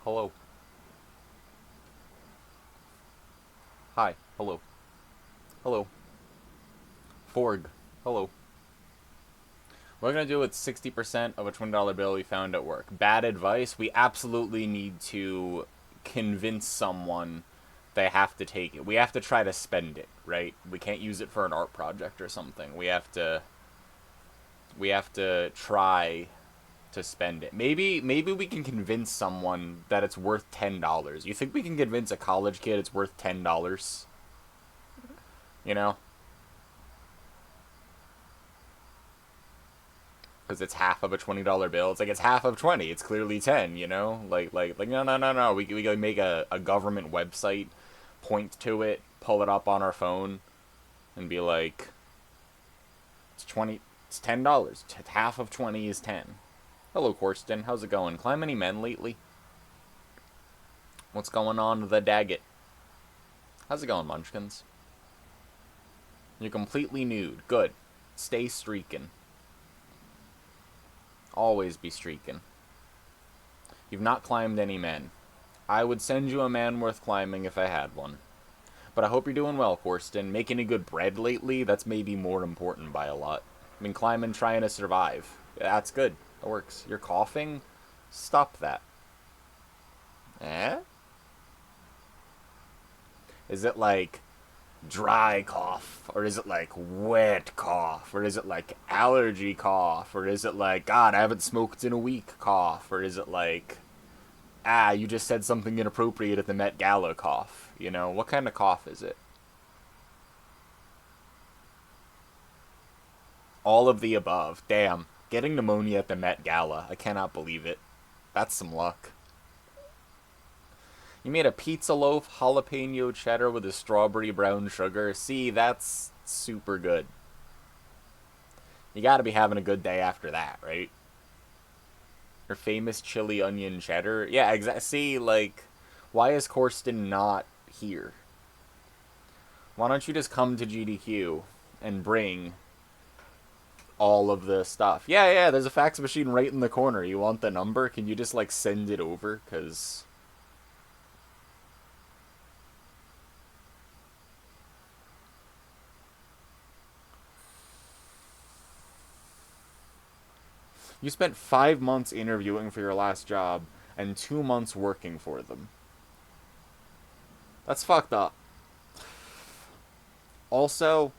Hello. Hi. Hello. Hello. Forg. Hello. What are we going to do with 60% of a $20 bill we found at work? Bad advice. We absolutely need to convince someone they have to take it. We have to try to spend it, right? We can't use it for an art project or something. We have to try to spend it. Maybe we can convince someone that it's worth $10. You think we can convince a college kid it's worth $10? You know? Because it's half of a $20 bill. It's like it's half of 20. It's clearly 10. You know, like no no no no. We can make a government website, point to it, pull it up on our phone, and be like, it's 20. It's $10. Half of 20 is 10. Hello, Corsten. How's it going? Climb any men lately? What's going on the Daggett? How's it going, Munchkins? You're completely nude. Good. Stay streaking. Always be streaking. You've not climbed any men. I would send you a man worth climbing if I had one. But I hope you're doing well, Corsten. Making any good bread lately? That's maybe more important by a lot. I've been climbing, trying to survive. That's good. That works. You're coughing? Stop that. Eh? Is it like dry cough? Or is it like wet cough? Or is it like allergy cough? Or is it like, God, I haven't smoked in a week cough? Or is it like, you just said something inappropriate at the Met Gala cough? You know, what kind of cough is it? All of the above. Damn. Getting pneumonia at the Met Gala. I cannot believe it. That's some luck. You made a pizza loaf, jalapeno cheddar with a strawberry brown sugar. See, that's super good. You gotta be having a good day after that, right? Your famous chili onion cheddar. Yeah, exactly. See, like, why is Corsten not here? Why don't you just come to GDQ and bring all of the stuff? Yeah, yeah, there's a fax machine right in the corner. You want the number? Can you just, like, send it over? Because you spent 5 months interviewing for your last job and 2 months working for them. That's fucked up. Also,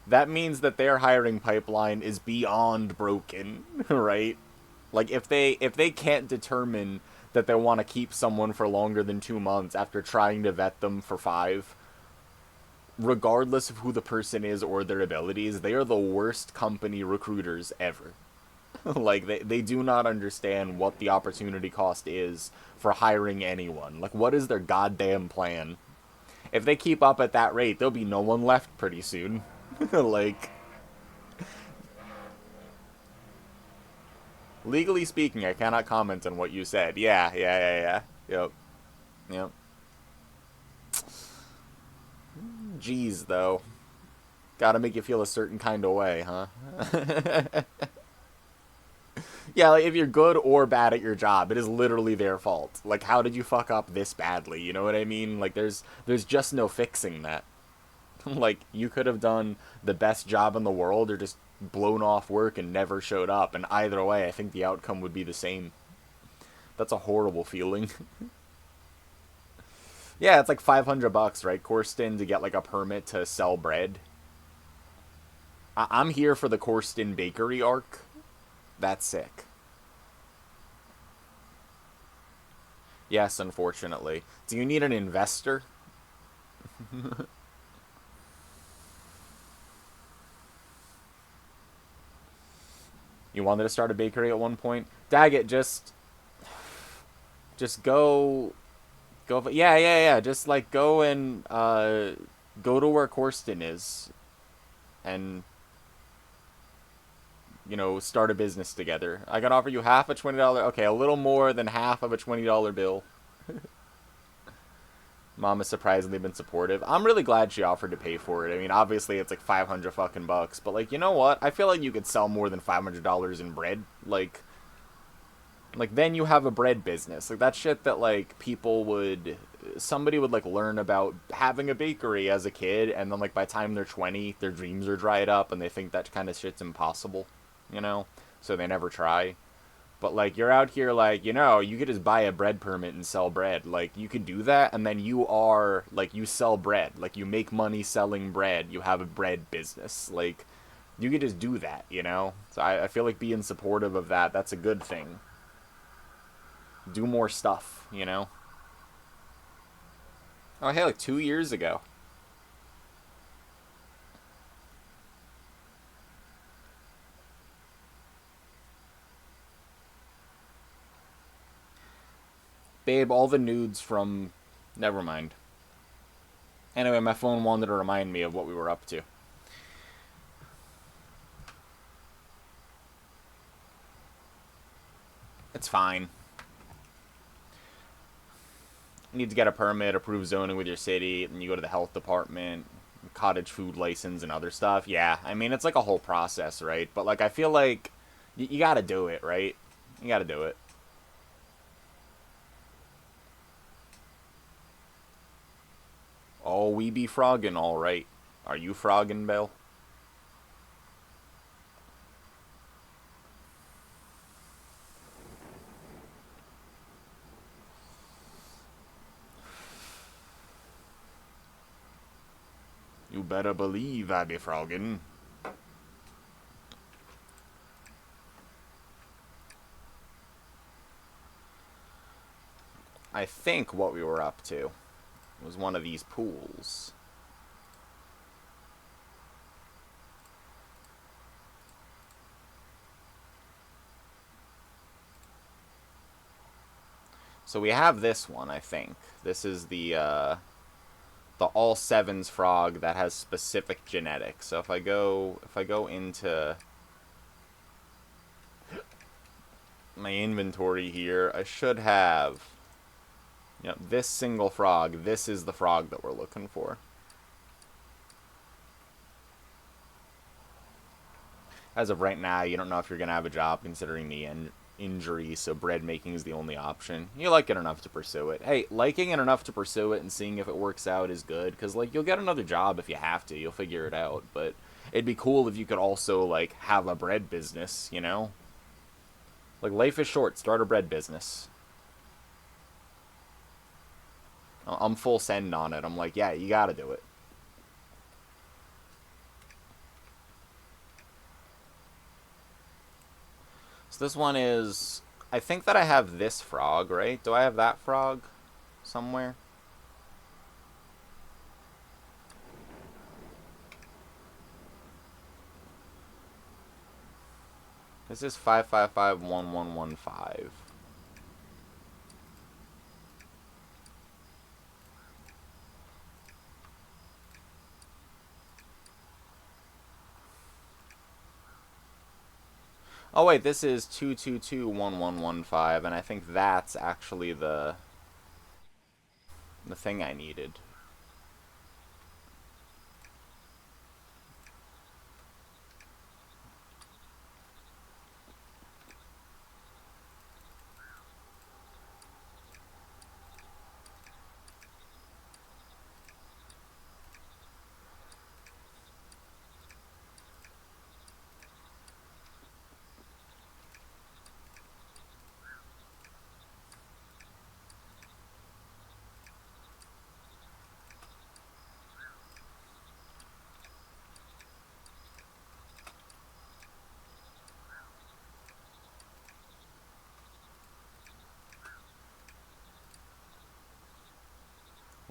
that means that their hiring pipeline is beyond broken, right? Like if they can't determine that they want to keep someone for longer than 2 months after trying to vet them for five, regardless of who the person is or their abilities, they are the worst company recruiters ever. Like they do not understand what the opportunity cost is for hiring anyone. Like what is their goddamn plan? If they keep up at that rate, there'll be no one left pretty soon. Like legally speaking, I cannot comment on what you said. Yeah, yeah, yeah, yeah. Yep. Yep. Jeez, though. Gotta make you feel a certain kind of way, huh? Yeah, like if you're good or bad at your job, it is literally their fault. Like, how did you fuck up this badly? You know what I mean? Like, there's just no fixing that. Like, you could have done the best job in the world or just blown off work and never showed up, and either way, I think the outcome would be the same. That's a horrible feeling. Yeah, it's like $500, right, Corsten, to get like a permit to sell bread. I'm here for the Corsten bakery arc. That's sick. Yes, unfortunately. Do you need an investor? You wanted to start a bakery at one point? Daggett, just go. Yeah, yeah, yeah. Just like go and go to where Corsten is, and start a business together. I can offer you half a $20. Okay, a little more than half of a $20 bill. Mom has surprisingly been supportive. I'm really glad she offered to pay for it. I mean, obviously it's like 500 fucking bucks, but like, you know what? I feel like you could sell more than $500 in bread. Like, Like, then you have a bread business. Like, that shit that, like, people would... Somebody would, like, learn about having a bakery as a kid, and then, like, by the time they're 20, their dreams are dried up, and they think that kind of shit's impossible, you know? So they never try. But, like, you're out here, like, you could just buy a bread permit and sell bread. Like, you could do that, and then you are, like, you sell bread. Like, you make money selling bread. You have a bread business. Like, you could just do that, you know? So I feel like being supportive of that, that's a good thing. Do more stuff, you know? Oh, hey, like 2 years ago. Babe, all the nudes from... Never mind. Anyway, my phone wanted to remind me of what we were up to. It's fine. You need to get a permit, approve zoning with your city, and you go to the health department, cottage food license, and other stuff. Yeah, I mean, it's like a whole process, right? But, like, I feel like you gotta do it, right? You gotta do it. Oh, we be frogging, all right. Are you frogging, Bill? You better believe I be frogging. I think what we were up to was one of these pools. So we have this one, I think. This is the all sevens frog that has specific genetics. So if I go into my inventory here, I should have this single frog. This is the frog that we're looking for. As of right now, you don't know if you're gonna have a job considering the injury, so bread making is the only option. You like it enough to pursue it. Hey, liking it enough to pursue it and seeing if it works out is good, because, like, you'll get another job if you have to. You'll figure it out, but it'd be cool if you could also, like, have a bread business, you know? Like, life is short. Start a bread business. I'm full send on it. I'm like, yeah, you gotta do it. So this one is... I think that I have this frog, right? Do I have that frog somewhere? This is 5551115. Oh wait, this is 2221115, and I think that's actually the thing I needed.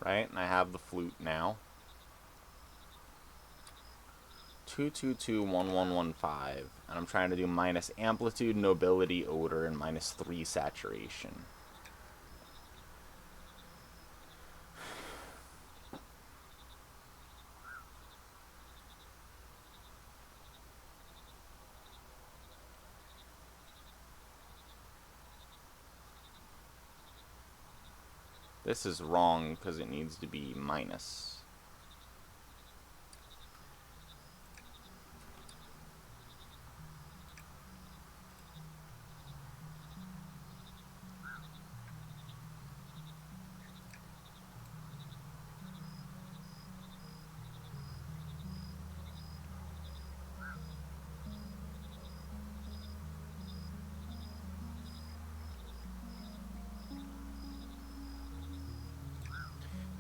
Right? And I have the flute now. 2221115, and I'm trying to do minus amplitude, nobility, odor, and minus 3 saturation. This is wrong because it needs to be minus.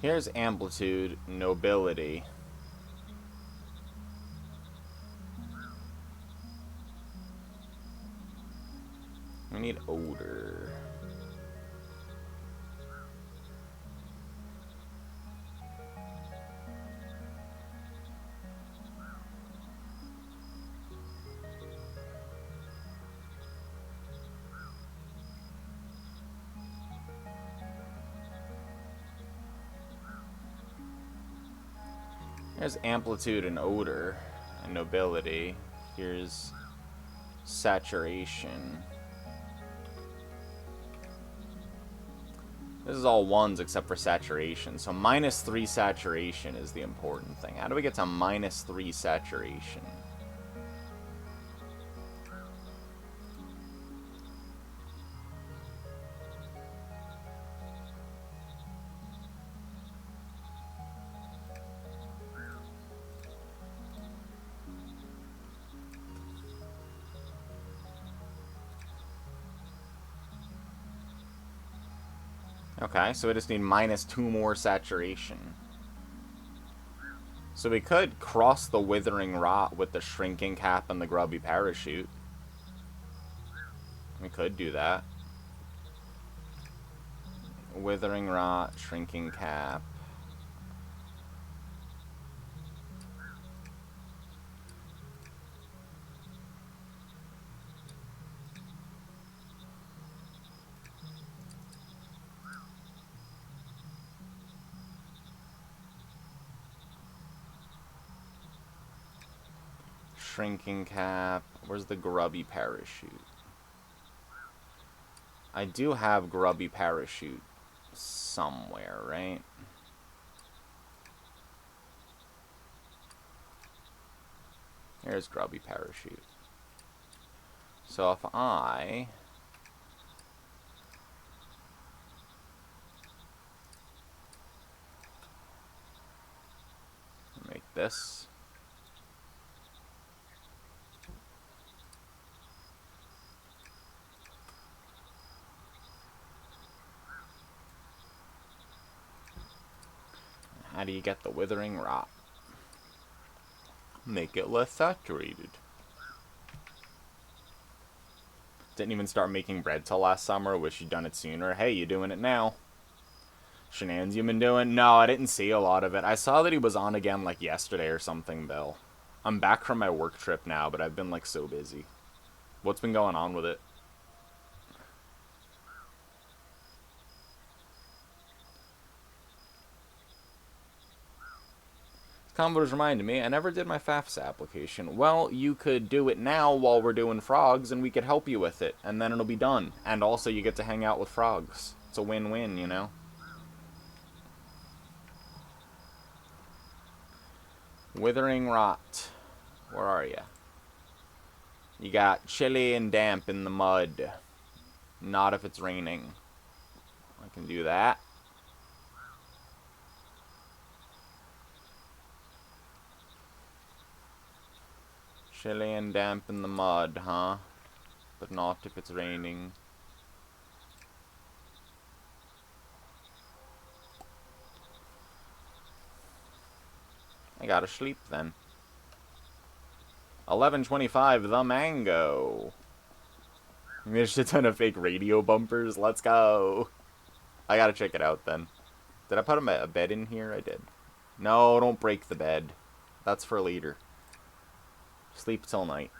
Here's amplitude, nobility. We need odor. Here's amplitude and odor and nobility. Here's saturation. This is all ones except for saturation. So -3 saturation is the important thing. How do we get to -3 saturation? Okay, so we just need -2 more saturation. So we could cross the withering rot with the shrinking cap and the grubby parachute. We could do that. Withering rot, shrinking cap. Shrinking cap. Where's the grubby parachute? I do have grubby parachute somewhere, right? Here's grubby parachute. So if I make this, how do you get the withering rot? Make it less saturated. Didn't even start making bread till last summer. Wish you'd done it sooner. Hey, you doing it now? Shenanigans you been doing? No, I didn't see a lot of it. I saw that he was on again like yesterday or something, Bill. I'm back from my work trip now, but I've been like so busy. What's been going on with it? Convo's reminded me, I never did my FAFSA application. Well, you could do it now while we're doing frogs, and we could help you with it, and then it'll be done. And also, you get to hang out with frogs. It's a win-win, you know? Withering rot. Where are you? You got chilly and damp in the mud. Not if it's raining. I can do that. Chilly and damp in the mud, huh? But not if it's raining. I gotta sleep then. 11:25, the mango. There's a ton of fake radio bumpers. Let's go. I gotta check it out then. Did I put a bed in here? I did. No, don't break the bed. That's for later. Sleep till night.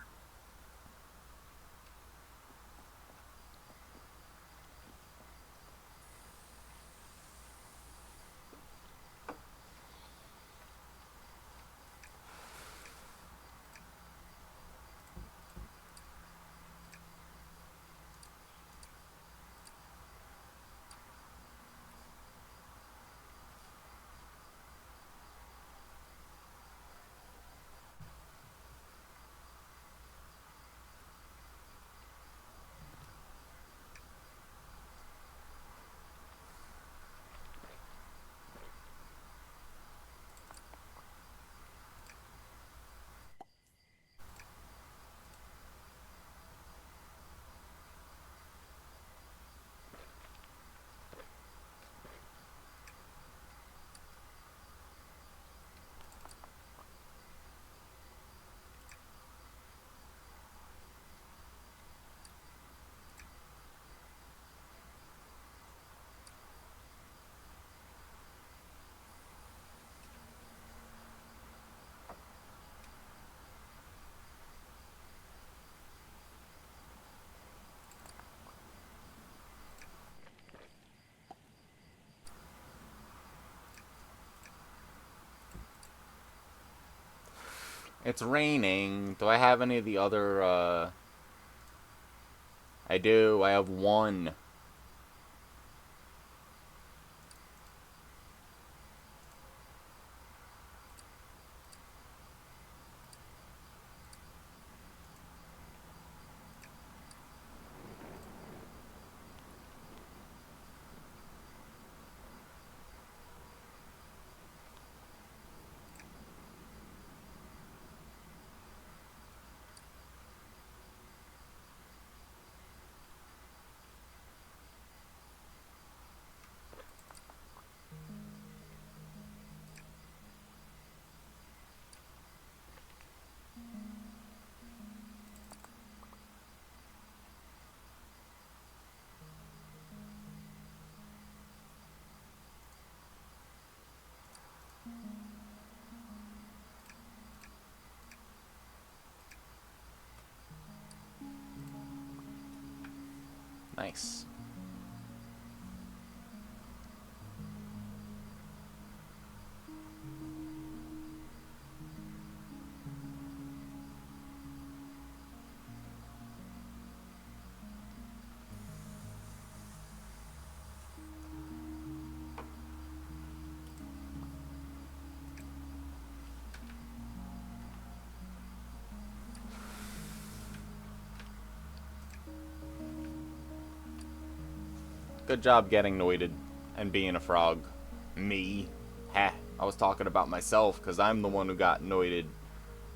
It's raining. Do I have any of the other, I do. I have one. Nice. Good job getting noited and being a frog. Me. Heh. I was talking about myself because I'm the one who got noited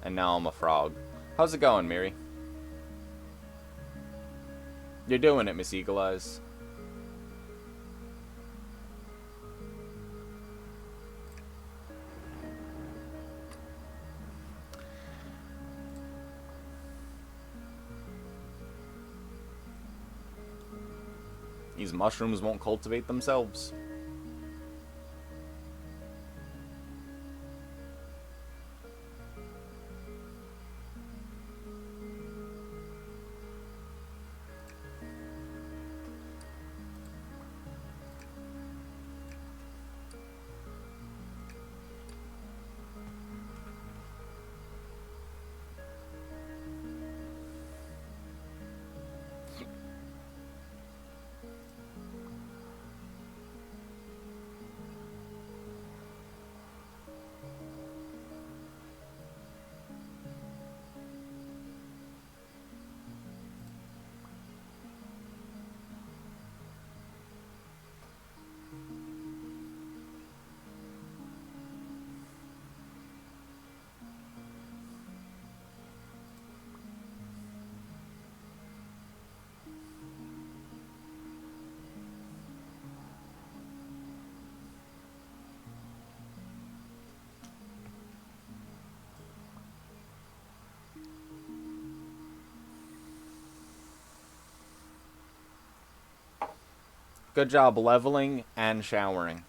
and now I'm a frog. How's it going, Miri? You're doing it, Miss Eagle Eyes. These mushrooms won't cultivate themselves. Good job leveling and showering.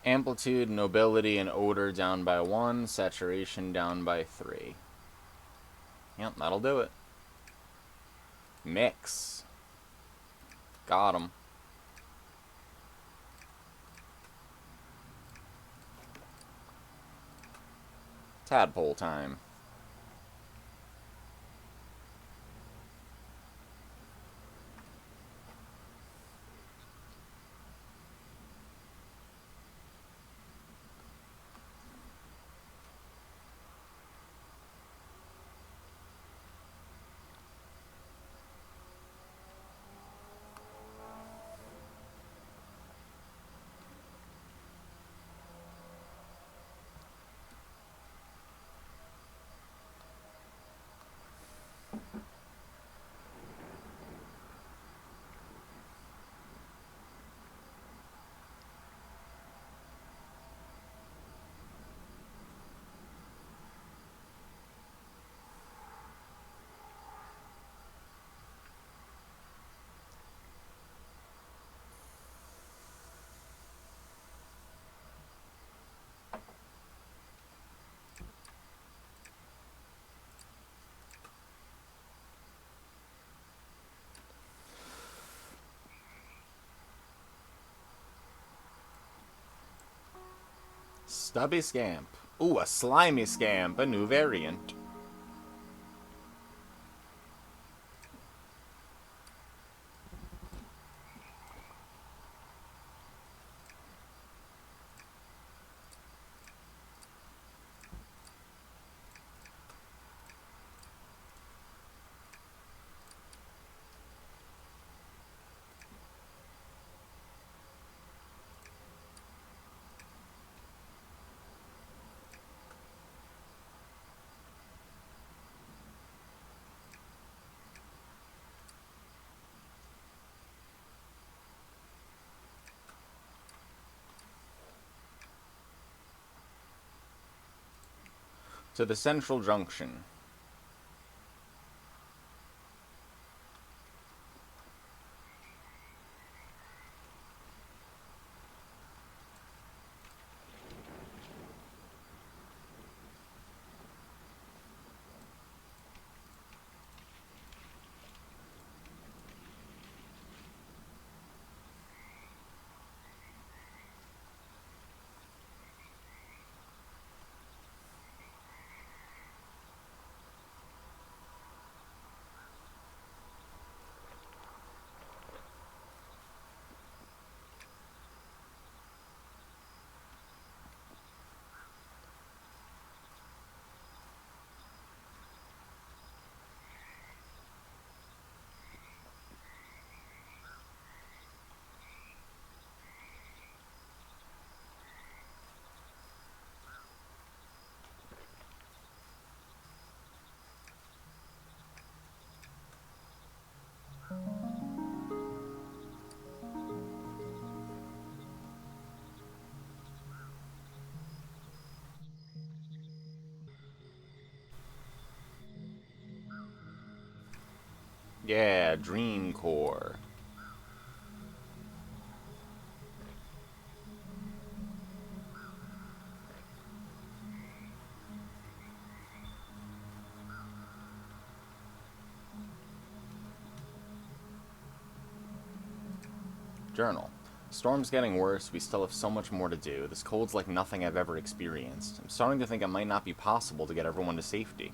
Amplitude, nobility, and odor down by 1. Saturation down by 3. Yep, that'll do it. Mix. Got him. Tadpole time. Stubby Scamp. Ooh, a Slimy Scamp, a new variant. To the Central Junction. Yeah, Dream Core. Journal. Storm's getting worse, we still have so much more to do. This cold's like nothing I've ever experienced. I'm starting to think it might not be possible to get everyone to safety.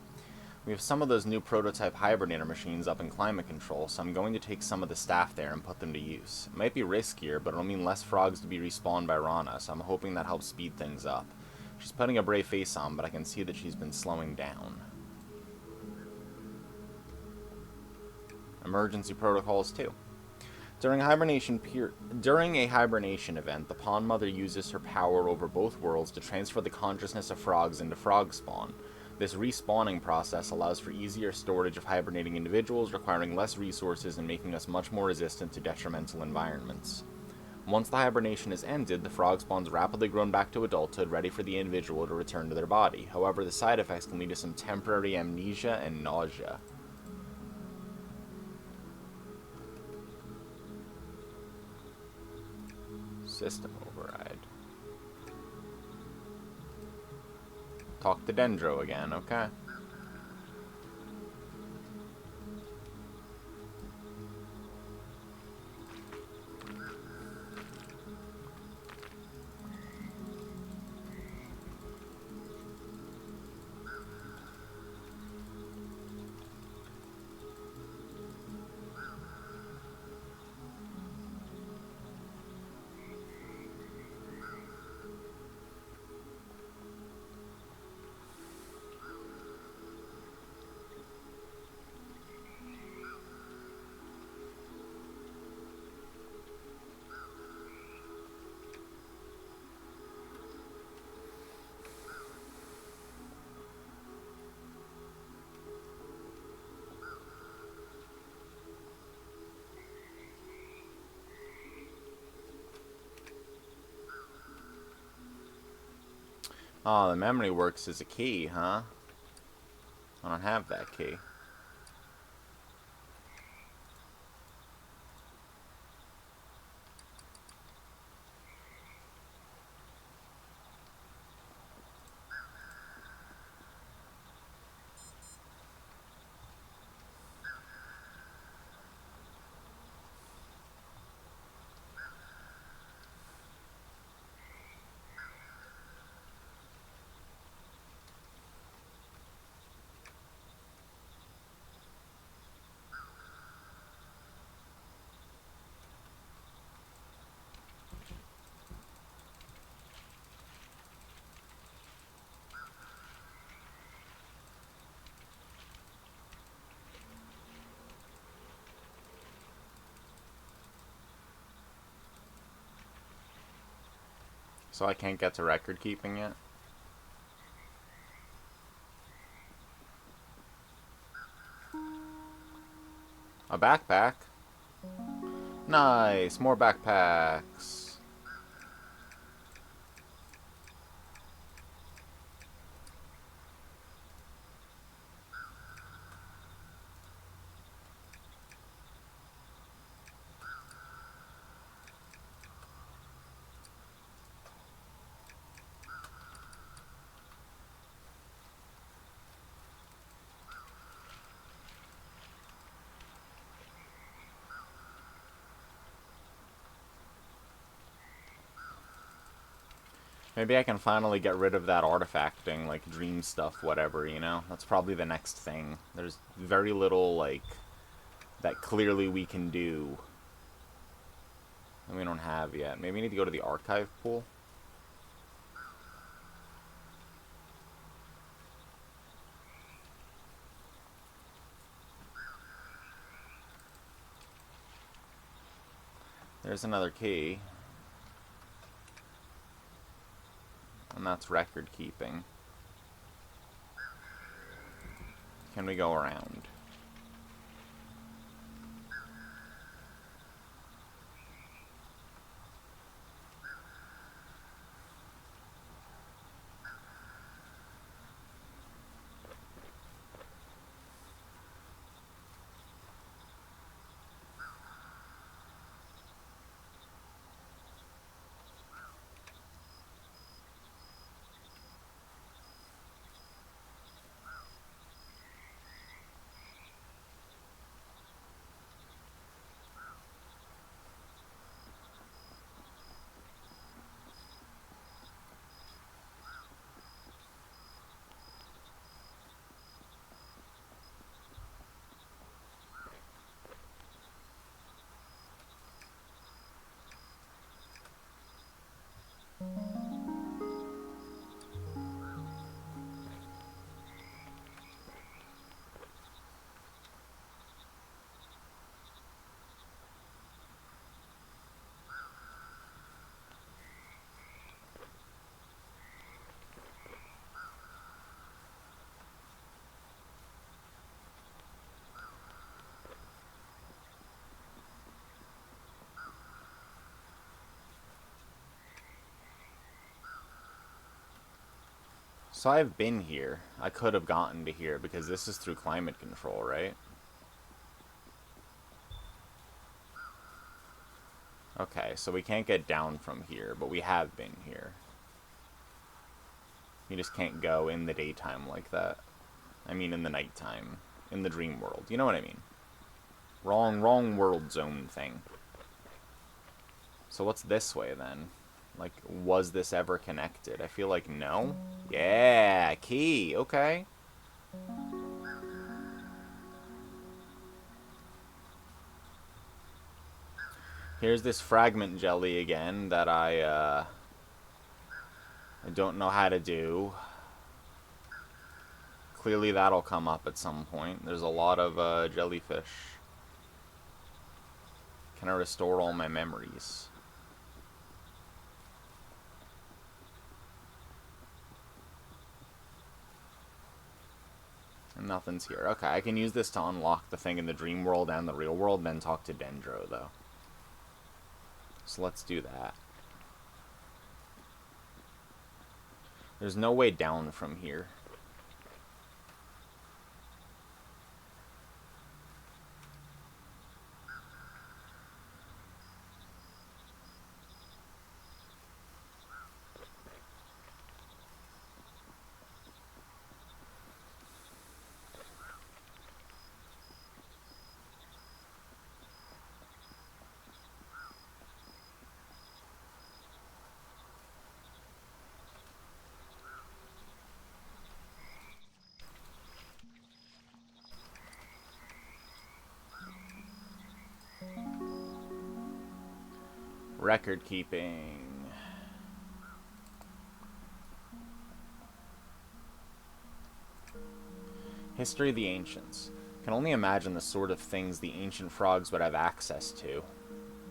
We have some of those new prototype hibernator machines up in climate control, so I'm going to take some of the staff there and put them to use. It might be riskier, but it'll mean less frogs to be respawned by Rana, so I'm hoping that helps speed things up. She's putting a brave face on, but I can see that she's been slowing down. Emergency protocols too. During a hibernation event, the Pond Mother uses her power over both worlds to transfer the consciousness of frogs into frog spawn. This respawning process allows for easier storage of hibernating individuals, requiring less resources and making us much more resistant to detrimental environments. Once the hibernation is ended, the frog spawns rapidly grown back to adulthood, ready for the individual to return to their body. However, the side effects can lead to some temporary amnesia and nausea. System override. Talk to Dendro again, okay. Oh, the memory works as a key, huh? I don't have that key. So I can't get to record keeping yet? A backpack? Nice, more backpacks. Maybe I can finally get rid of that artifacting, like, dream stuff, whatever, you know? That's probably the next thing. There's very little, like, that clearly we can do that we don't have yet. Maybe we need to go to the archive pool? There's another key. And that's record keeping. Can we go around? So I've been here. I could have gotten to here because this is through climate control, right? Okay, so we can't get down from here, but we have been here. You just can't go in the daytime like that. I mean in the nighttime. In the dream world. You know what I mean? Wrong world zone thing. So what's this way then? Like, was this ever connected? I feel like no. Yeah, key. Okay. Here's this fragment jelly again that I don't know how to do. Clearly that'll come up at some point. There's a lot of jellyfish. Can I restore all my memories? And nothing's here. Okay, I can use this to unlock the thing in the dream world and the real world, then talk to Dendro, though. So let's do that. There's no way down from here. Record keeping. History of the Ancients. Can only imagine the sort of things the ancient frogs would have access to.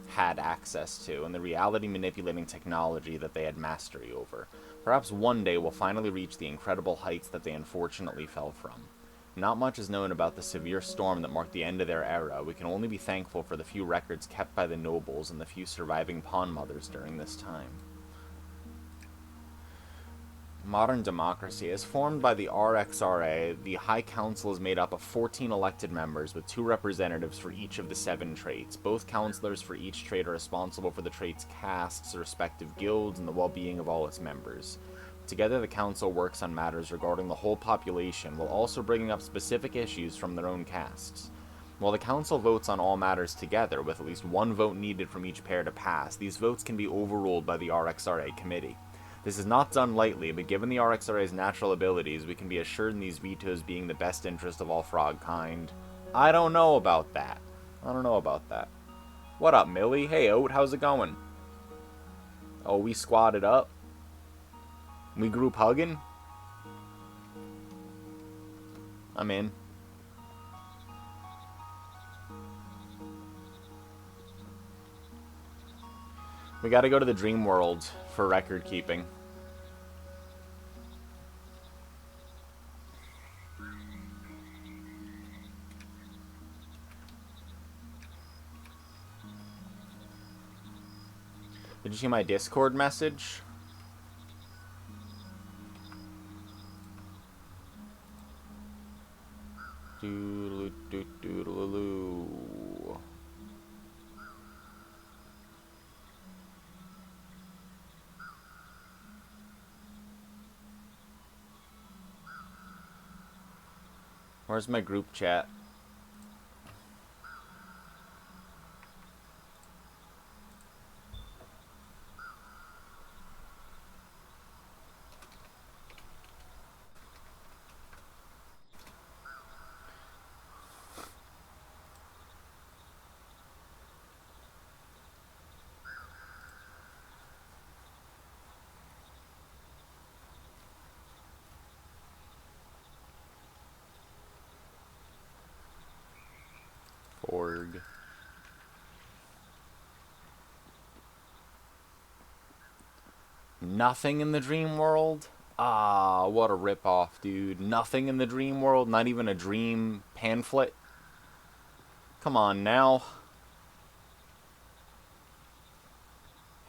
had access to, and the reality manipulating technology that they had mastery over. Perhaps one day we'll finally reach the incredible heights that they unfortunately fell from. Not much is known about the severe storm that marked the end of their era. We can only be thankful for the few records kept by the nobles and the few surviving pawn mothers during this time. Modern democracy is formed by the RXRA. The High Council is made up of 14 elected members with 2 representatives for each of the 7 traits. Both councillors for each trait are responsible for the trait's castes, respective guilds, and the well-being of all its members. Together, the council works on matters regarding the whole population, while also bringing up specific issues from their own castes. While the council votes on all matters together, with at least 1 vote needed from each pair to pass, these votes can be overruled by the RXRA committee. This is not done lightly, but given the RXRA's natural abilities, we can be assured in these vetoes being the best interest of all frog kind. I don't know about that. What up, Millie? Hey, Oat, how's it going? Oh, we squatted up? We group hugging? I'm in. We gotta go to the dream world for record keeping. Did you see my Discord message? Doodle-doo-doodle-doo. Where's my group chat? Org. Nothing in the dream world? Ah, what a ripoff, dude. Nothing in the dream world? Not even a dream pamphlet? Come on now.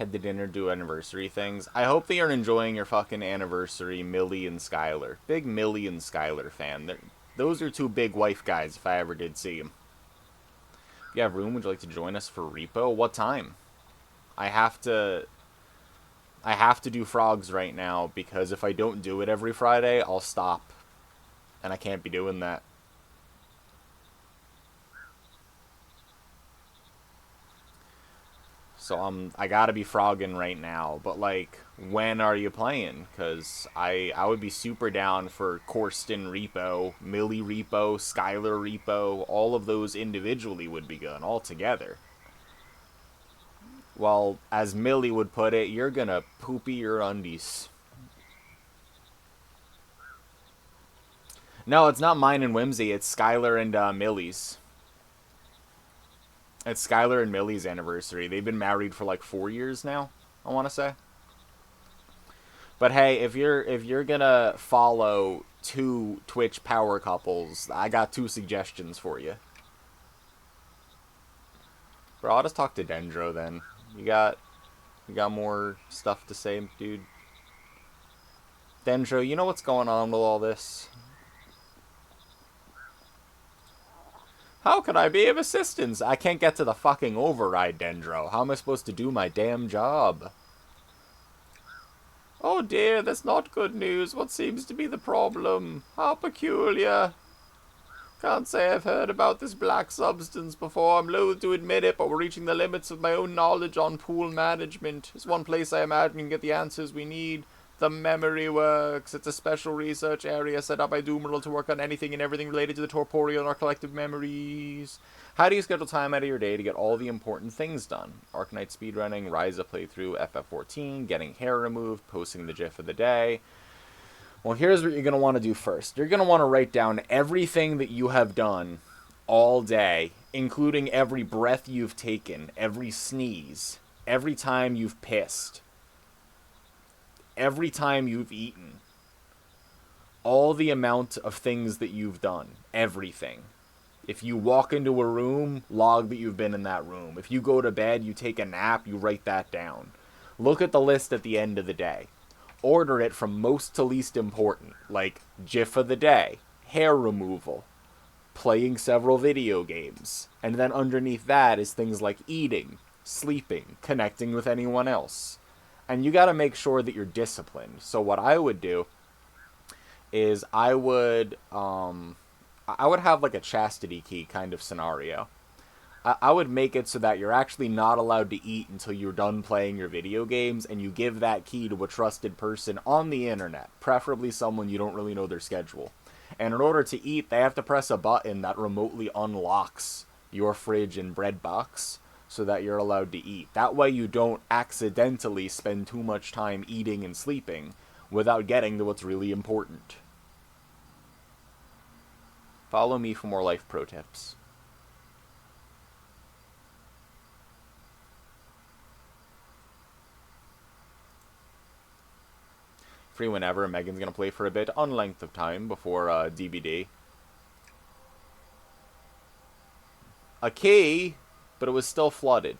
Head to dinner, do anniversary things. I hope they are enjoying your fucking anniversary, Millie and Skylar. Big Millie and Skylar fan. Those are 2 big wife guys if I ever did see them. If you have room, would you like to join us for repo? What time? I have to do frogs right now, because if I don't do it every Friday, I'll stop. And I can't be doing that. So I gotta be frogging right now. But like, when are you playing? Because I would be super down for Corsten repo, Millie repo, Skylar repo. All of those individually would be good, all together. Well, as Millie would put it, you're gonna poopy your undies. No, it's not mine and Whimsy. It's Skylar and Millie's. It's Skylar and Millie's anniversary. They've been married for like 4 years now, I want to say. But hey, if you're gonna follow 2 Twitch power couples, I got 2 suggestions for you. Bro, I'll just talk to Dendro then. You got more stuff to say, dude? Dendro, you know what's going on with all this? How can I be of assistance? I can't get to the fucking override, Dendro. How am I supposed to do my damn job? Oh dear, that's not good news. What seems to be the problem? How peculiar. Can't say I've heard about this black substance before. I'm loath to admit it, but we're reaching the limits of my own knowledge on pool management. It's one place I imagine we can get the answers we need. The Memory Works. It's a special research area set up by Doomerl to work on anything and everything related to the corporeal and our collective memories. How do you schedule time out of your day to get all the important things done? Arcanite speedrunning, Ryza playthrough, FF14, getting hair removed, posting the GIF of the day. Well, here's what you're going to want to do first. You're going to want to write down everything that you have done all day including every breath you've taken, every sneeze, every time you've pissed, every time you've eaten, all the amount of things that you've done, everything. If you walk into a room, log that you've been in that room. If you go to bed, you take a nap, you write that down. Look at the list at the end of the day. Order it from most to least important, like GIF of the day, hair removal, playing several video games. And then underneath that is things like eating, sleeping, connecting with anyone else. And you gotta make sure that you're disciplined. So what I would do is I would have like a chastity key kind of scenario. I would make it so that you're actually not allowed to eat until you're done playing your video games, and you give that key to a trusted person on the internet, preferably someone you don't really know their schedule. And in order to eat, they have to press a button that remotely unlocks your fridge and bread box so that you're allowed to eat. That way you don't accidentally spend too much time eating and sleeping without getting to what's really important. Follow me for more life pro tips. Free whenever. Megan's gonna play for a bit on length of time before DBD. A key, but it was still flooded.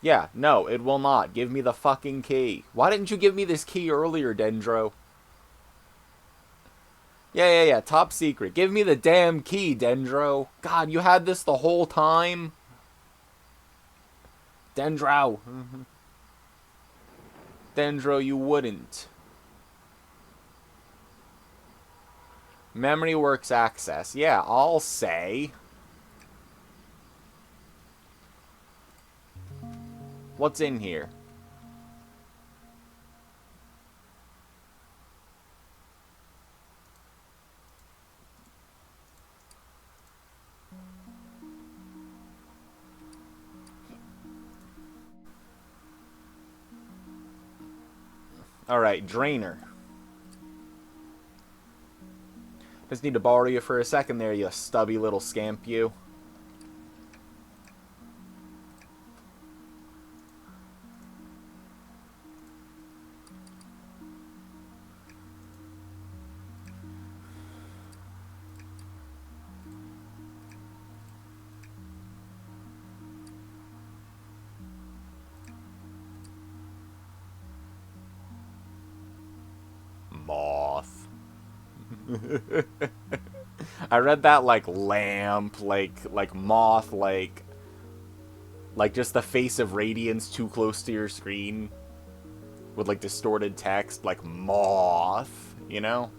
Yeah, no, it will not. Give me the fucking key. Why didn't you give me this key earlier, Dendro? Yeah, top secret. Give me the damn key, Dendro. God, you had this the whole time? Dendro. Dendro, you wouldn't. Memory works access. Yeah, I'll say. What's in here? Alright, drainer. Just need to borrow you for a second there, you stubby little scamp, you. Moth. I read that like lamp, like moth, like just the face of radiance too close to your screen with like distorted text, like moth, you know?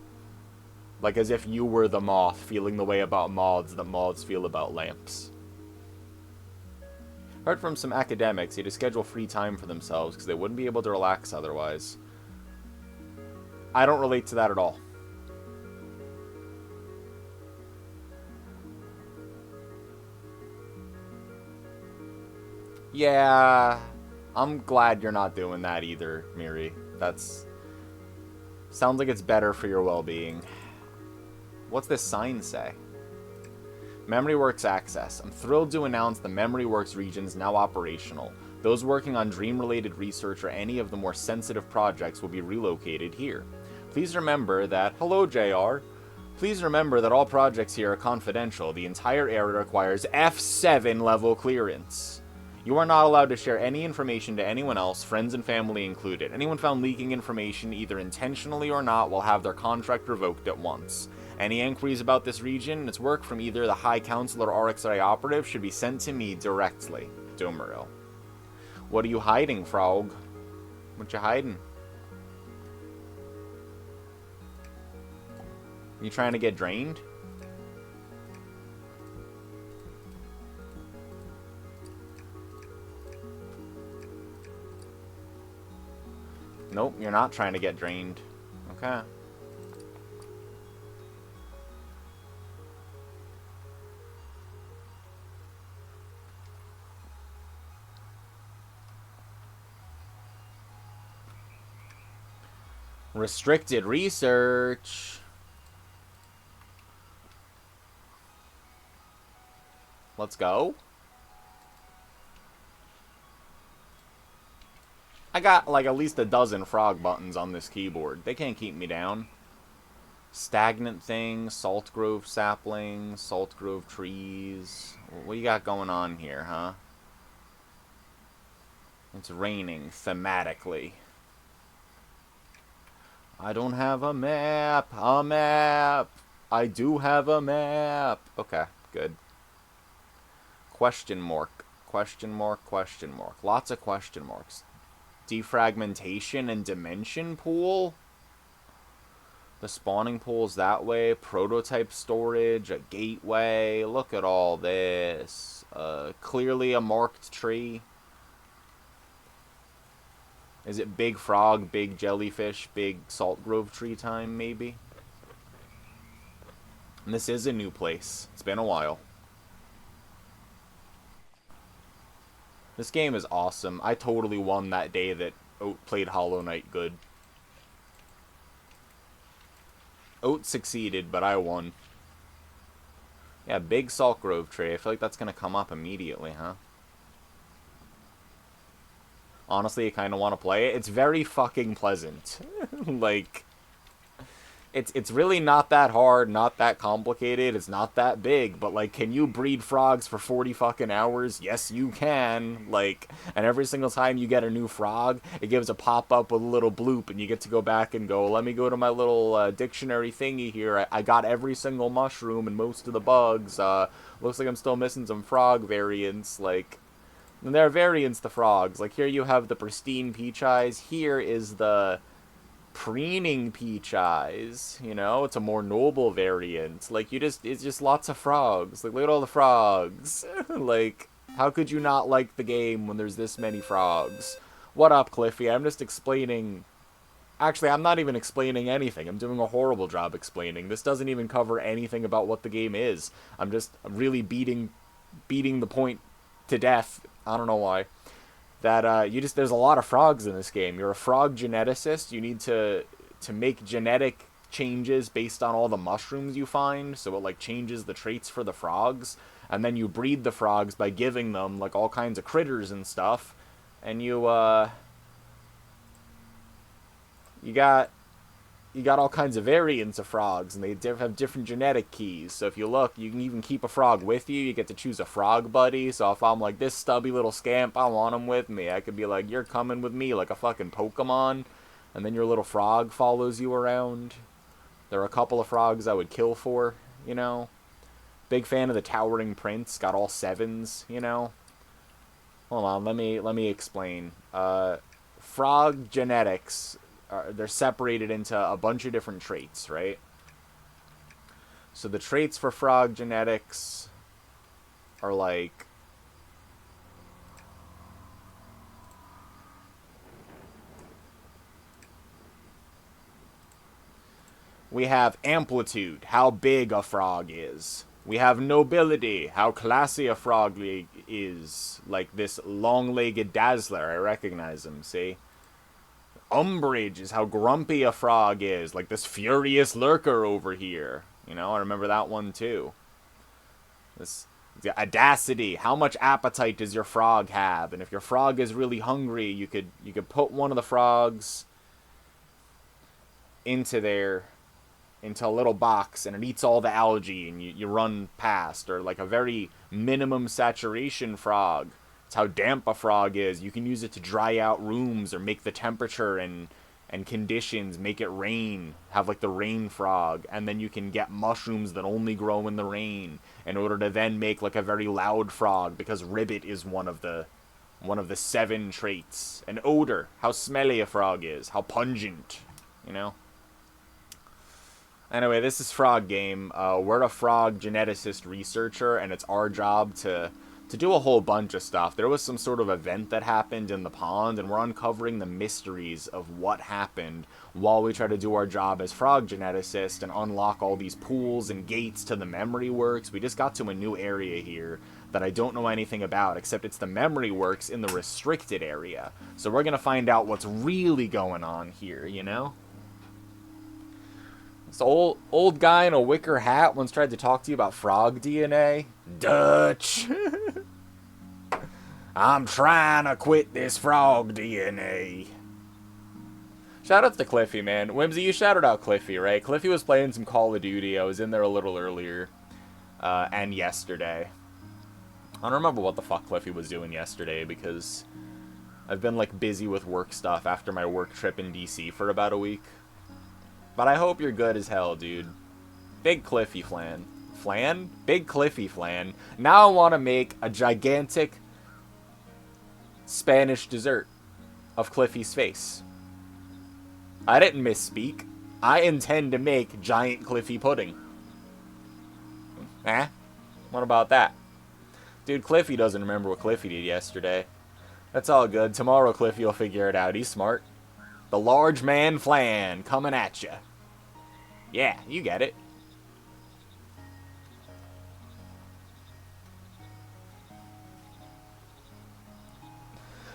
Like as if you were the moth, feeling the way about moths that moths feel about lamps. Heard from some academics they had to schedule free time for themselves because they wouldn't be able to relax otherwise. I don't relate to that at all. Yeah, I'm glad you're not doing that either, Miri. Sounds like it's better for your well-being. What's this sign say? MemoryWorks access. I'm thrilled to announce the MemoryWorks region is now operational. Those working on dream-related research or any of the more sensitive projects will be relocated here. Please remember that... Hello, JR. Please remember that all projects here are confidential. The entire area requires F7 level clearance. You are not allowed to share any information to anyone else, friends and family included. Anyone found leaking information, either intentionally or not, will have their contract revoked at once. Any inquiries about this region and its work from either the High Council or RXI operative should be sent to me directly. Domaril. What are you hiding, Frog? What you hiding? You trying to get drained? Nope, you're not trying to get drained. Okay. Restricted research. Let's go. I got like at least a dozen frog buttons on this keyboard. They can't keep me down. Stagnant thing, salt grove saplings, salt grove trees. What you got going on here, huh? It's raining thematically. I don't have a map. A map. I do have a map. Okay, good. Question mark. Question mark. Question mark. Lots of question marks. Defragmentation and dimension pool. The spawning pool's that way. Prototype storage. A gateway. Look at all this. Clearly a marked tree. Is it big frog, big jellyfish, big salt grove tree time, maybe? And this is a new place. It's been a while. This game is awesome. I totally won that day that Oat played Hollow Knight good. Oat succeeded, but I won. Yeah, big salt grove tree. I feel like that's going to come up immediately, huh? Honestly, I kind of want to play it. It's very fucking pleasant. Like, it's really not that hard, not that complicated. It's not that big, but like, can you breed frogs for 40 fucking hours? Yes, you can. Like, and every single time you get a new frog, it gives a pop-up with a little bloop, and you get to go back and go, let me go to my little dictionary thingy here. I got every single mushroom and most of the bugs. Looks like I'm still missing some frog variants, like... And there are variants to frogs. Like, here you have the pristine peach eyes. Here is the preening peach eyes. You know, it's a more noble variant. Like, it's just lots of frogs. Like, look at all the frogs. Like, how could you not like the game when there's this many frogs? What up, Cliffy? I'm just explaining... Actually, I'm not even explaining anything. I'm doing a horrible job explaining. This doesn't even cover anything about what the game is. I'm just really beating the point to death. I don't know why. That there's a lot of frogs in this game. You're a frog geneticist. You need to make genetic changes based on all the mushrooms you find, so it like changes the traits for the frogs, and then you breed the frogs by giving them like all kinds of critters and stuff, and you got all kinds of variants of frogs, and they have different genetic keys. So if you look, you can even keep a frog with you. You get to choose a frog buddy. So if I'm like, this stubby little scamp, I want him with me, I could be like, you're coming with me, like a fucking Pokemon. And then your little frog follows you around. There are a couple of frogs I would kill for, you know. Big fan of the Towering Prince. Got all 7s, you know. Hold on, let me explain. Frog genetics... they're separated into a bunch of different traits, right? So the traits for frog genetics are like... We have amplitude, how big a frog is. We have nobility, how classy a frog is. Like this long-legged dazzler, I recognize him, see? Umbrage is how grumpy a frog is, like this furious lurker over here. You know, I remember that one too. This audacity, how much appetite does your frog have? And if your frog is really hungry, you could put one of the frogs into a little box, and it eats all the algae, and you run past. Or like a very minimum saturation frog. It's how damp a frog is. You can use it to dry out rooms or make the temperature and conditions, make it rain, have like the rain frog, and then you can get mushrooms that only grow in the rain in order to then make like a very loud frog, because ribbit is one of the 7 traits. And odor, how smelly a frog is, how pungent, you know? Anyway, this is Frog Game. We're a frog geneticist researcher, and it's our job to do a whole bunch of stuff. There was some sort of event that happened in the pond, and we're uncovering the mysteries of what happened while we try to do our job as frog geneticists and unlock all these pools and gates to the memory works. We just got to a new area here that I don't know anything about, except it's the memory works in the restricted area. So we're going to find out what's really going on here, you know? This old guy in a wicker hat once tried to talk to you about frog DNA. Dutch. I'm trying to quit this frog DNA. Shout out to Cliffy, man. Whimsy, you shouted out Cliffy, right? Cliffy was playing some Call of Duty. I was in there a little earlier. And yesterday. I don't remember what the fuck Cliffy was doing yesterday because I've been, like, busy with work stuff after my work trip in DC for about a week. But I hope you're good as hell, dude. Big Cliffy flan. Flan? Big Cliffy flan. Now I want to make a gigantic Spanish dessert of Cliffy's face. I didn't misspeak. I intend to make giant Cliffy pudding. Eh? What about that? Dude, Cliffy doesn't remember what Cliffy did yesterday. That's all good. Tomorrow Cliffy will figure it out. He's smart. The large man flan coming at ya. Yeah, you get it.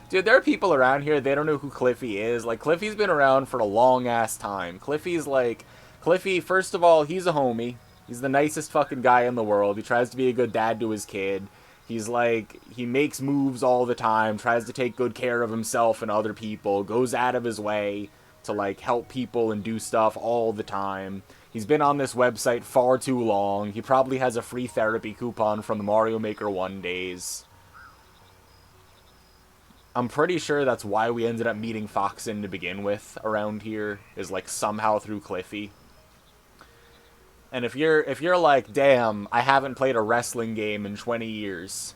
Dude, there are people around here, they don't know who Cliffy is. Like, Cliffy's been around for a long-ass time. Cliffy's like... Cliffy, first of all, he's a homie. He's the nicest fucking guy in the world. He tries to be a good dad to his kid. He's like... He makes moves all the time, tries to take good care of himself and other people, goes out of his way to, like, help people and do stuff all the time. He's been on this website far too long. He probably has a free therapy coupon from the Mario Maker 1 days. I'm pretty sure that's why we ended up meeting Foxen to begin with around here, is like somehow through Cliffy. And if you're like, damn, I haven't played a wrestling game in 20 years,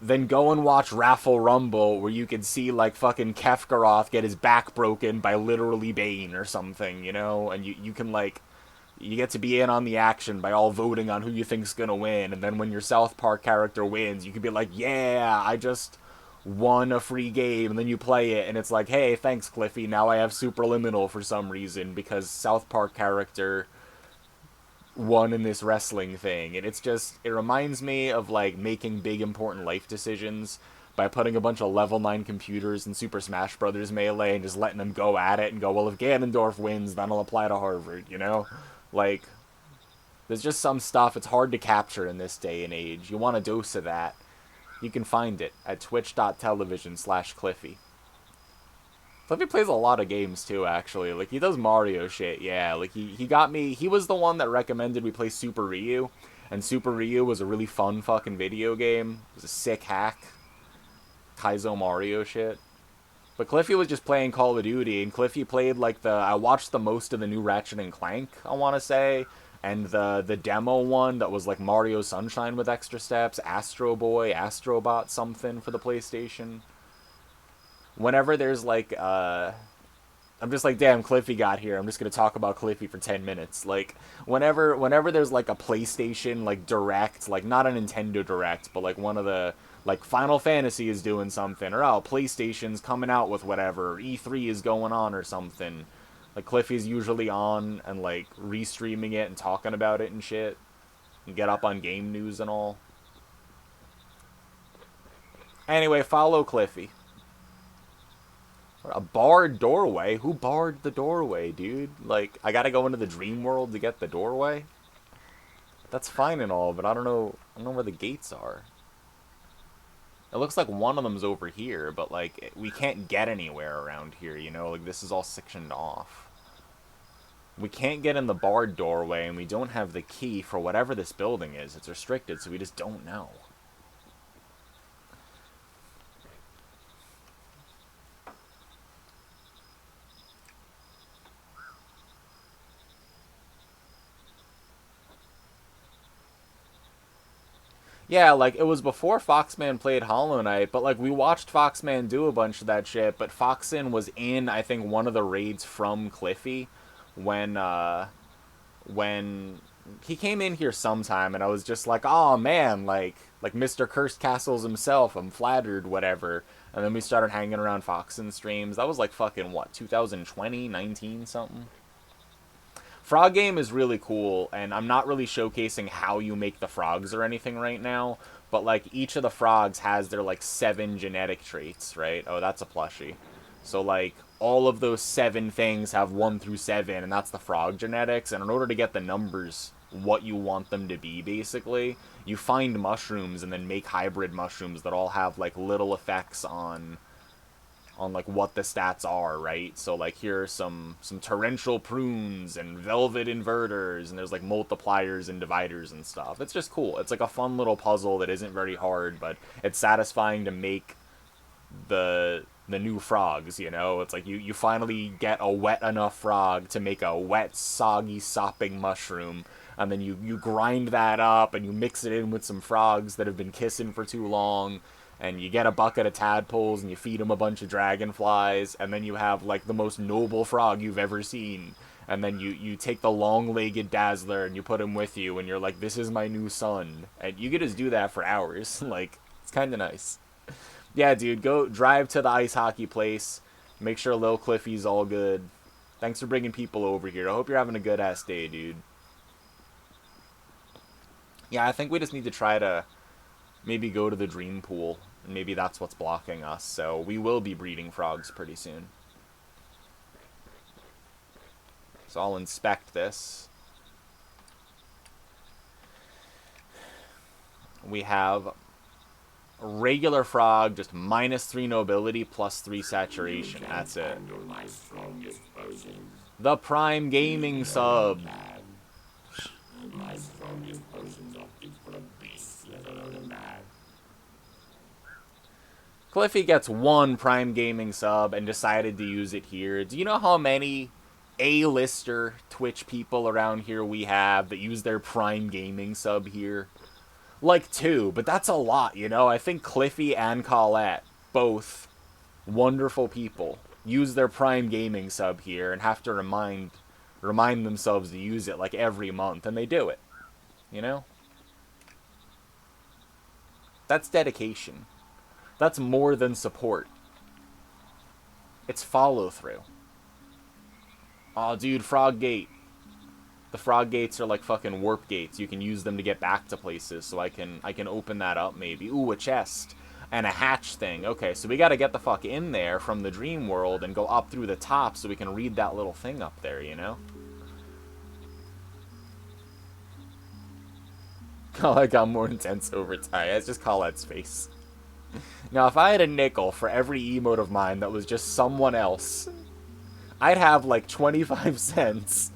then go and watch Raffle Rumble, where you can see like fucking Kefkaroth get his back broken by literally Bane or something, you know? And you can like, you get to be in on the action by all voting on who you think's gonna win, and then when your South Park character wins, you can be like, yeah, I just won a free game, and then you play it, and it's like, hey, thanks, Cliffy, now I have Superliminal for some reason, because South Park character won in this wrestling thing. And it's just, it reminds me of, like, making big, important life decisions by putting a bunch of level 9 computers in Super Smash Bros. Melee and just letting them go at it and go, well, if Ganondorf wins, then I'll apply to Harvard, you know? Like, there's just some stuff it's hard to capture in this day and age. You want a dose of that, you can find it at twitch.tv/Cliffy. Cliffy plays a lot of games too, actually. Like, he does Mario shit, yeah. Like, he got me... He was the one that recommended we play Super Ryu. And Super Ryu was a really fun fucking video game. It was a sick hack. Kaizo Mario shit. But Cliffy was just playing Call of Duty, and Cliffy played, like, the... I watched the most of the new Ratchet and Clank, I want to say. And the demo one that was like Mario Sunshine with extra steps, Astro Boy, Astrobot something for the PlayStation. Whenever there's like, I'm just like, damn, Cliffy got here. I'm just gonna talk about Cliffy for 10 minutes. Like, whenever there's like a PlayStation like Direct, like not a Nintendo Direct, but like one of the, like Final Fantasy is doing something, or oh, PlayStation's coming out with whatever, or E3 is going on or something. Like, Cliffy's usually on and, like, restreaming it and talking about it and shit. And get up on game news and all. Anyway, follow Cliffy. A barred doorway? Who barred the doorway, dude? Like, I gotta go into the dream world to get the doorway? That's fine and all, but I don't know where the gates are. It looks like one of them's over here, but, like, we can't get anywhere around here, you know? Like, this is all sectioned off. We can't get in the barred doorway, and we don't have the key for whatever this building is. It's restricted, so we just don't know. Yeah, like, it was before Foxman played Hollow Knight, but, like, we watched Foxman do a bunch of that shit, but Foxen was in, I think, one of the raids from Cliffy when he came in here sometime, and I was just like, oh man, like Mr. Cursed Castles himself, I'm flattered, whatever. And then we started hanging around Foxen streams. That was like fucking, what, 2020, 19, something? Frog game is really cool, and I'm not really showcasing how you make the frogs or anything right now, but like each of the frogs has their like 7 genetic traits, right? Oh, that's a plushie. So like all of those 7 things have 1 through 7, and that's the frog genetics. And in order to get the numbers what you want them to be, basically, you find mushrooms and then make hybrid mushrooms that all have like little effects on like what the stats are, right? So like here are some torrential prunes and velvet inverters, and there's like multipliers and dividers and stuff. It's just cool. It's like a fun little puzzle that isn't very hard, but it's satisfying to make the new frogs, you know? It's like you finally get a wet enough frog to make a wet, soggy, sopping mushroom, and then you grind that up and you mix it in with some frogs that have been kissing for too long, and you get a bucket of tadpoles and you feed them a bunch of dragonflies, and then you have like the most noble frog you've ever seen. And then you take the long-legged dazzler and you put him with you, and you're like, this is my new son. And you could just do that for hours. Like, it's kind of nice. Yeah, dude, go drive to the ice hockey place. Make sure Lil Cliffy's all good. Thanks for bringing people over here. I hope you're having a good-ass day, dude. Yeah, I think we just need to try to maybe go to the dream pool. And maybe that's what's blocking us. So we will be breeding frogs pretty soon. So I'll inspect this. We have regular frog, just -3 nobility, +3 saturation. That's it. The Prime Gaming sub. Cliffy gets 1 Prime Gaming sub and decided to use it here. Do you know how many A-lister Twitch people around here we have that use their Prime Gaming sub here? Like 2, but that's a lot, you know? I think Cliffy and Colette, both wonderful people, use their Prime Gaming sub here and have to remind themselves to use it like every month, and they do it, you know? That's dedication. That's more than support. It's follow-through. Aw, dude, Frog Gate. The frog gates are like fucking warp gates. You can use them to get back to places, so I can open that up maybe. Ooh, a chest. And a hatch thing. Okay, so we gotta get the fuck in there from the dream world and go up through the top so we can read that little thing up there, you know? Colette got more intense over time. That's just Colette's face. Now, if I had a nickel for every emote of mine that was just someone else, I'd have like 25 cents.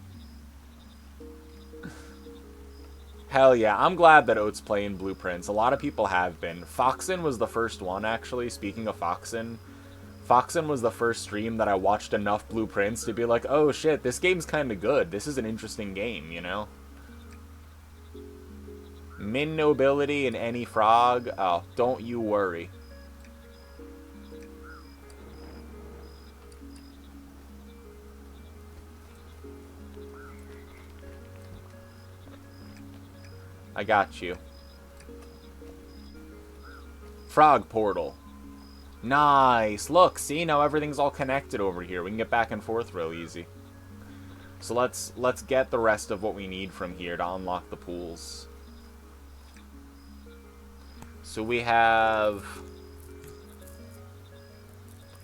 Hell yeah, I'm glad that Oat's playing Blueprints. A lot of people have been. Foxen was the first one, actually. Speaking of Foxen, Foxen was the first stream that I watched enough Blueprints to be like, oh shit, this game's kind of good. This is an interesting game, you know? Min nobility in any frog? Oh, don't you worry. I got you. Frog portal. Nice. Look, see, now everything's all connected over here. We can get back and forth real easy. So let's get the rest of what we need from here to unlock the pools. So we have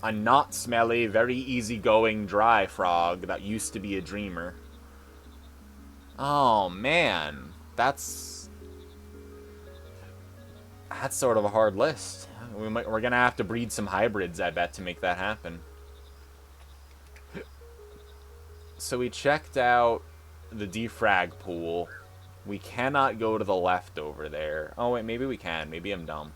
a not smelly, very easygoing dry frog that used to be a dreamer. Oh man, that's sort of a hard list. We're gonna have to breed some hybrids, I bet, to make that happen. So we checked out the defrag pool. We cannot go to the left over there. Oh wait, maybe we can. Maybe I'm dumb.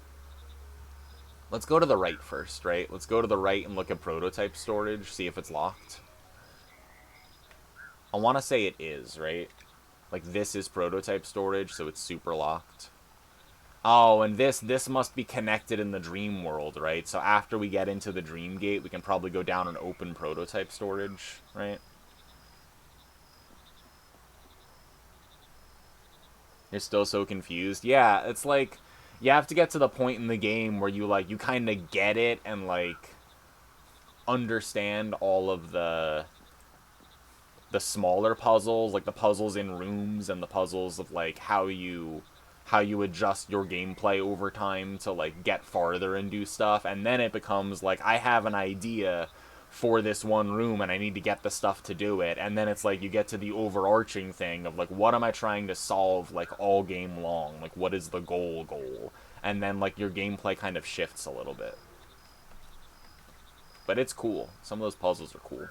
Let's go to the right first, right? Let's go to the right and look at prototype storage, see if it's locked. I want to say it is, right? Like, this is prototype storage, so it's super locked. Oh, and this must be connected in the dream world, right? So after we get into the dream gate, we can probably go down and open prototype storage, right? You're still so confused? Yeah, it's like, you have to get to the point in the game where you kind of get it and, like, understand all of the smaller puzzles, like the puzzles in rooms and the puzzles of, like, how you adjust your gameplay over time to, like, get farther and do stuff. And then it becomes, like, I have an idea for this one room, and I need to get the stuff to do it. And then it's like you get to the overarching thing of like, what am I trying to solve like all game long? Like, what is the goal? And then like your gameplay kind of shifts a little bit. But it's cool. Some of those puzzles are cool.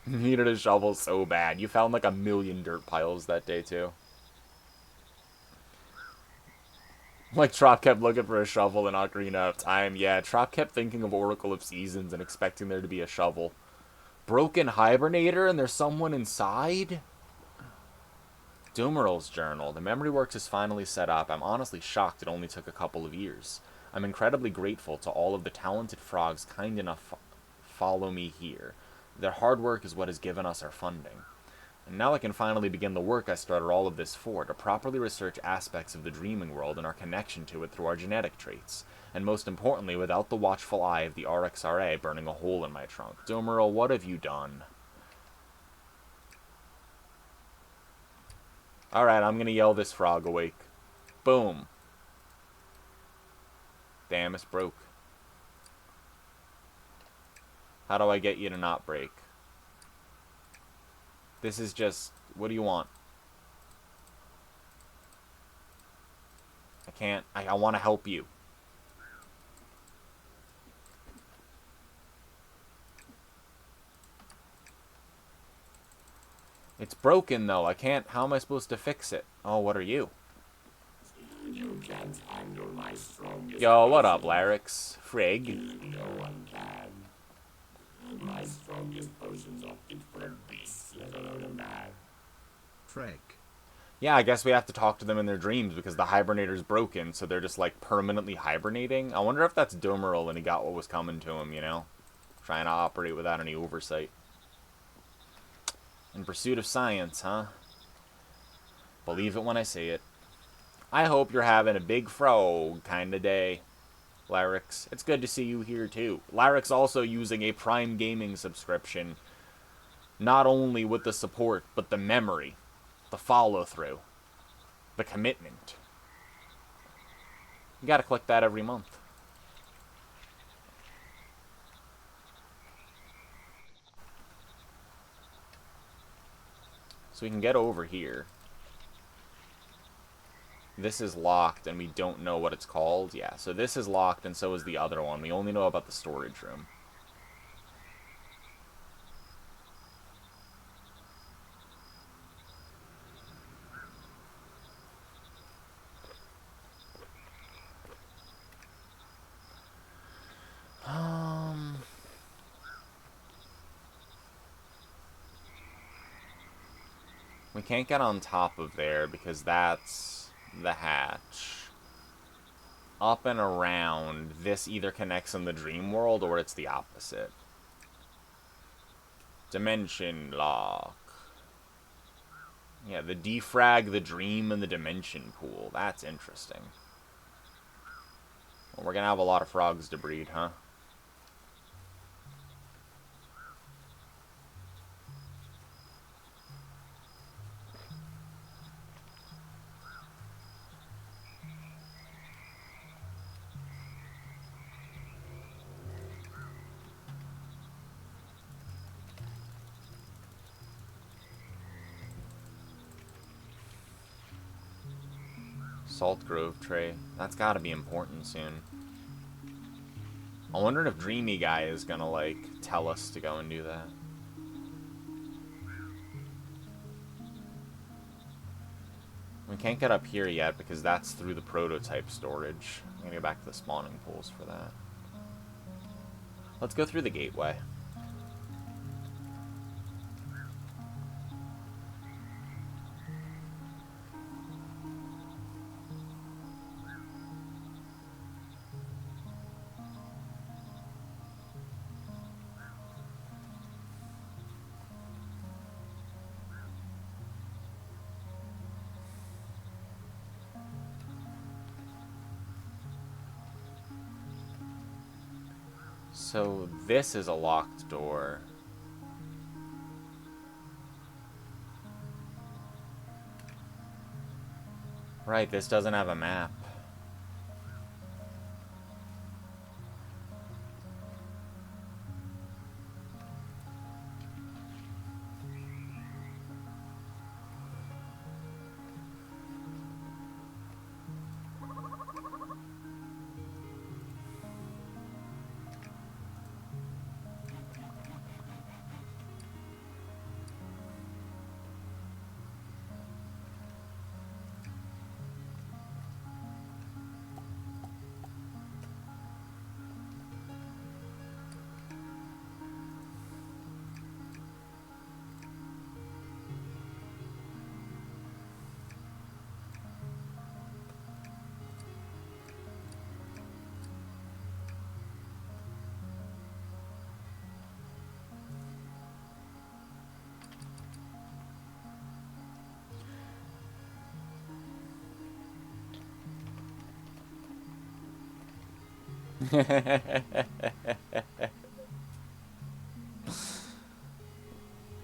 Needed a shovel so bad. You found like 1,000,000 dirt piles that day too. Like, Trop kept looking for a shovel in Ocarina of Time. Yeah, Trop kept thinking of Oracle of Seasons and expecting there to be a shovel. Broken Hibernator and there's someone inside? Doomeral's journal. The memory works is finally set up. I'm honestly shocked it only took a couple of years. I'm incredibly grateful to all of the talented frogs kind enough follow me here. Their hard work is what has given us our funding. And now I can finally begin the work I started all of this for, to properly research aspects of the dreaming world and our connection to it through our genetic traits. And most importantly, without the watchful eye of the RxRA burning a hole in my trunk. Domeral, what have you done? Alright, I'm gonna yell this frog awake. Boom. Damn, it's broke. How do I get you to not break? This is just... What do you want? I can't... I want to help you. It's broken, though. I can't... How am I supposed to fix it? Oh, what are you? You can't handle my strongest... Yo, what up, Larix? Frig. No one can. My strongest potions opted for a beast, let alone a man. Freg. Yeah, I guess we have to talk to them in their dreams because the hibernator's broken, so they're just, like, permanently hibernating. I wonder if that's Domeral and he got what was coming to him, you know? Trying to operate without any oversight. In pursuit of science, huh? Believe it when I say it. I hope you're having a big frog kind of day, Larix. It's good to see you here, too. Larix also using a Prime Gaming subscription. Not only with the support, but the memory. The follow-through. The commitment. You gotta click that every month. So we can get over here. This is locked, and we don't know what it's called. Yeah, so this is locked, and so is the other one. We only know about the storage room. We can't get on top of there because that's the hatch. Up and around, this either connects in the dream world or it's the opposite. Dimension lock. Yeah, the defrag, the dream, and the dimension pool. That's interesting. Well, we're gonna have a lot of frogs to breed, huh? Salt Grove tray. That's gotta be important soon. I'm wondering if Dreamy Guy is gonna, like, tell us to go and do that. We can't get up here yet because that's through the prototype storage. I'm gonna go back to the spawning pools for that. Let's go through the gateway. So this is a locked door. Right, this doesn't have a map.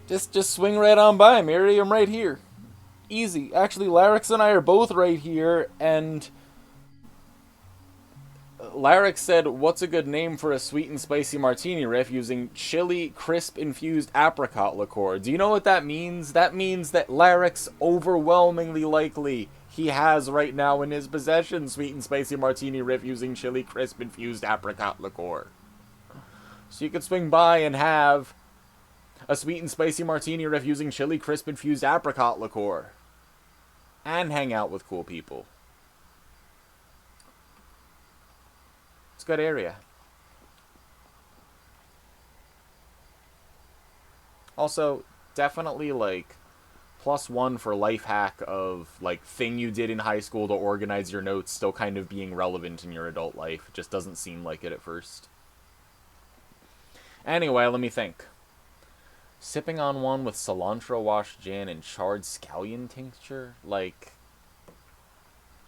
Just swing right on by, Mary. I'm right here. Easy. Actually, Larix and I are both right here, and Larix said, "What's a good name for a sweet and spicy martini riff using chili crisp infused apricot liqueur?" Do you know what that means? That means that Larix overwhelmingly likely he has right now in his possession sweet and spicy martini riff using chili crisp infused apricot liqueur. So you could swing by and have a sweet and spicy martini riff using chili crisp infused apricot liqueur and hang out with cool people. It's a good area. Also, definitely like +1 for life hack of like thing you did in high school to organize your notes still kind of being relevant in your adult life. It just doesn't seem like it at first. Anyway, let me think. Sipping on one with cilantro washed gin and charred scallion tincture? Like,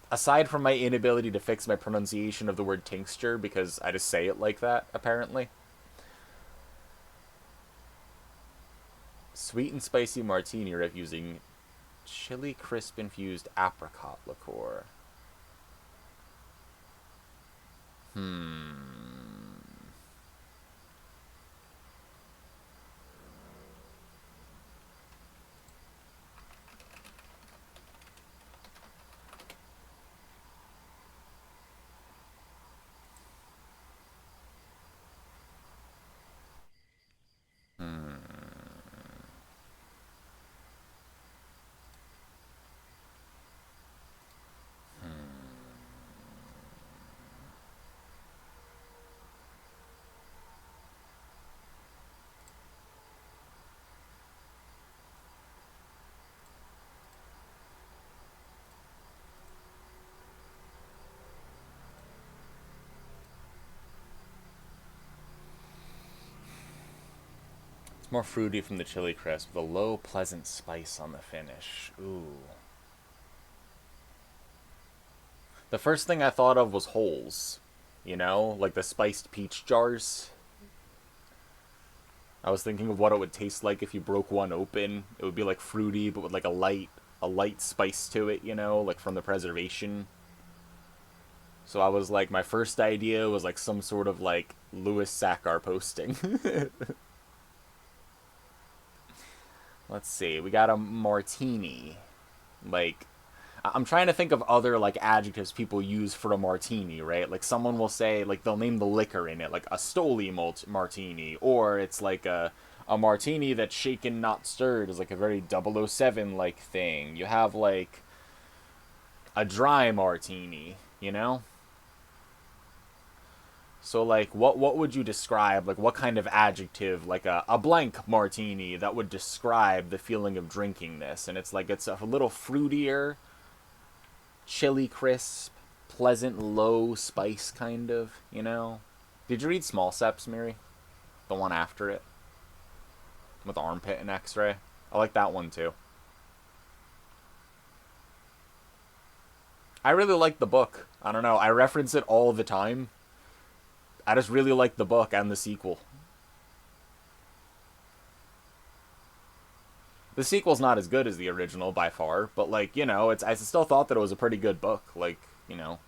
aside from my inability to fix my pronunciation of the word tincture because I just say it like that, apparently. Sweet and spicy martini riff using chili crisp infused apricot liqueur. It's more fruity from the chili crisp with a low, pleasant spice on the finish. Ooh. The first thing I thought of was holes. You know, like the spiced peach jars. I was thinking of what it would taste like if you broke one open. It would be like fruity, but with like a light spice to it, you know, like from the preservation. So I was like, my first idea was like some sort of like Louis Sachar posting. Let's see, we got a martini. Like, I'm trying to think of other like adjectives people use for a martini, right? Like someone will say, like they'll name the liquor in it, like a Stoli martini, or it's like a martini that's shaken not stirred is like a very 007 like thing. You have like a dry martini, you know? So like what would you describe, like what kind of adjective, like a blank martini that would describe the feeling of drinking this? And it's like it's a little fruitier, chili crisp, pleasant low spice kind of, you know? Did you read Small Steps, Miri? The one after it? With armpit and x-ray? I like that one too. I really like the book. I don't know, I reference it all the time. I just really like the book and the sequel. The sequel's not as good as the original by far, but like, you know, it's I still thought that it was a pretty good book. Like, you know,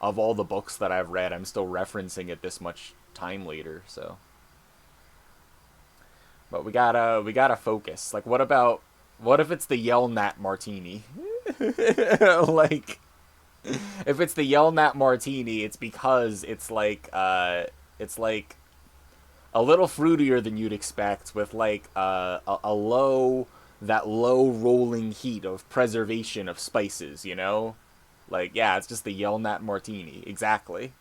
of all the books that I've read, I'm still referencing it this much time later, so. But we gotta focus. Like what if it's the Yell Nat Martini? Like if it's the Yell Nat Martini, it's because it's like a little fruitier than you'd expect with like a low that low rolling heat of preservation of spices, you know? Like yeah, it's just the Yell Nat Martini. Exactly.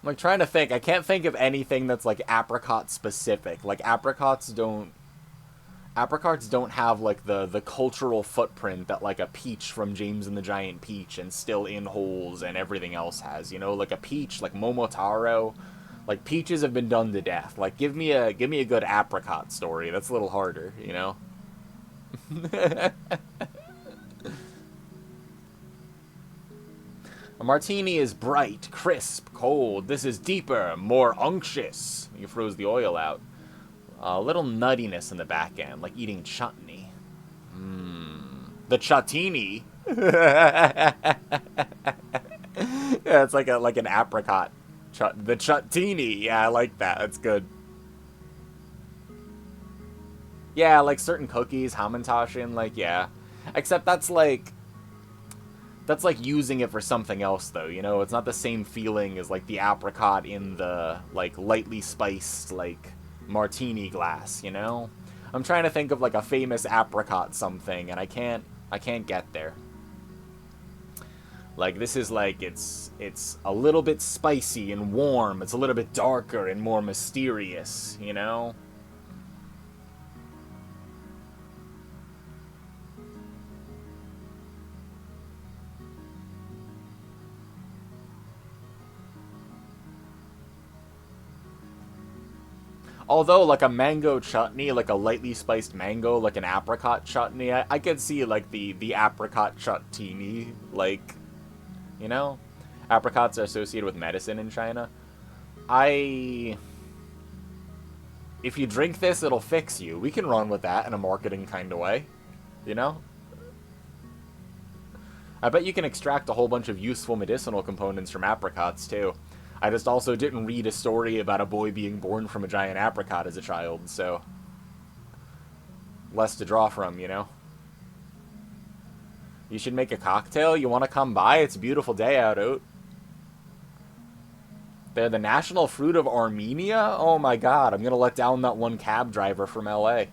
I'm like trying to think. I can't think of anything that's like apricot specific. Like apricots don't have like the cultural footprint that like a peach from James and the Giant Peach and Still in Holes and everything else has. You know, like a peach, like Momotaro, Like, peaches have been done to death. Like, give me a good apricot story. That's a little harder, you know? A martini is bright, crisp, cold. This is deeper, more unctuous. You froze the oil out. A little nuttiness in the back end, like eating chutney. The chutini. Yeah, it's like an apricot. The chutini. Yeah, I like that. That's good. Yeah, like certain cookies, hamantashen, like yeah. Except that's like using it for something else though, you know? It's not the same feeling as like the apricot in the like lightly spiced like martini glass, you know? I'm trying to think of like a famous apricot something and I can't get there. Like this is like it's a little bit spicy and warm. It's a little bit darker and more mysterious, you know? Although, like a mango chutney, like a lightly spiced mango, like an apricot chutney, I could see like the apricot chutney, like, you know, apricots are associated with medicine in China. I, if you drink this, it'll fix you. We can run with that in a marketing kind of way, you know. I bet you can extract a whole bunch of useful medicinal components from apricots too. I just also didn't read a story about a boy being born from a giant apricot as a child, so less to draw from, you know? You should make a cocktail? You want to come by? It's a beautiful day out, Oat. They're the national fruit of Armenia? Oh my god, I'm gonna let down that one cab driver from LA.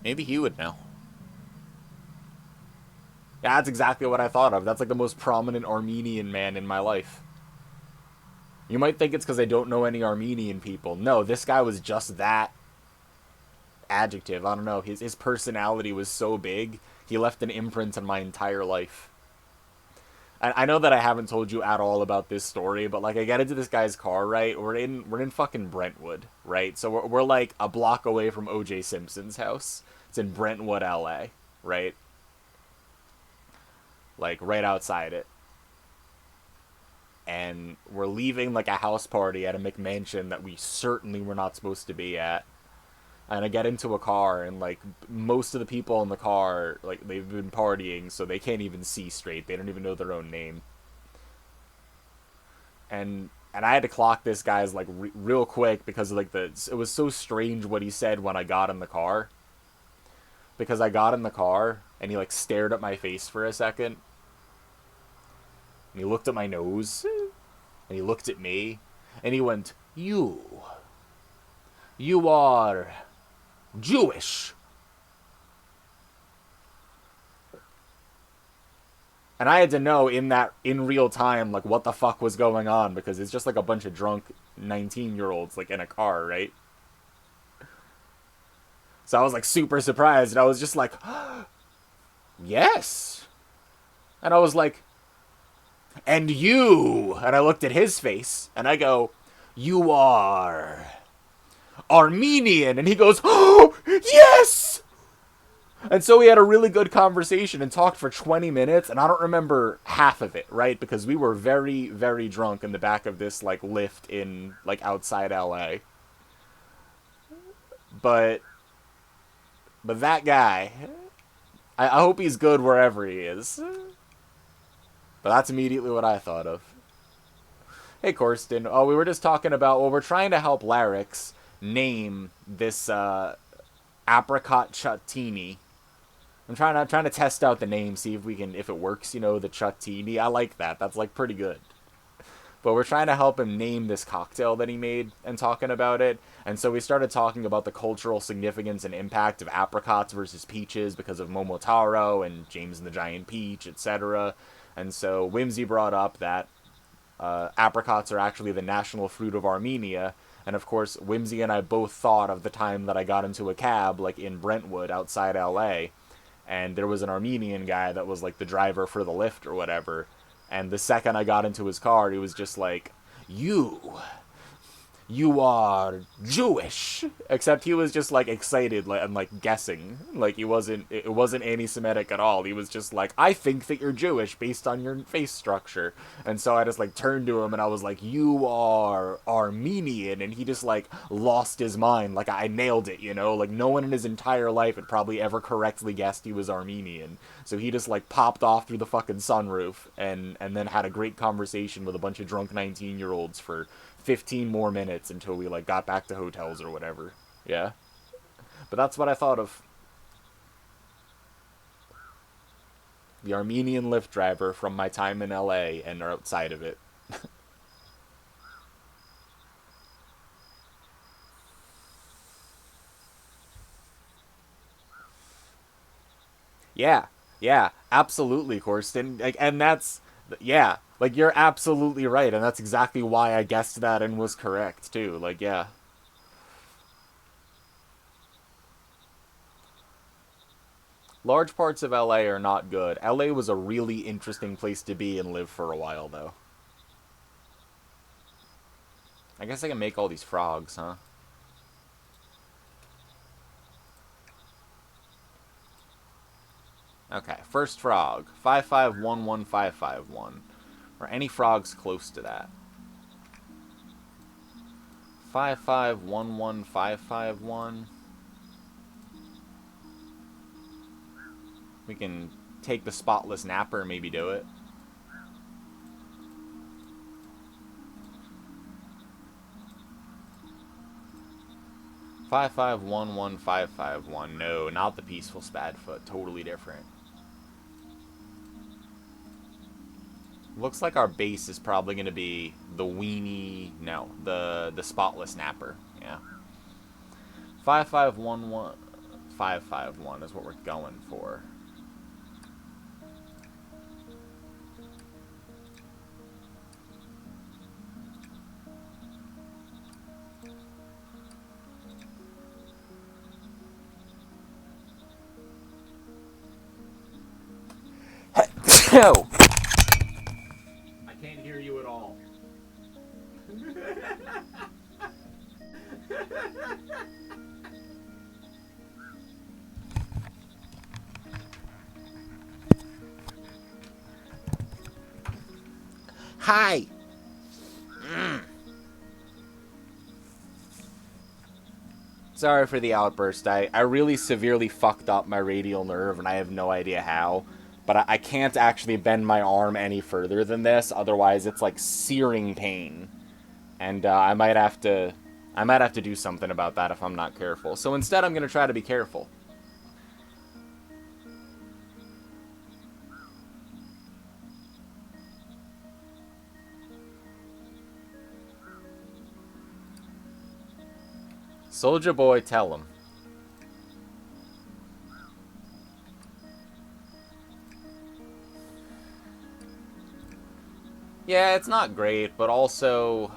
Maybe he would know. Yeah, that's exactly what I thought of. That's like the most prominent Armenian man in my life. You might think it's because I don't know any Armenian people. No, this guy was just that adjective. I don't know. His personality was so big, he left an imprint on my entire life. I know that I haven't told you at all about this story, but like I get into this guy's car, right? We're in fucking Brentwood, right? So we're like a block away from O.J. Simpson's house. It's in Brentwood, L.A., right? Like right outside it. And we're leaving like a house party at a McMansion that we certainly were not supposed to be at. And I get into a car, and like most of the people in the car, like they've been partying, so they can't even see straight. They don't even know their own name. And I had to clock this guy's like real quick because like it was so strange what he said when I got in the car. Because I got in the car and he like stared at my face for a second. And he looked at my nose. And he looked at me. And he went, You are Jewish. And I had to know in real time like what the fuck was going on because it's just like a bunch of drunk 19-year-olds like in a car, right? So I was like super surprised and I was just like, yes. And I was like, and you. And I looked at his face and I go, you are Armenian. And he goes, oh, yes. And so we had a really good conversation and talked for 20 minutes, and I don't remember half of it, right? Because we were very, very drunk in the back of this, like, lift in, like, outside LA. But that guy, I hope he's good wherever he is. But that's immediately what I thought of. Hey, Corsten. Oh, we were just talking about, well, we're trying to help Larix name this, apricot chutney. I'm trying to test out the name, see if it works, you know, the chutney. I like that. That's like pretty good. But we're trying to help him name this cocktail that he made and talking about it. And so we started talking about the cultural significance and impact of apricots versus peaches because of Momotaro and James and the Giant Peach, etc. And so Whimsy brought up that apricots are actually the national fruit of Armenia. And of course, Whimsy and I both thought of the time that I got into a cab, like in Brentwood outside LA. And there was an Armenian guy that was like the driver for the lift or whatever. And the second I got into his car, he was just like, you are Jewish. Except he was just like excited and like guessing. Like it wasn't anti-Semitic at all. He was just like, I think that you're Jewish based on your face structure. And so I just like turned to him and I was like, you are Armenian. And he just like lost his mind. Like I nailed it, you know? Like no one in his entire life had probably ever correctly guessed he was Armenian. So he just like popped off through the fucking sunroof and then had a great conversation with a bunch of drunk 19-year-olds for 15 more minutes until we like got back to hotels or whatever. Yeah. But that's what I thought of. The Armenian Lyft driver from my time in LA and outside of it. Yeah. Yeah, absolutely, Corsten. Like and that's yeah, like you're absolutely right and that's exactly why I guessed that and was correct too. Like yeah. Large parts of LA are not good. LA was a really interesting place to be and live for a while though. I guess I can make all these frogs, huh? Okay, first frog. 5511551. Or any frogs close to that. 5511551. We can take the spotless napper and maybe do it. 5511551. No, not the peaceful Spadfoot. Totally different. Looks like our base is probably going to be the weenie. No, the spotless napper. Yeah. 5511551 is what we're going for. No. I can't hear you at all. Hi. Sorry for the outburst. I really severely fucked up my radial nerve, and I have no idea how. But I can't actually bend my arm any further than this, otherwise it's like searing pain. And I might have to do something about that if I'm not careful. So instead, I'm gonna try to be careful. Soldier boy, tell him. Yeah, it's not great, but also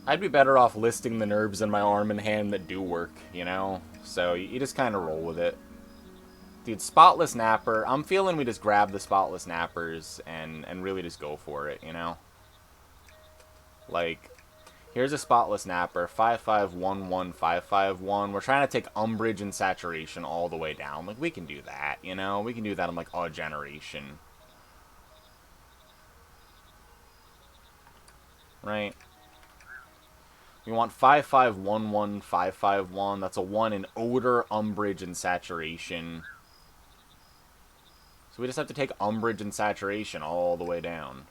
I'd be better off listing the nerves in my arm and hand that do work, you know? So you just kind of roll with it. Dude, spotless napper. I'm feeling we just grab the spotless nappers and really just go for it, you know? Like, here's a spotless napper, 5511551. We're trying to take umbrage and saturation all the way down. Like, we can do that, you know? We can do that in, like, a generation. Right? We want 5511551. That's a 1 in odor, umbrage, and saturation. So we just have to take umbrage and saturation all the way down.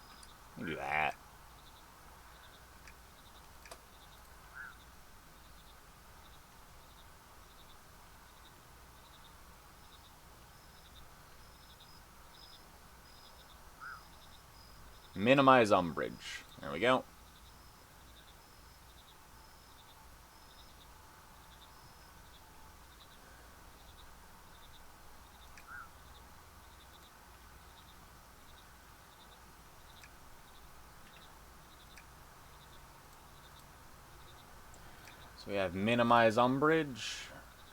We can do that. Minimize umbrage. There we go. So we have minimize umbrage.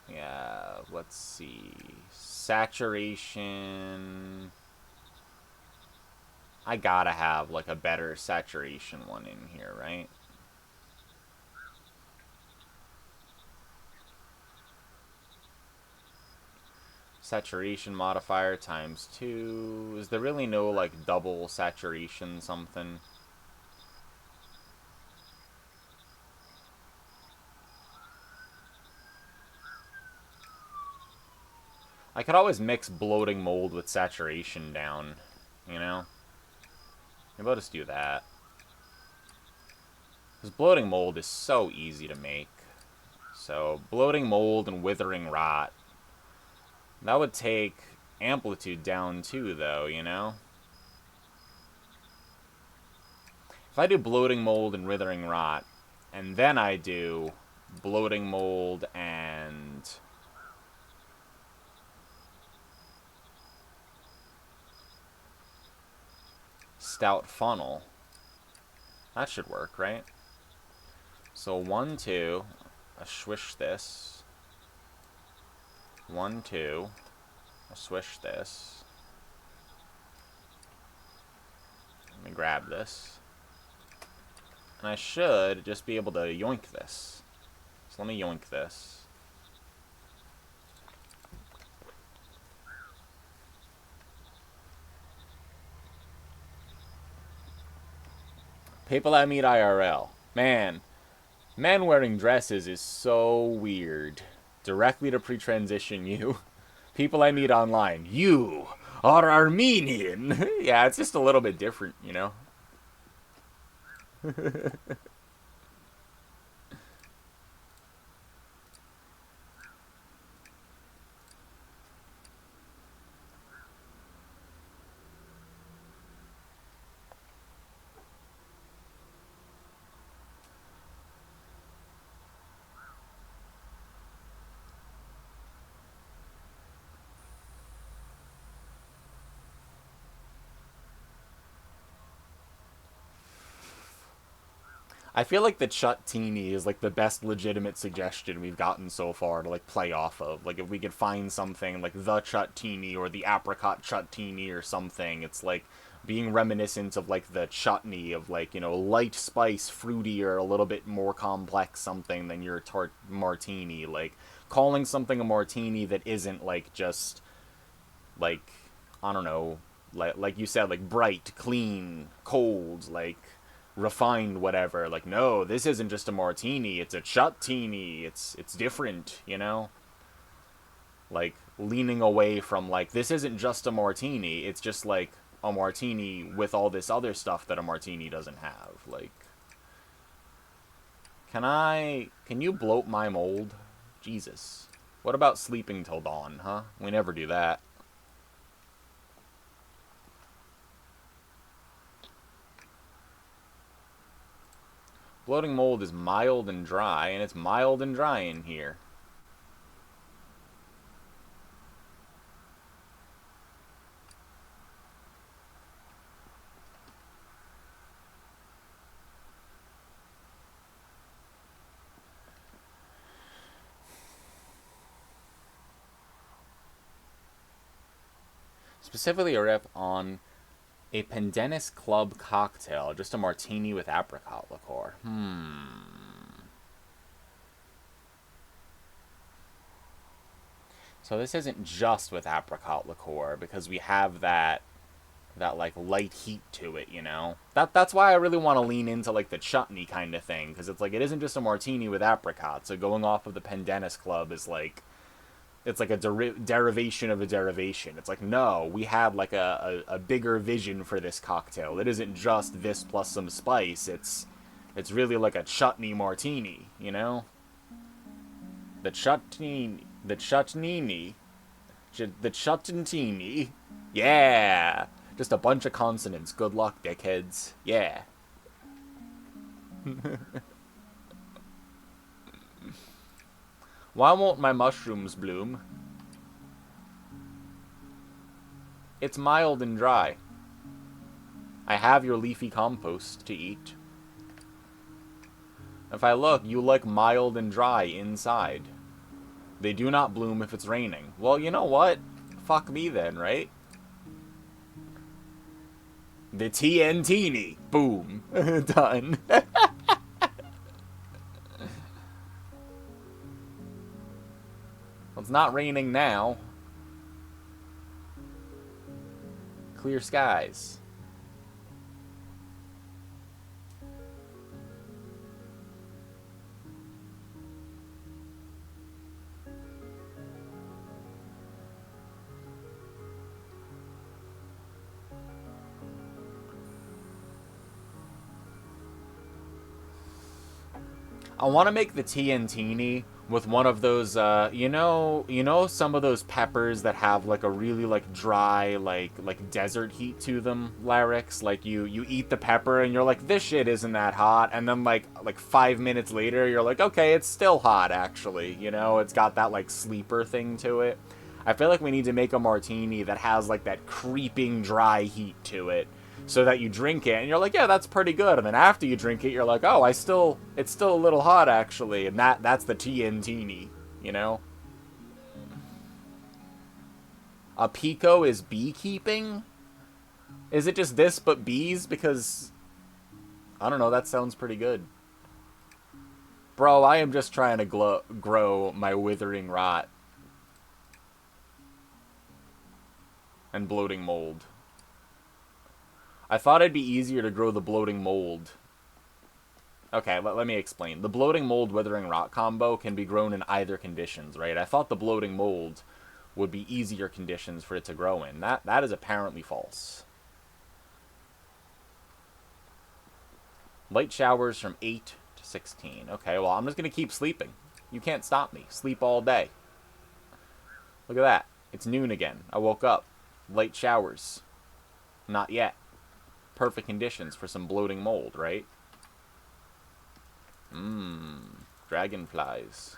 Yeah, let's see. Saturation. I gotta have, like, a better saturation one in here, right? Saturation modifier times 2. Is there really no, like, double saturation something? I could always mix bloating mold with saturation down, you know? Maybe I'll just do that. Because bloating mold is so easy to make. So, bloating mold and withering rot. That would take amplitude down too, though, you know? If I do bloating mold and withering rot, and then I do bloating mold and stout funnel, that should work, right? So 1, 2, I swish this. 1, 2, I swish this. Let me grab this. And I should just be able to yoink this. So let me yoink this. People I meet IRL. Man, men wearing dresses is so weird. Directly to pre-transition you. People I meet online. You are Armenian. Yeah, it's just a little bit different, you know? I feel like the chutney is like the best legitimate suggestion we've gotten so far to like play off of. Like if we could find something like the chutney or the apricot chutney or something, it's like being reminiscent of like the chutney of like, you know, light spice, fruity or a little bit more complex something than your tart martini. Like calling something a martini that isn't like just like I don't know, like you said, like bright, clean, cold, like refined, whatever. Like, no, this isn't just a martini; it's a chutney. It's different, you know. Like leaning away from like this isn't just a martini; it's just like a martini with all this other stuff that a martini doesn't have. Like, can you bloat my mold? Jesus. What about sleeping till dawn, huh? We never do that. Bloating mold is mild and dry, and it's mild and dry in here. Specifically a rip on a Pendennis Club cocktail, just a martini with apricot liqueur. So this isn't just with apricot liqueur because we have that like light heat to it, you know. That's why I really want to lean into like the chutney kind of thing because it's like it isn't just a martini with apricot. So going off of the Pendennis Club is like it's like a derivation of a derivation. It's like, no, we had like a bigger vision for this cocktail. It isn't just this plus some spice. It's really like a chutney martini, you know? The chutney, the chutney. Yeah, just a bunch of consonants. Good luck, dickheads. Yeah. Why won't my mushrooms bloom? It's mild and dry. I have your leafy compost to eat. If I look, you like mild and dry inside. They do not bloom if it's raining. Well, you know what? Fuck me then, right? The TNT. Boom. Done. Well, it's not raining now. Clear skies. I want to make the TNT with one of those, some of those peppers that have like a really like dry, like desert heat to them, Larix. Like you eat the pepper and you're like, this shit isn't that hot, and then like 5 minutes later, you're like, okay, it's still hot actually. It's got that like sleeper thing to it. I feel like we need to make a martini that has like that creeping dry heat to it, so that you drink it and you're like, yeah, that's pretty good. And then after you drink it, you're like, oh, it's still a little hot actually, and that's the TNT, you know. A pico is beekeeping. Is it just this but bees? Because I don't know. That sounds pretty good, bro. I am just trying to grow my withering rot and bloating mold. I thought it'd be easier to grow the bloating mold. Okay, let me explain. The bloating mold withering rot combo can be grown in either conditions, right? I thought the bloating mold would be easier conditions for it to grow in. That is apparently false. Light showers from 8 to 16. Okay, well, I'm just going to keep sleeping. You can't stop me. Sleep all day. Look at that. It's noon again. I woke up. Light showers. Not yet. Perfect conditions for some bloating mold, right? Dragonflies.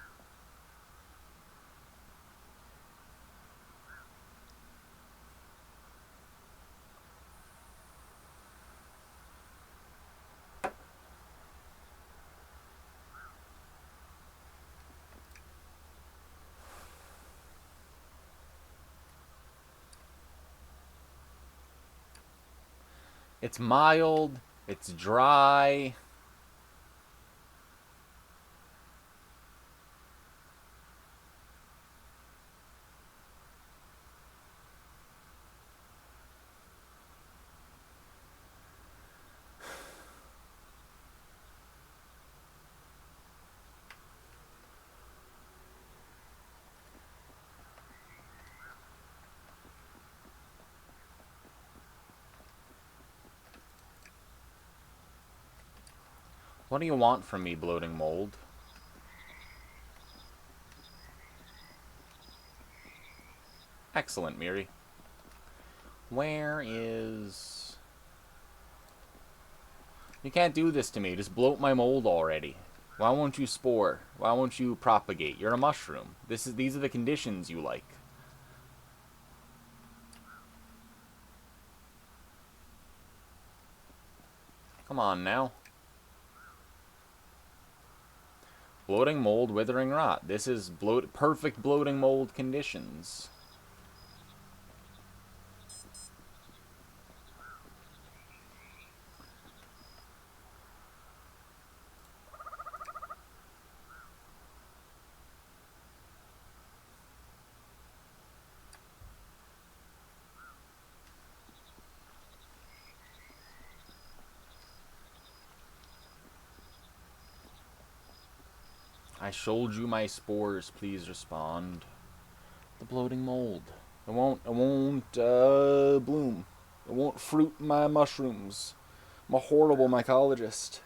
It's mild. It's dry. What do you want from me, bloating mold? Excellent, Miri. Where is... You can't do this to me. Just bloat my mold already. Why won't you spore? Why won't you propagate? You're a mushroom. These are the conditions you like. Come on now. Bloating mold, withering rot. This is perfect bloating mold conditions. I showed you my spores. Please respond. The bloating mold. It won't bloom. It won't fruit my mushrooms. I'm a horrible mycologist.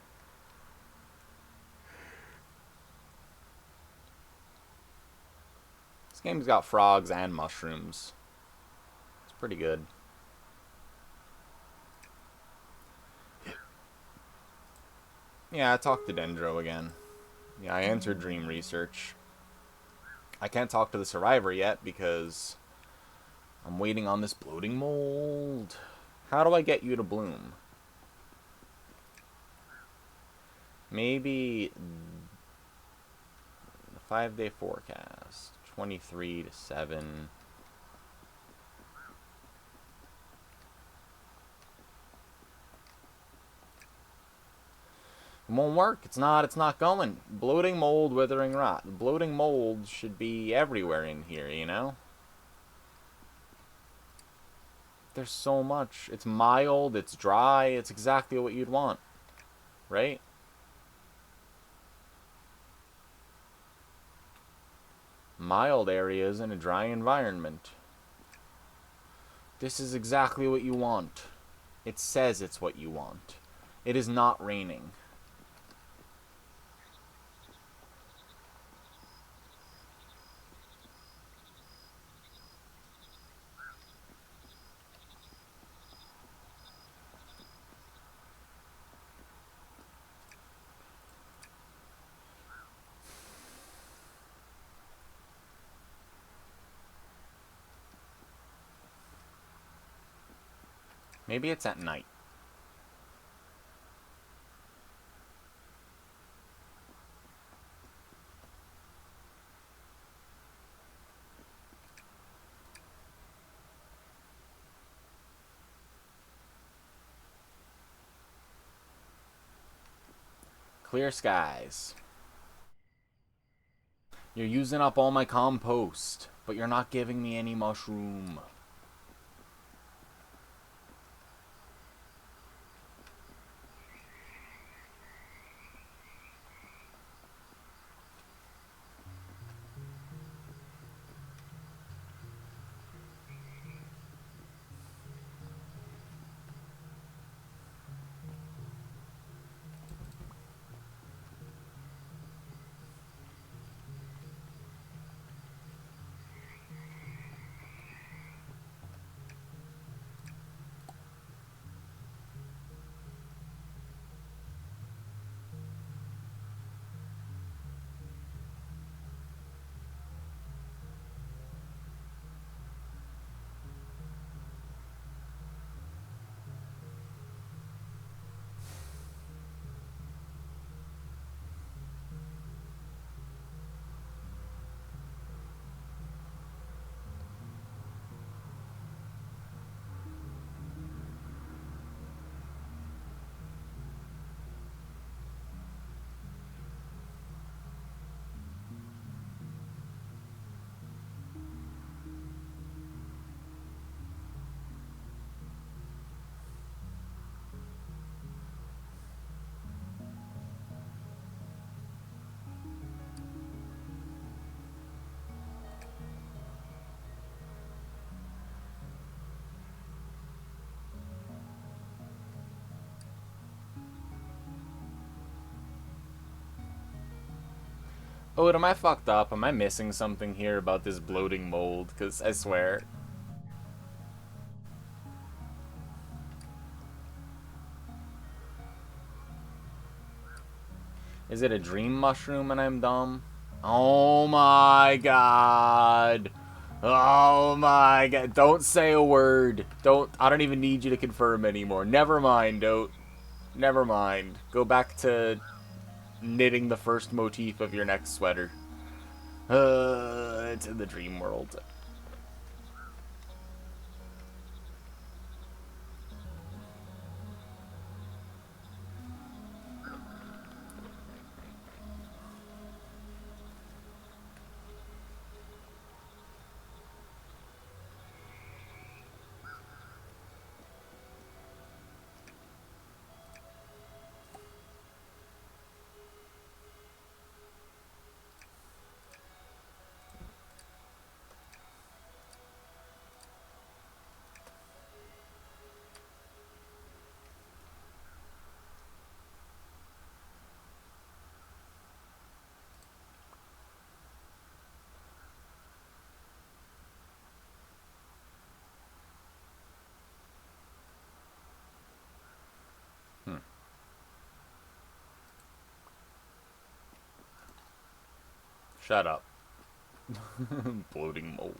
This game's got frogs and mushrooms. It's pretty good. Yeah, I talked to Dendro again. Yeah, I answered Dream Research. I can't talk to the survivor yet because I'm waiting on this bloating mold. How do I get you to bloom? Maybe the 5-day forecast. 23 to 7. It won't work. It's not going. Bloating mold, withering rot. Bloating mold should be everywhere in here, you know? There's so much. It's mild, it's dry, it's exactly what you'd want, right? Mild areas in a dry environment. This is exactly what you want. It says it's what you want. It is not raining. Maybe it's at night. Clear skies. You're using up all my compost, but you're not giving me any mushroom. Oh, am I fucked up? Am I missing something here about this bloating mold? Because I swear. Is it a dream mushroom and I'm dumb? Oh my god. Oh my god. Don't say a word. I don't even need you to confirm anymore. Never mind, Dote. Never mind. Go back to knitting the first motif of your next sweater. It's in the dream world. Shut up. Bloating mold.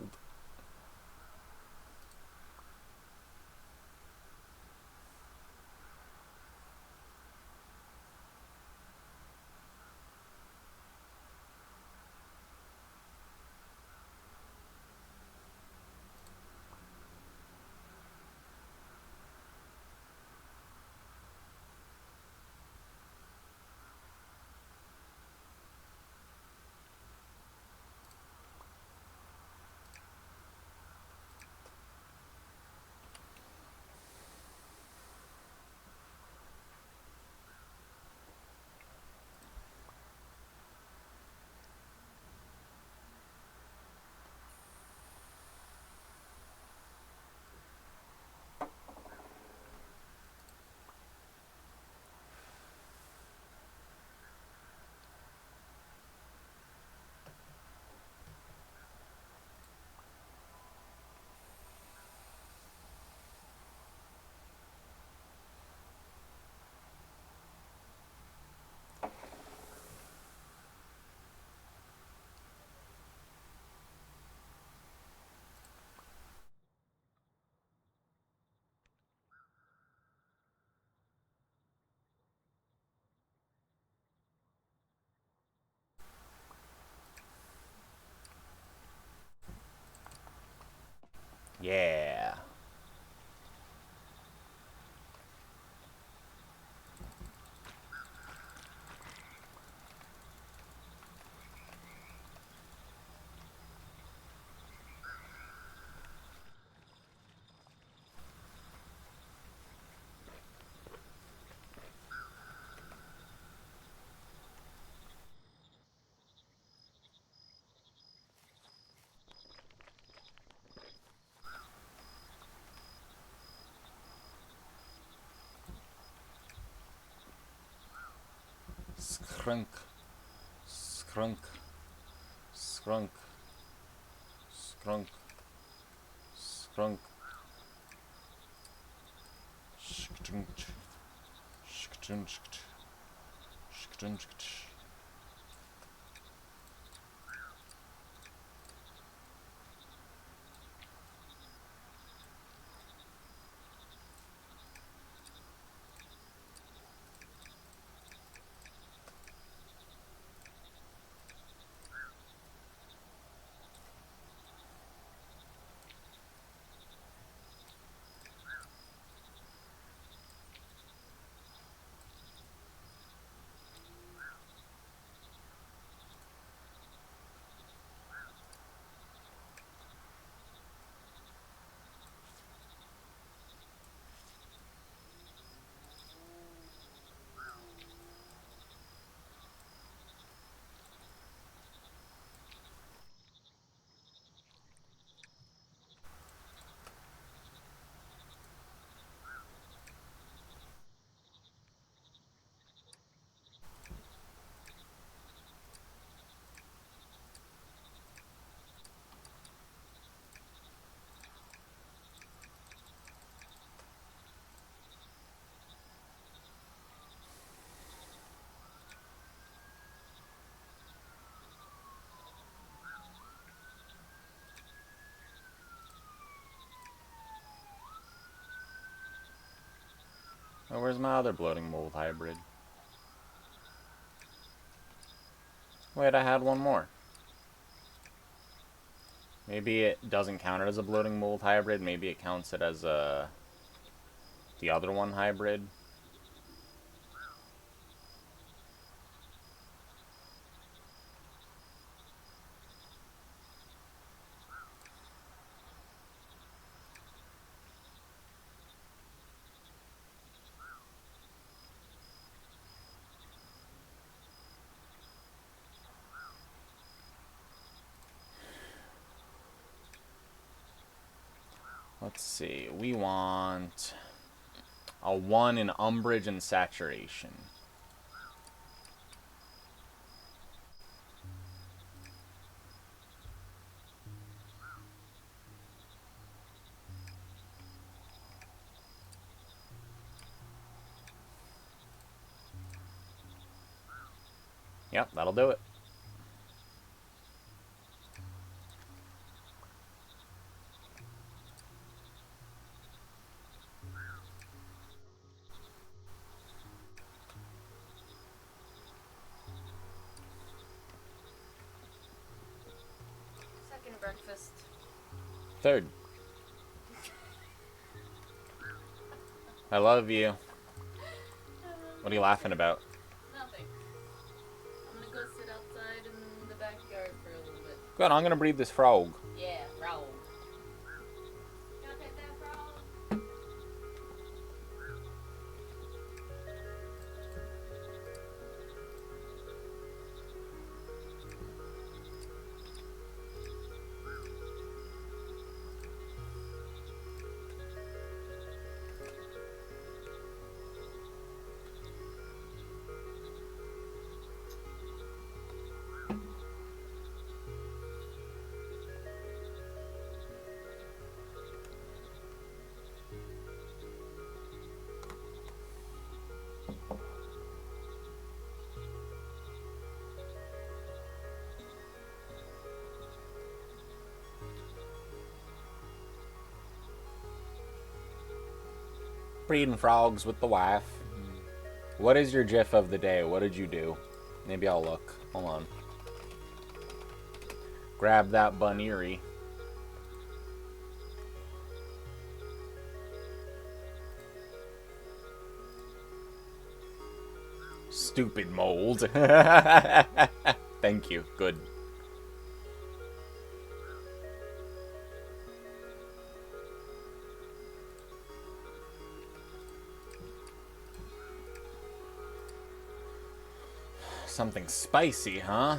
Yeah. Skrunk. Skrunk. Skrunk. Skrunk. Skrunk. Shktrunk. Shktrunk. Shktrunk. Oh, where's my other bloating mold hybrid? Wait, I had one more. Maybe it doesn't count it as a bloating mold hybrid. Maybe it counts it as the other one hybrid. Let's see. We want a 1 in umbrage and saturation. Yep, that'll do it. Second breakfast. Third. I love you. What are you laughing about? Nothing. I'm gonna go sit outside in the backyard for a little bit. Good, I'm gonna breed this frog. Yeah, frog. Can I pet that frog? Breeding frogs with the wife. What is your gif of the day? What did you do? Maybe I'll look. Hold on. Grab that bunnery. Stupid mold. Thank you. Good. Something spicy, huh?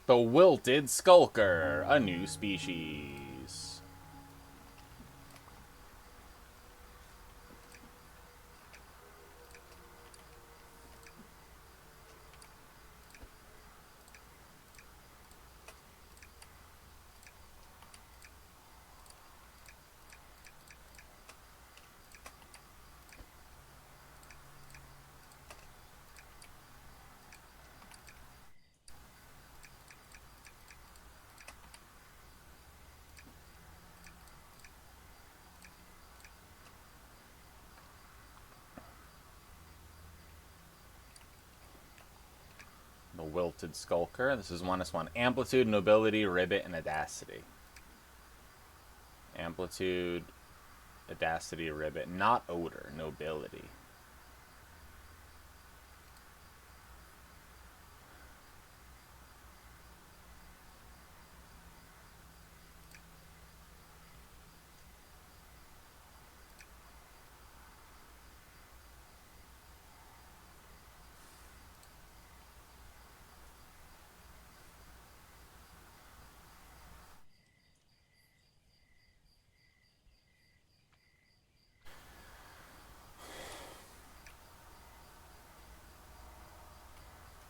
The wilted skulker, a new species. The wilted skulker. This is -1. Amplitude, nobility, ribbit, and audacity. Amplitude, audacity, ribbit. Not odor, nobility.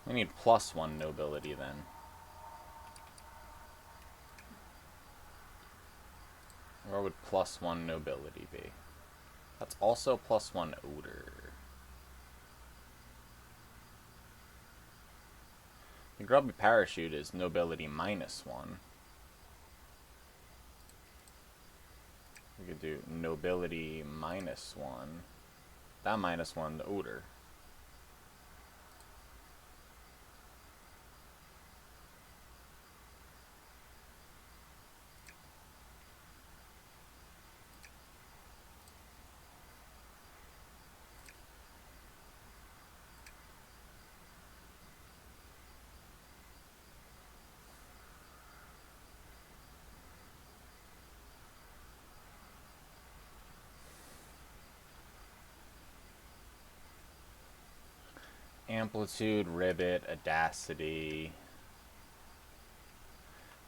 We need +1 nobility then. Where would +1 nobility be? That's also +1 odor. The grubby parachute is nobility -1. We could do nobility -1. That -1 to odor. Amplitude, ribbit, audacity.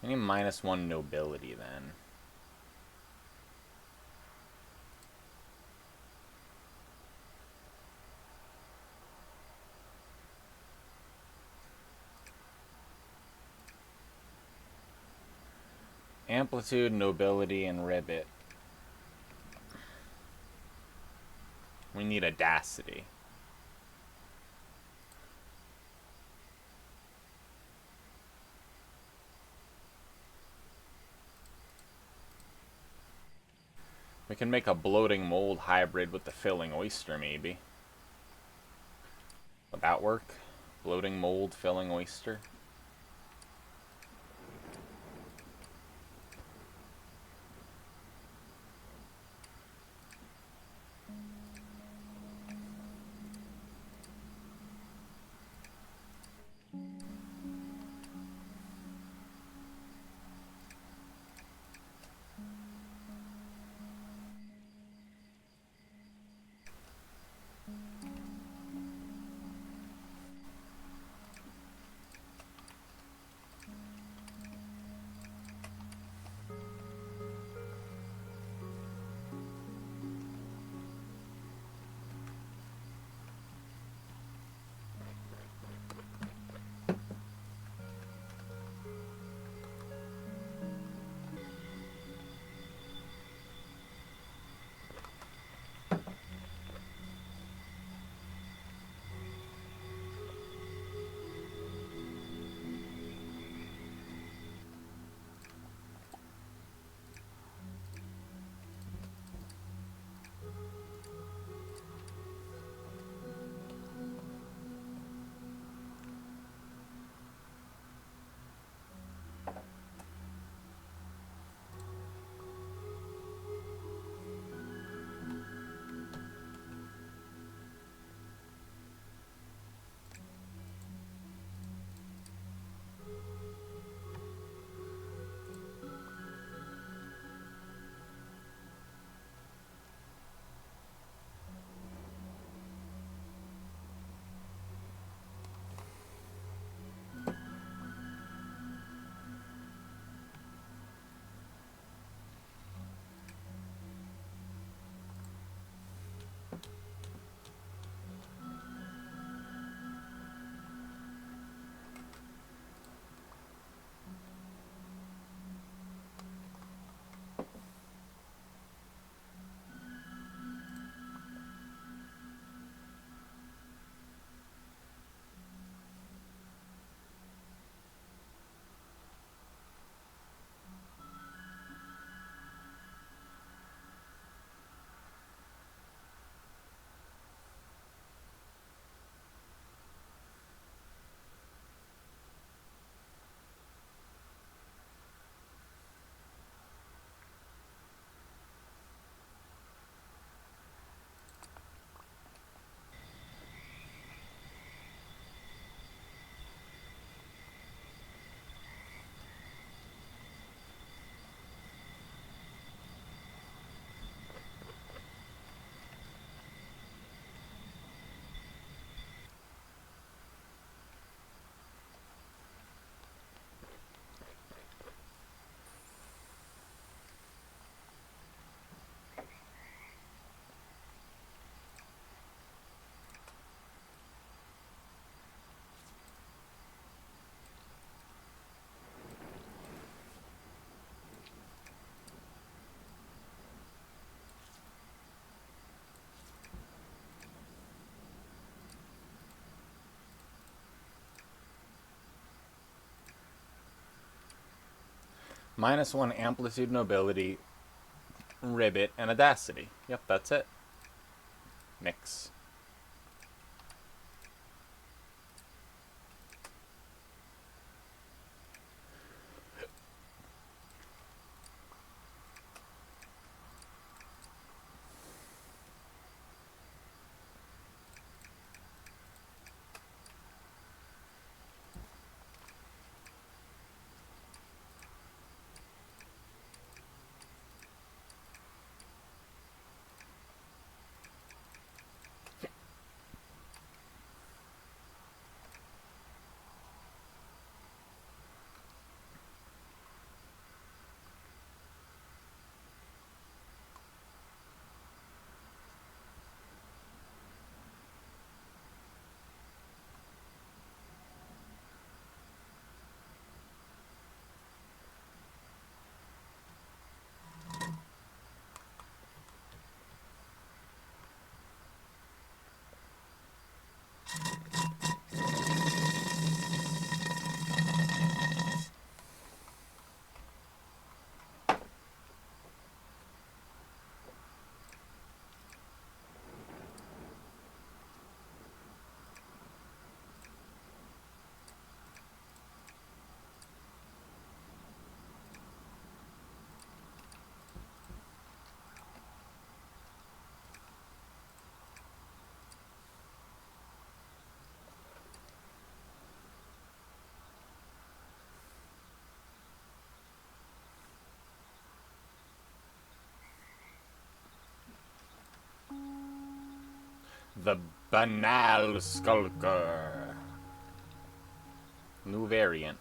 We need -1 nobility then. Amplitude, nobility, and ribbit. We need audacity. We can make a bloating mold hybrid with the filling oyster, maybe. Would that work? Bloating mold, filling oyster? -1 amplitude, nobility, ribbit, and audacity. Yep, that's it. Mix. The Banal Skulker. New variant.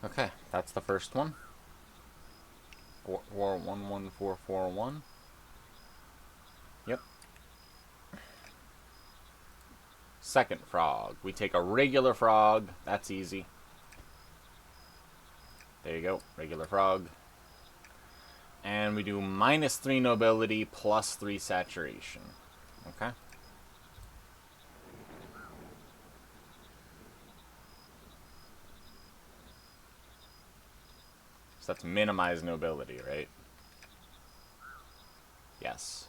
Okay, that's the first one. 11441. Yep. Second frog. We take a regular frog. That's easy. There you go. Regular frog. And we do -3 nobility, +3 saturation. Okay. So that's minimize nobility, right? Yes.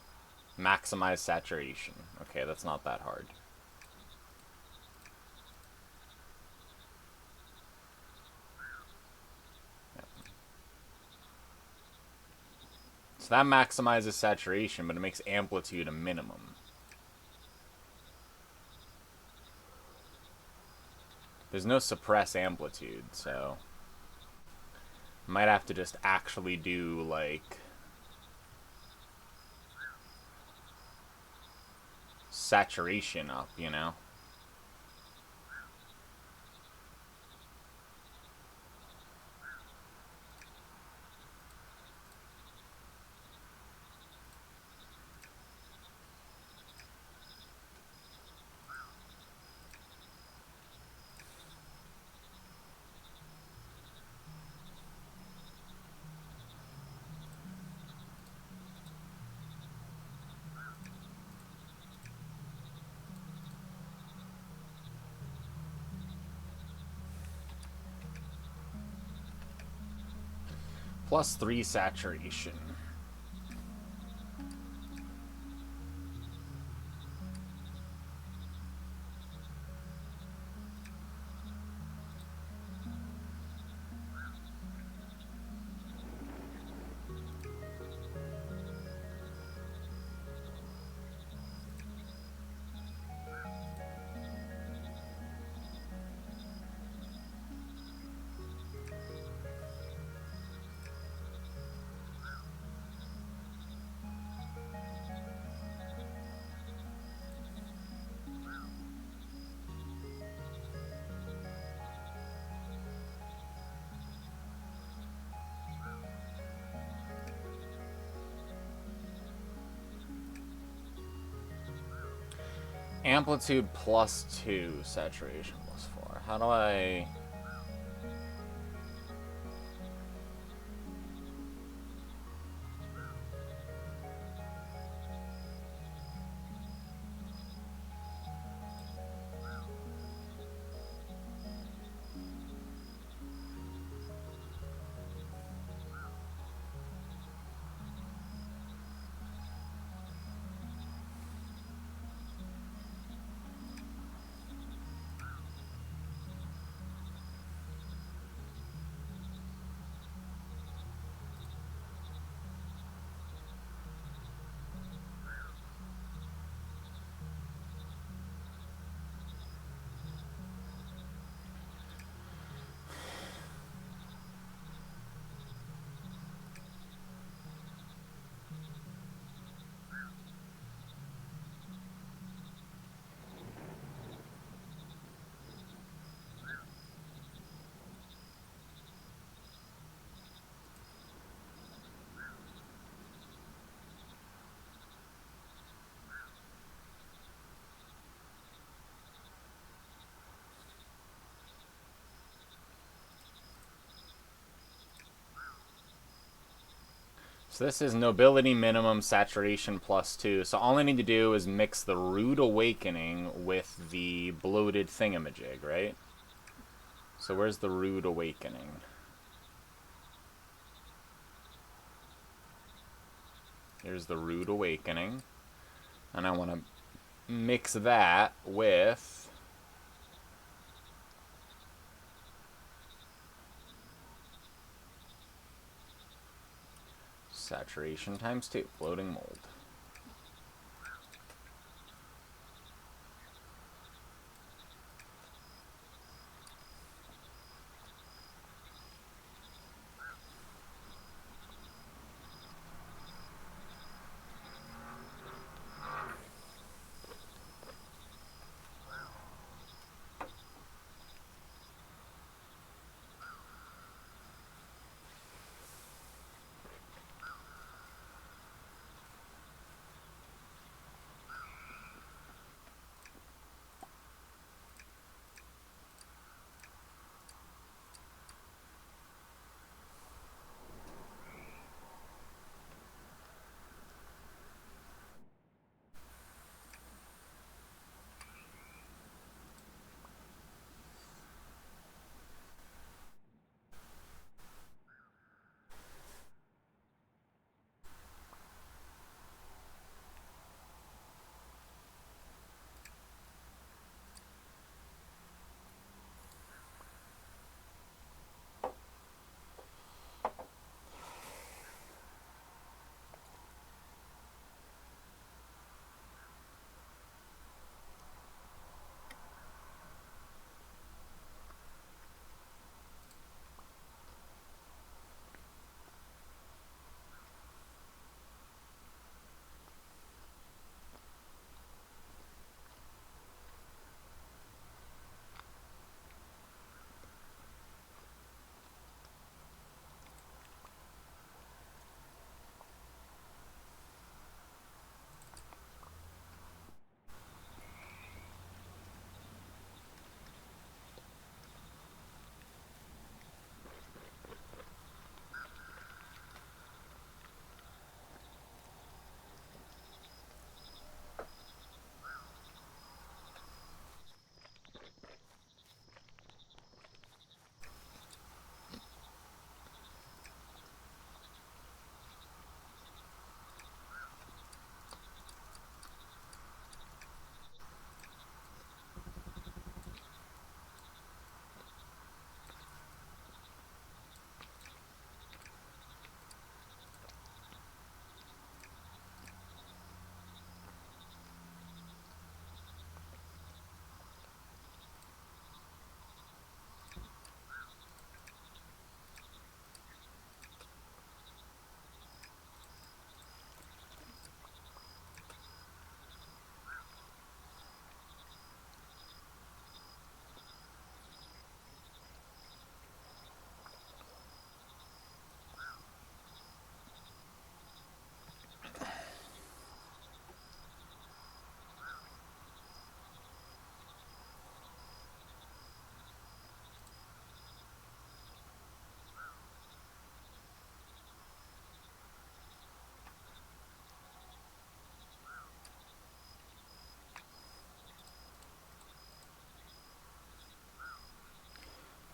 Maximize saturation. Okay, that's not that hard. Yep. So that maximizes saturation, but it makes amplitude a minimum. There's no suppress amplitude, so might have to just actually do, like, saturation up, you know? +3 saturation. Amplitude +2, saturation +4. How do I... So this is nobility minimum, saturation +2. So all I need to do is mix the Rude Awakening with the bloated thingamajig, right? So where's the Rude Awakening? Here's the Rude Awakening. And I want to mix that with... saturation ×2, floating mold.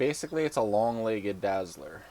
Basically, it's a long-legged dazzler.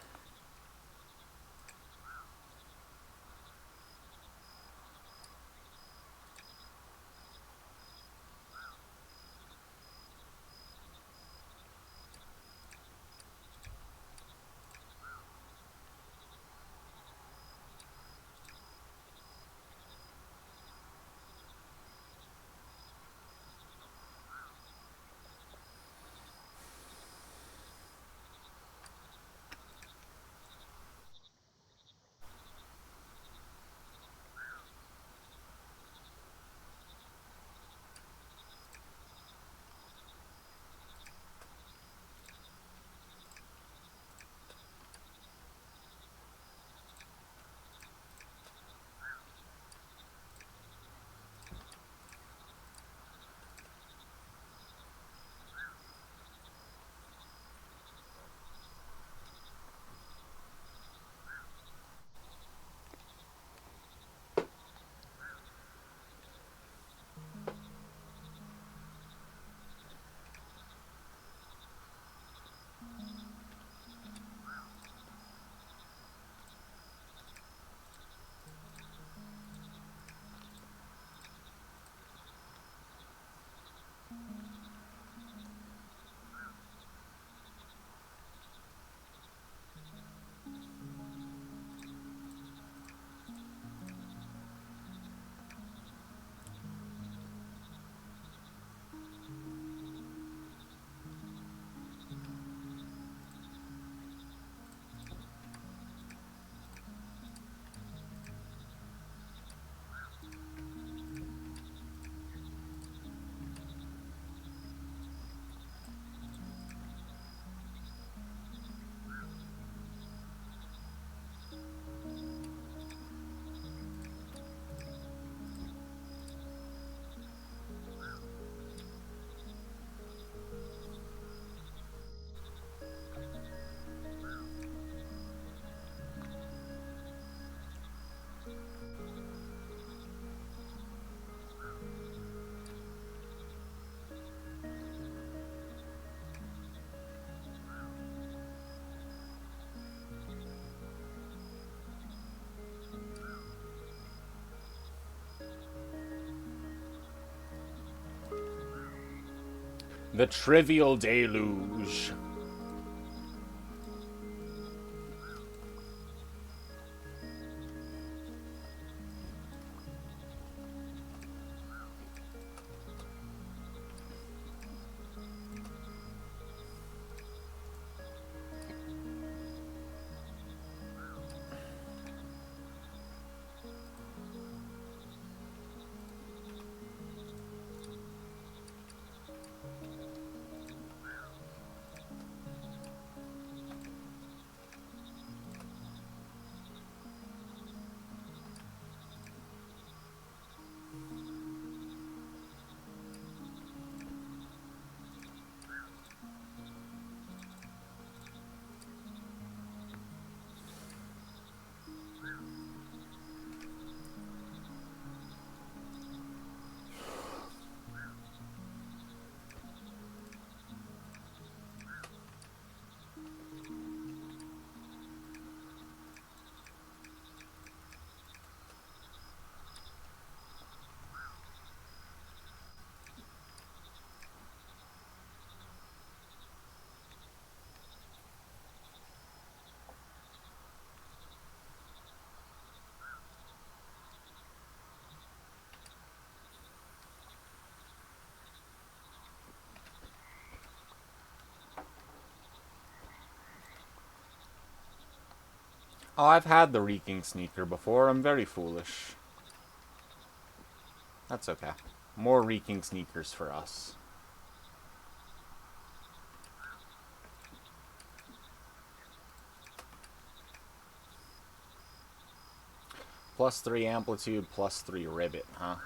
The Trivial Deluge. Oh, I've had the Reeking Sneaker before. I'm very foolish. That's okay. More Reeking Sneakers for us. +3 amplitude, +3 rivet, huh?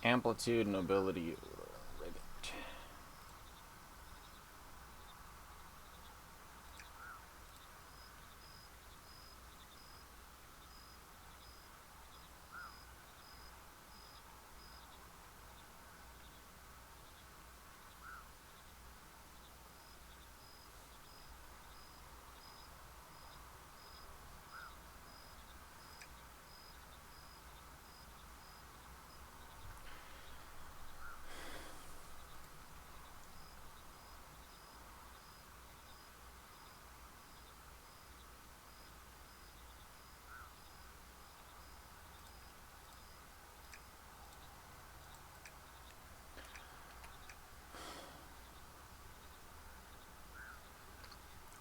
Amplitude, nobility, ribbit.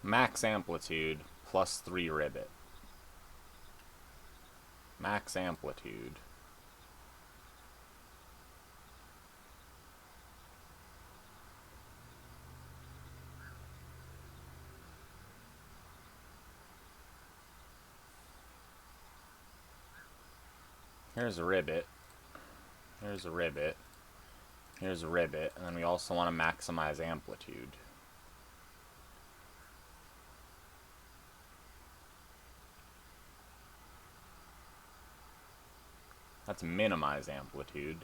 Max amplitude, plus 3 ribbit. Max amplitude. Here's a ribbit. Here's a ribbit. Here's a ribbit. And then we also want to maximize amplitude. Let's minimize amplitude.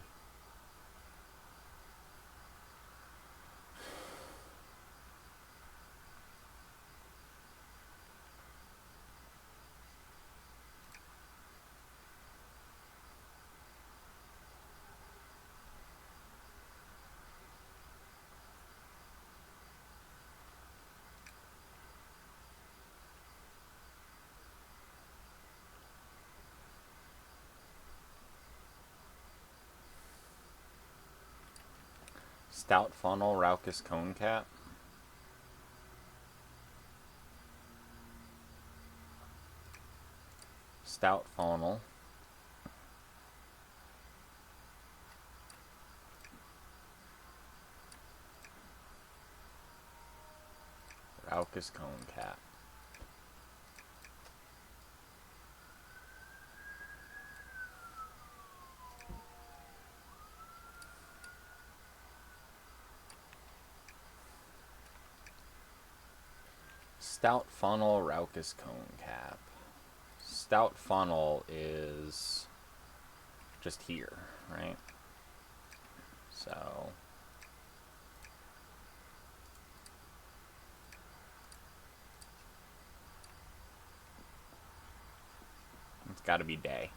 Stout funnel, raucous cone cap. Stout funnel. Raucous cone cap. Stout funnel, raucous cone cap. Stout funnel is just here, right? So it's got to be day.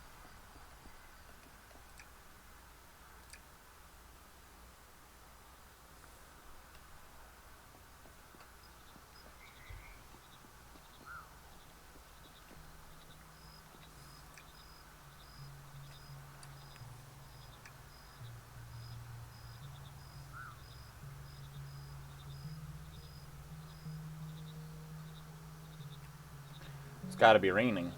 It's got to be raining.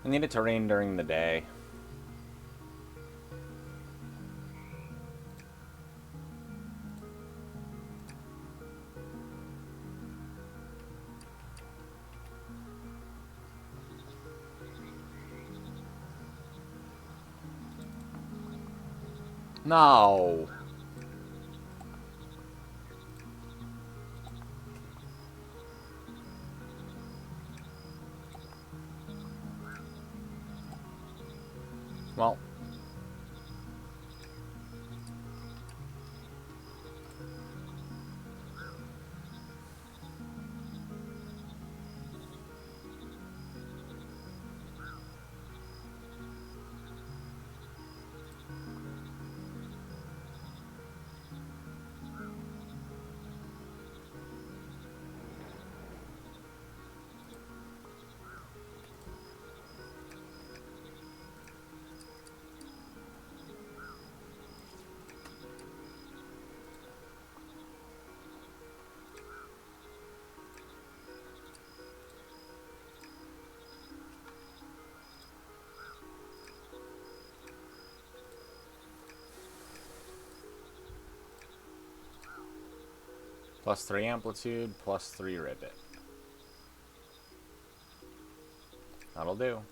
I need it to rain during the day. No. Well, +3 amplitude, +3 ribbit. That'll do.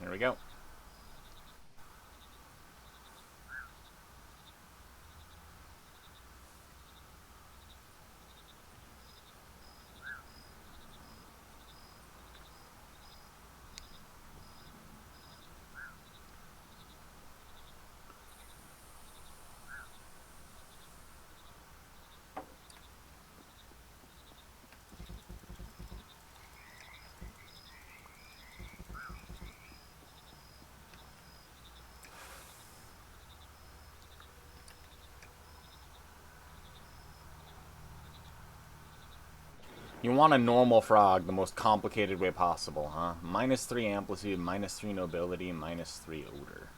There we go. You want a normal frog the most complicated way possible, huh? -3 amplitude, -3 nobility, -3 odor.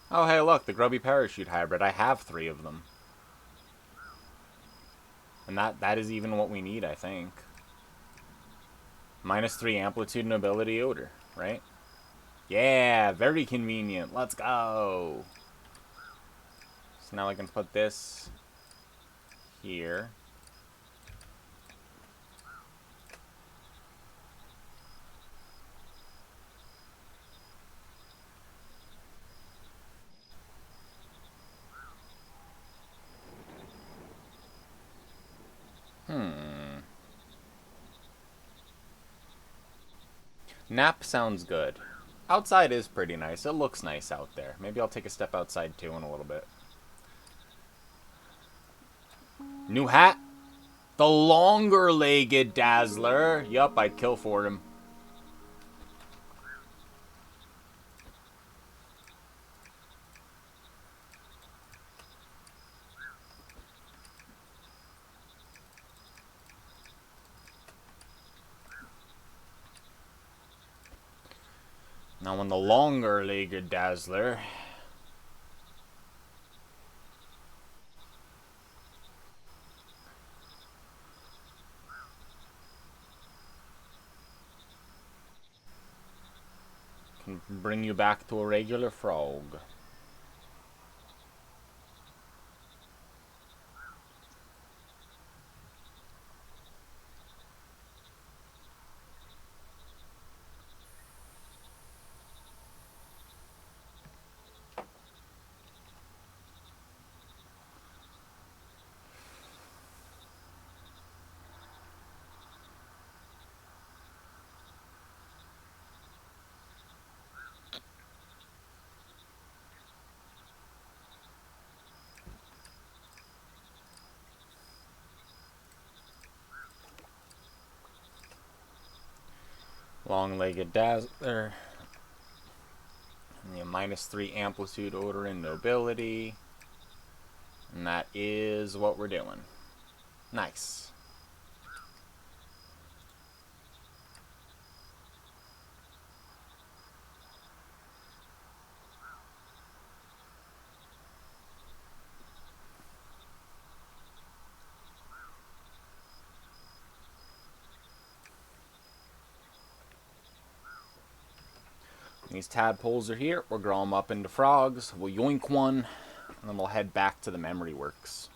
Oh, hey, look, the grubby parachute hybrid. I have 3 of them. And that is even what we need, I think. -3 amplitude, nobility, odor, right? Yeah, very convenient. Let's go. So now I can put this here. Nap sounds good. Outside is pretty nice. It looks nice out there. Maybe I'll take a step outside too in a little bit. New hat? The longer-legged dazzler. Yup, I'd kill for him. Now on the longer-legged dazzler, can bring you back to a regular frog. Long-legged dazzler. And the -3 amplitude, odor, and nobility. And that is what we're doing. Nice. These tadpoles are here. We'll grow them up into frogs. We'll yoink one. And then we'll head back to the memory works.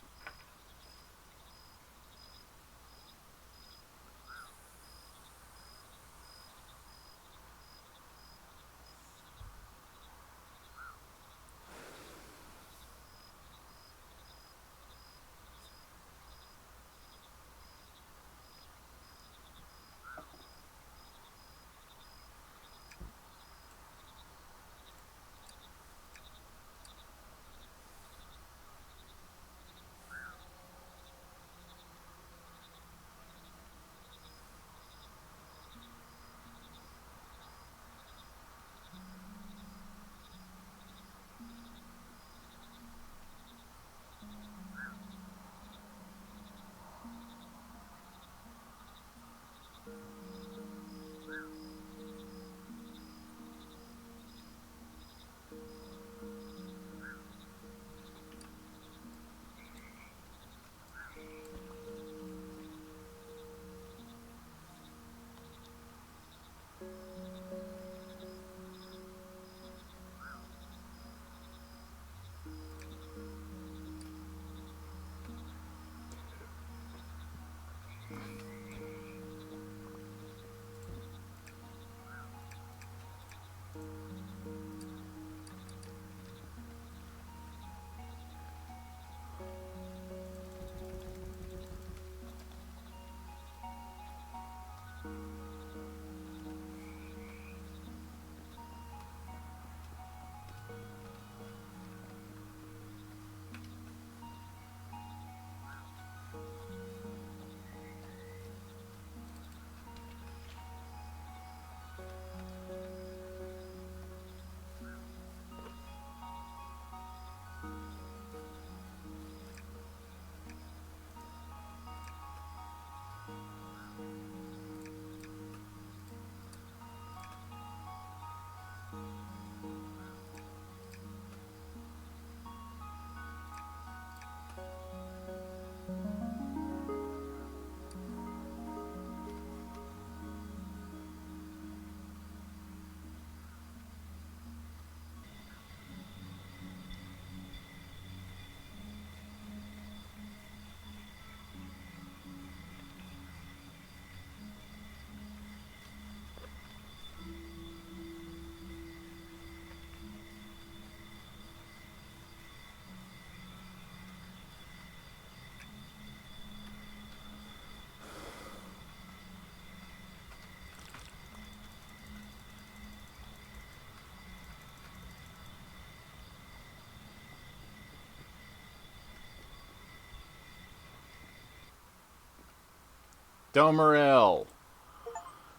Domeril!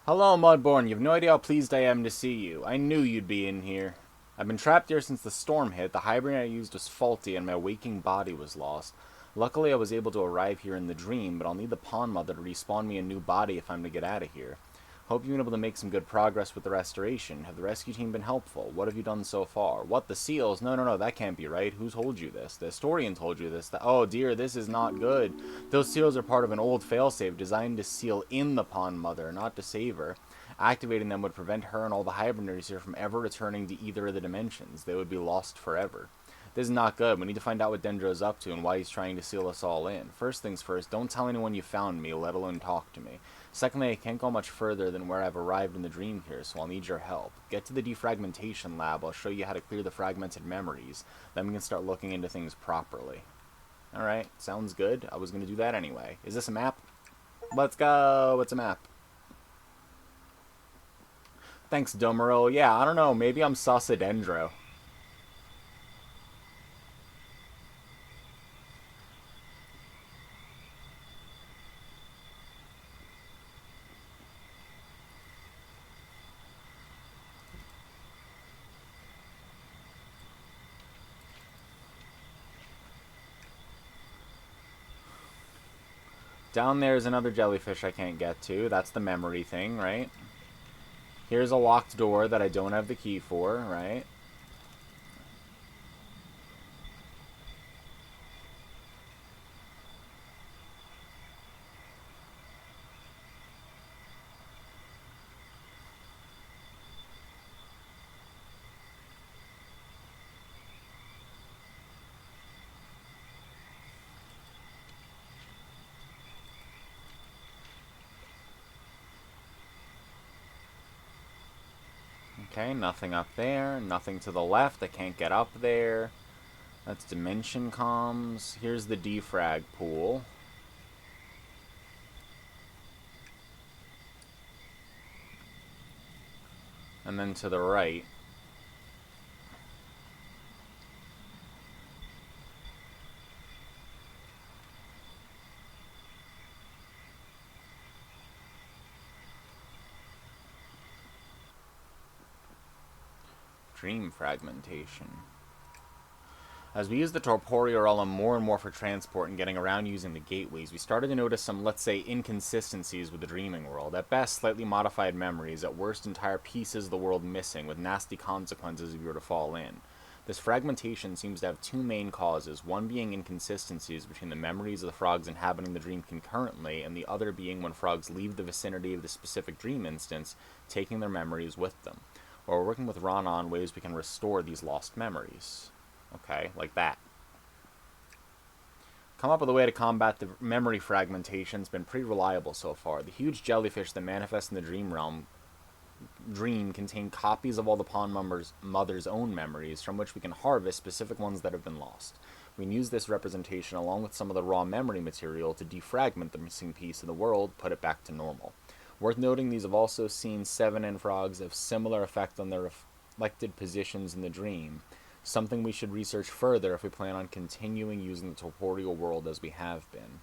Hello, Mudborn. You have no idea how pleased I am to see you. I knew you'd be in here. I've been trapped here since the storm hit. The hibernate I used was faulty, and my waking body was lost. Luckily, I was able to arrive here in the dream, but I'll need the Pond Mother to respawn me a new body if I'm to get out of here. Hope you've been able to make some good progress with the restoration. Have the rescue team been helpful? What have you done so far? What, the seals? No, that can't be right. Who's told you this? The historian told you this. Oh dear, this is not good. Those seals are part of an old failsafe designed to seal in the Pond Mother, not to save her. Activating them would prevent her and all the hibernators here from ever returning to either of the dimensions. They would be lost forever. This is not good. We need to find out what Dendro's up to and why he's trying to seal us all in. First things first, don't tell anyone you found me, let alone talk to me. Secondly, I can't go much further than where I've arrived in the dream here, so I'll need your help. Get to the defragmentation lab. I'll show you how to clear the fragmented memories. Then we can start looking into things properly. Alright, sounds good. I was going to do that anyway. Is this a map? Let's go! It's a map. Thanks, Domero. Yeah, I don't know. Maybe I'm Sasa Dendro. Down there is another jellyfish I can't get to. That's the memory thing, right? Here's a locked door that I don't have the key for, right? Okay, nothing up there. Nothing to the left. I can't get up there. That's dimension comms. Here's the defrag pool. And then to the right. Dream fragmentation. As we use the Torporeal Realm more and more for transport and getting around using the gateways, we started to notice some, let's say, inconsistencies with the dreaming world. At best, slightly modified memories, at worst, entire pieces of the world missing, with nasty consequences if you were to fall in. This fragmentation seems to have two main causes, one being inconsistencies between the memories of the frogs inhabiting the dream concurrently, and the other being when frogs leave the vicinity of the specific dream instance, taking their memories with them. While we're working with Rana on ways we can restore these lost memories. Okay, like that. Come up with a way to combat the memory fragmentation's been pretty reliable so far. The huge jellyfish that manifest in the dream contain copies of all the pawn mother's own memories, from which we can harvest specific ones that have been lost. We can use this representation along with some of the raw memory material to defragment the missing piece of the world, put it back to normal. Worth noting, these have also seen 7N frogs have similar effect on their reflected positions in the dream, something we should research further if we plan on continuing using the Torporeal world as we have been.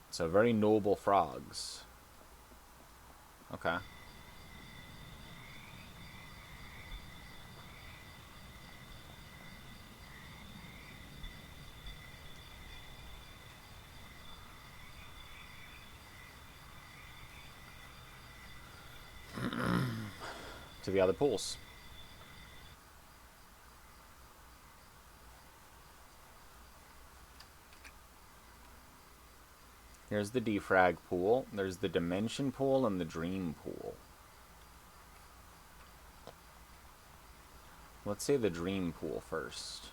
So very noble frogs. Okay. To the other pools. Here's the defrag pool. There's the dimension pool and the dream pool. Let's say the dream pool first.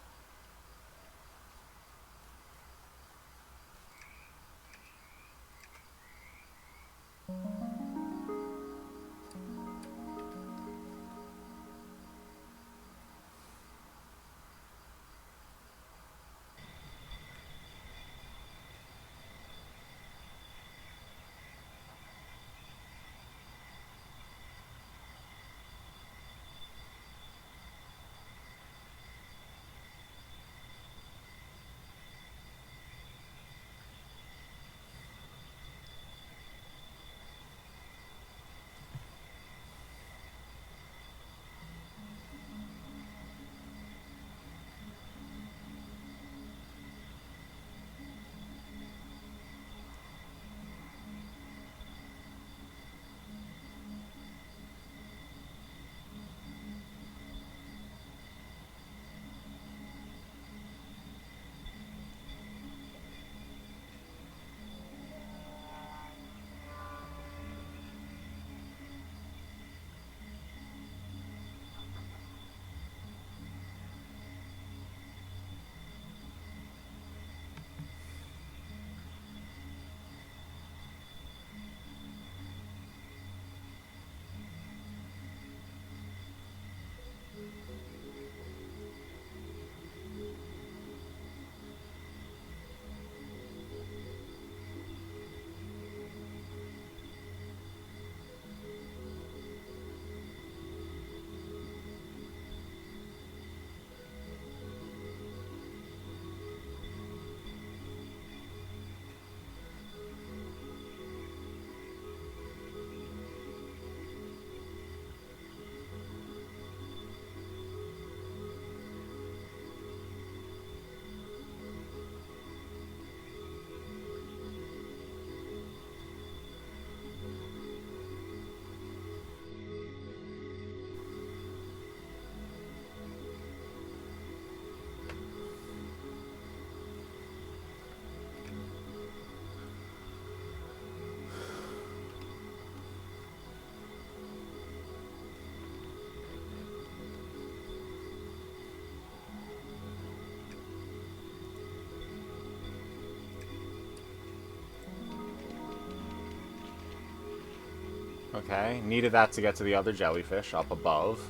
Okay, needed that to get to the other jellyfish up above.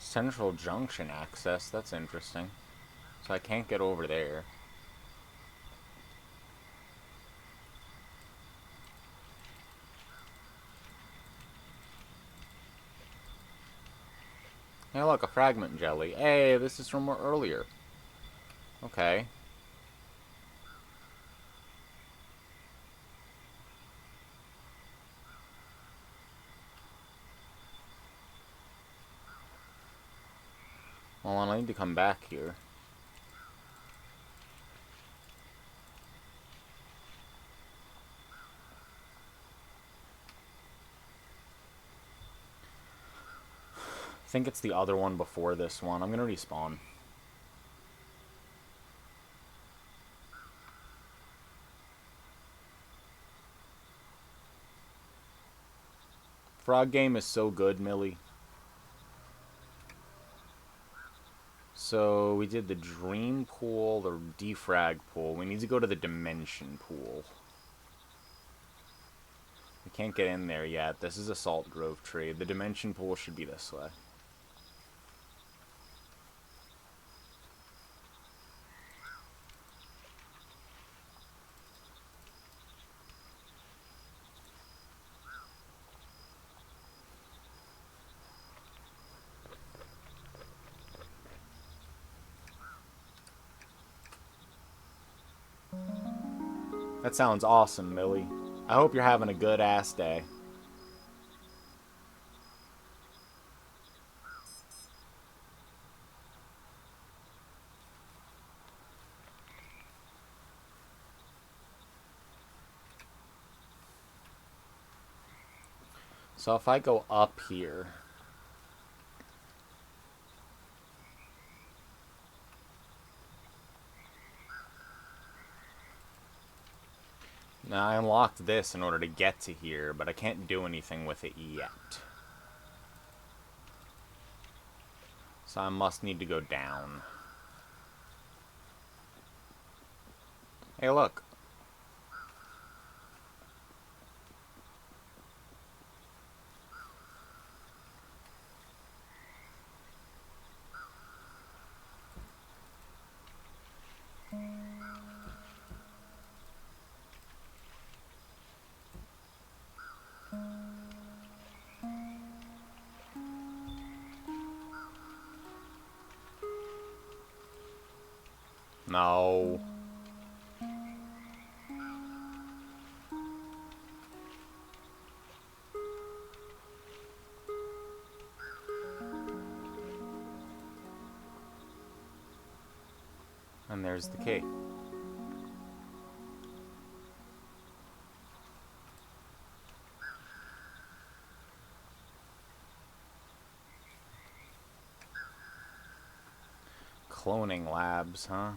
Central Junction access, that's interesting. So I can't get over there. Hey look, a fragment jelly. Hey, this is from earlier. Okay. Well, I need to come back here. I think it's the other one before this one. I'm gonna respawn. Frog game is so good, Millie. So we did the dream pool, the defrag pool. We need to go to the dimension pool. We can't get in there yet. This is a Salt Grove tree. The dimension pool should be this way. That sounds awesome, Millie. I hope you're having a good ass day. So if I go up here... Now, I unlocked this in order to get to here, but I can't do anything with it yet. So I must need to go down. Hey, look. No. And there's the key. Cloning labs, huh?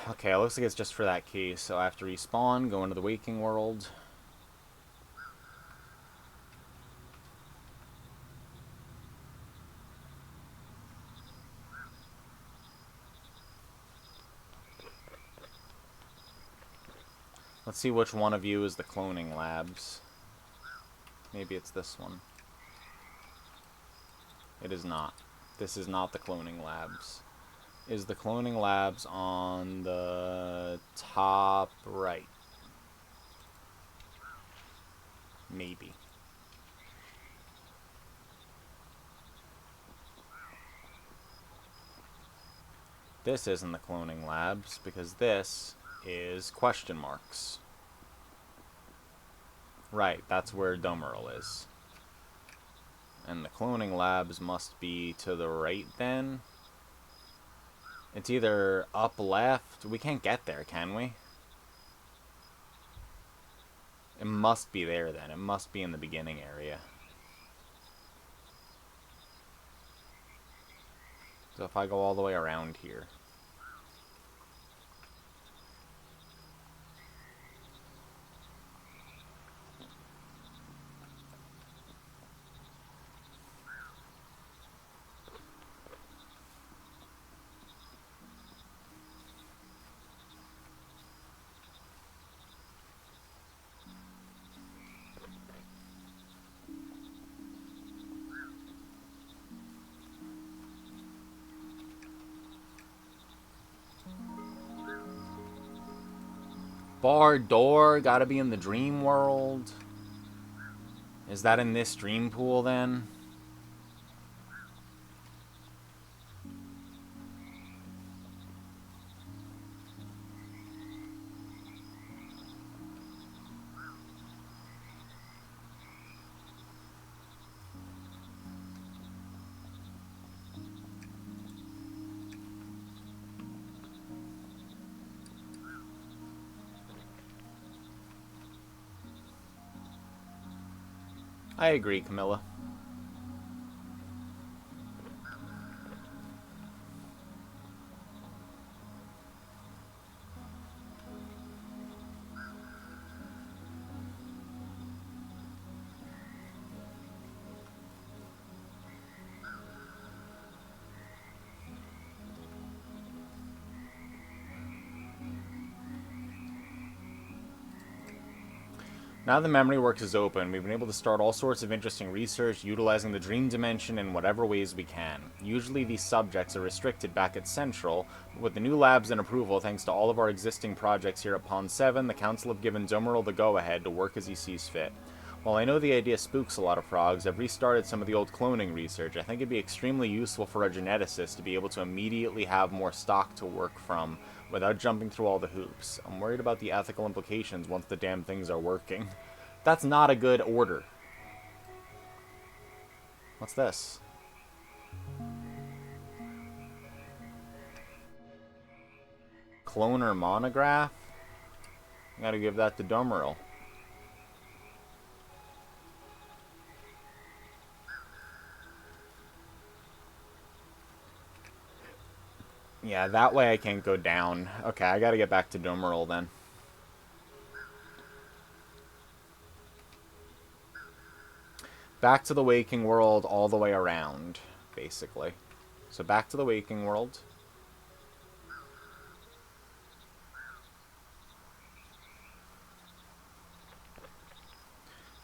Okay, it looks like it's just for that key, so I have to respawn, go into the waking world. Let's see which one of you is the cloning labs. Maybe it's this one. It is not. This is not the cloning labs. Is the cloning labs on the top right? Maybe. This isn't the cloning labs, because this is question marks. Right, that's where Dummerl is. And the cloning labs must be to the right then. It's either up left. We can't get there, can we? It must be there then. It must be in the beginning area. So if I go all the way around here. Bar door, gotta be in the dream world. Is that in this dream pool then? I agree, Camilla. Now the memory works is open, we've been able to start all sorts of interesting research, utilizing the dream dimension in whatever ways we can. Usually these subjects are restricted back at Central, but with the new labs and approval, thanks to all of our existing projects here at Pond 7, the Council have given Dummerl the go-ahead to work as he sees fit. While I know the idea spooks a lot of frogs, I've restarted some of the old cloning research. I think it'd be extremely useful for a geneticist to be able to immediately have more stock to work from without jumping through all the hoops. I'm worried about the ethical implications once the damn things are working. That's not a good order. What's this? Cloner monograph? I gotta give that to Dummerl. Yeah, that way I can't go down. Okay, I gotta get back to Dummerl then. Back to the waking world all the way around, basically. So back to the waking world.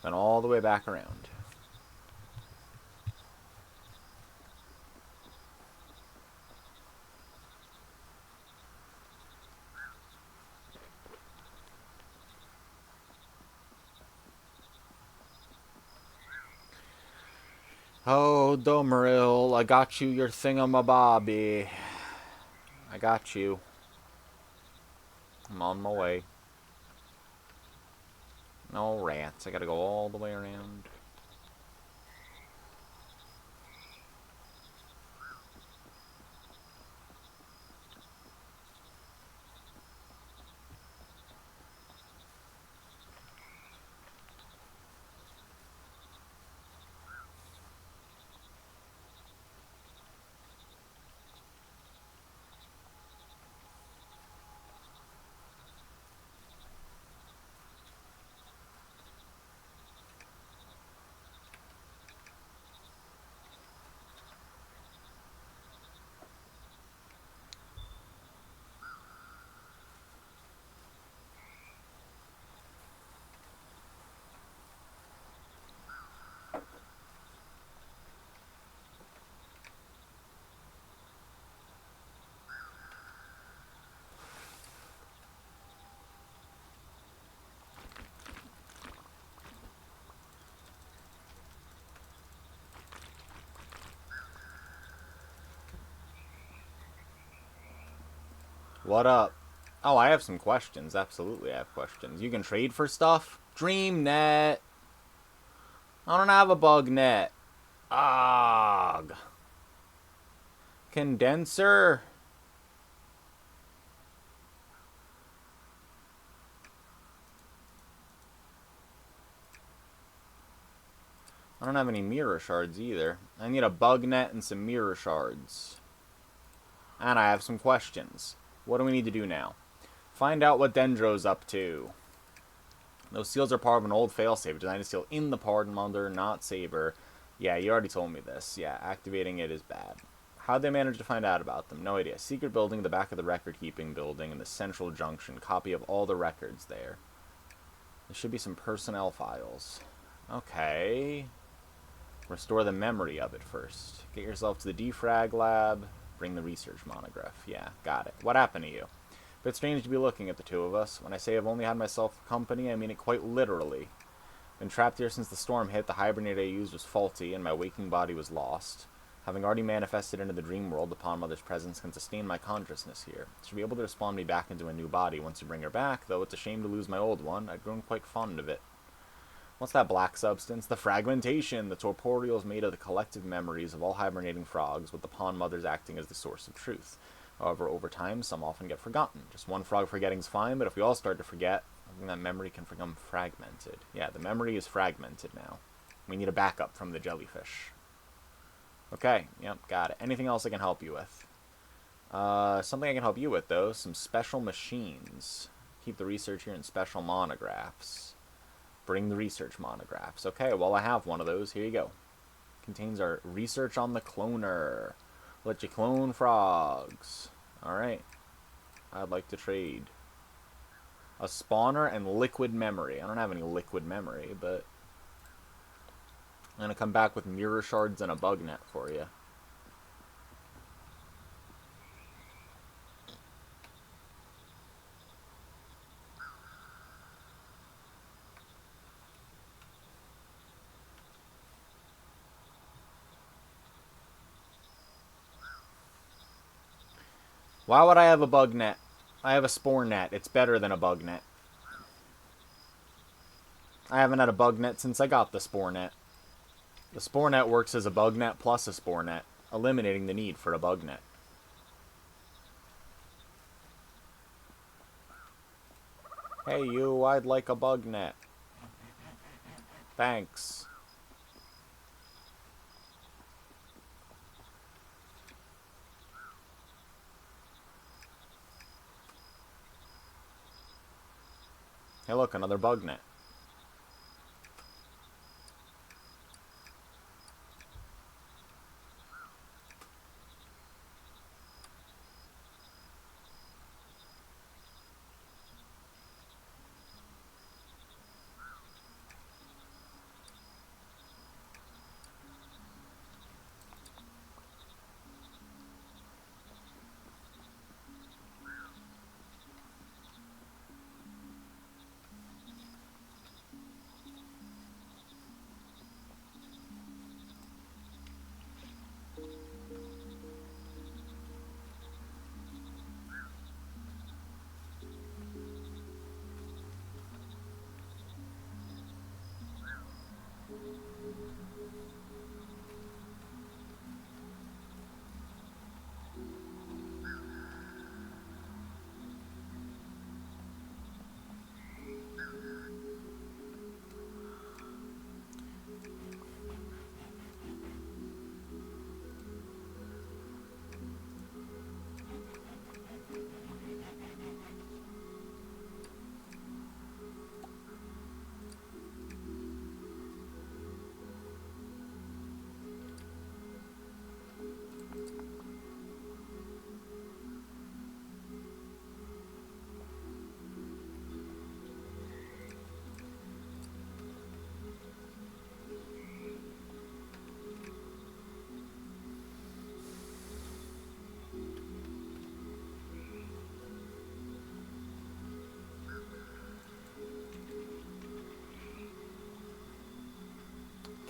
Then all the way back around. Oh, Dummerl, I got you your thingamabobby. I got you. I'm on my way. No rats, I gotta go all the way around. What up? Oh, I have some questions. Absolutely, I have questions. You can trade for stuff? DreamNet. I don't have a bug net. Ugh. Condenser. I don't have any mirror shards either. I need a bug net and some mirror shards. And I have some questions. What do we need to do now? Find out what Dendro's up to. Those seals are part of an old failsafe designed to seal in the pardon mother, not Saber. Yeah, you already told me this. Yeah, activating it is bad. How'd they manage to find out about them? No idea. Secret building, the back of the record-keeping building, in the central junction. Copy of all the records there. There should be some personnel files. Okay. Restore the memory of it first. Get yourself to the defrag lab. Bring the research monograph. Yeah, got it. What happened to you? Bit strange to be looking at the two of us. When I say I've only had myself company, I mean it quite literally. Been trapped here since the storm hit, the hibernate I used was faulty, and my waking body was lost. Having already manifested into the dream world, the Pawn Mother's presence can sustain my consciousness here. She'll be able to respawn me back into a new body once you bring her back, though it's a shame to lose my old one. I'd grown quite fond of it. What's that black substance? The fragmentation! The torporial is made of the collective memories of all hibernating frogs, with the Pawn Mothers acting as the source of truth. However, over time, some often get forgotten. Just one frog forgetting's fine, but if we all start to forget, I think that memory can become fragmented. Yeah, the memory is fragmented now. We need a backup from the jellyfish. Okay, yep, got it. Anything else I can help you with? Something I can help you with, though. Some special machines. Keep the research here in special monographs. Bring the research monographs. Okay, well, I have one of those. Here you go. Contains our research on the cloner. Let you clone frogs. Alright. I'd like to trade. A spawner and liquid memory. I don't have any liquid memory, but I'm going to come back with mirror shards and a bug net for you. Why would I have a bug net? I have a spore net. It's better than a bug net. I haven't had a bug net since I got the spore net. The spore net works as a bug net plus a spore net, eliminating the need for a bug net. Hey you, I'd like a bug net. Thanks. Hey look, another bug net.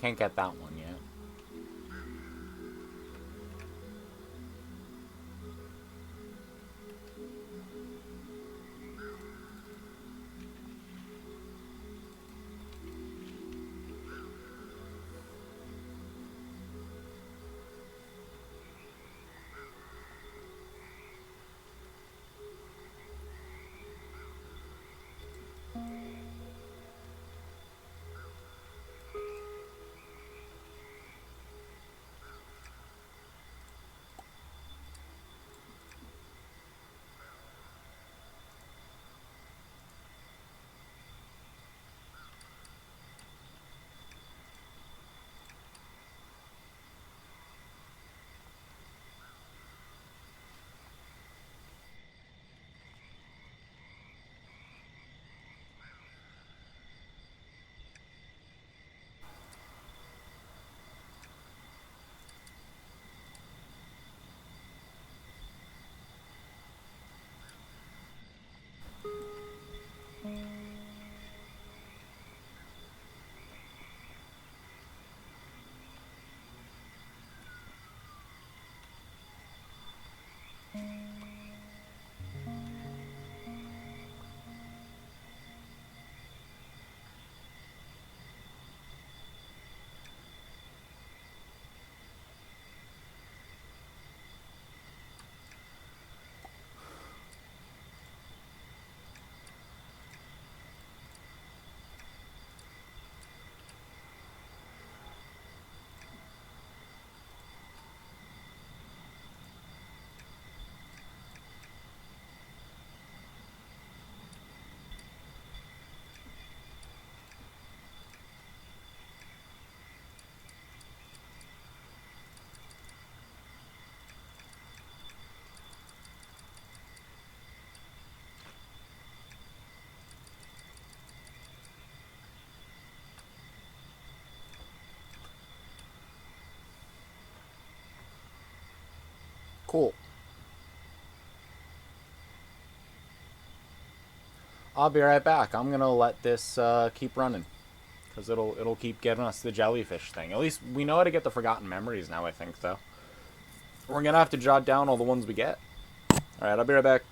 Can't get that one yet. Cool. I'll be right back. I'm gonna let this keep running. Because it'll keep getting us the jellyfish thing. At least we know how to get the forgotten memories now, I think, though. We're gonna have to jot down all the ones we get. Alright, I'll be right back.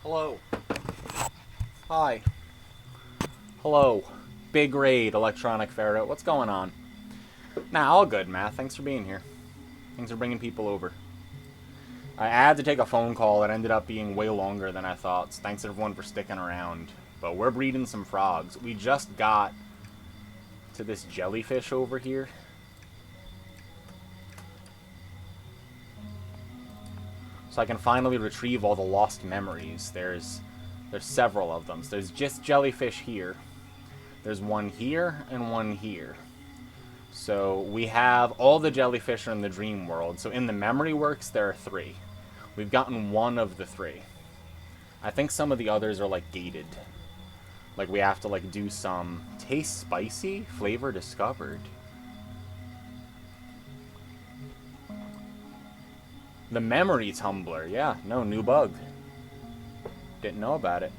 Hello. Hi. Hello. Big raid, electronic ferret. What's going on? Nah, all good, Matt. Thanks for being here. Thanks for bringing people over. I had to take a phone call that ended up being way longer than I thought. So thanks everyone for sticking around. But we're breeding some frogs. We just got to this jellyfish over here. So I can finally retrieve all the lost memories. There's several of them. So there's just jellyfish here. There's one here and one here. So we have all the jellyfish are in the dream world. So in the memory works, there are 3. We've gotten one of the 3. I think some of the others are like gated. Like we have to like do some taste spicy, flavor discovered. The memory tumbler, yeah, no, new bug. Didn't know about it.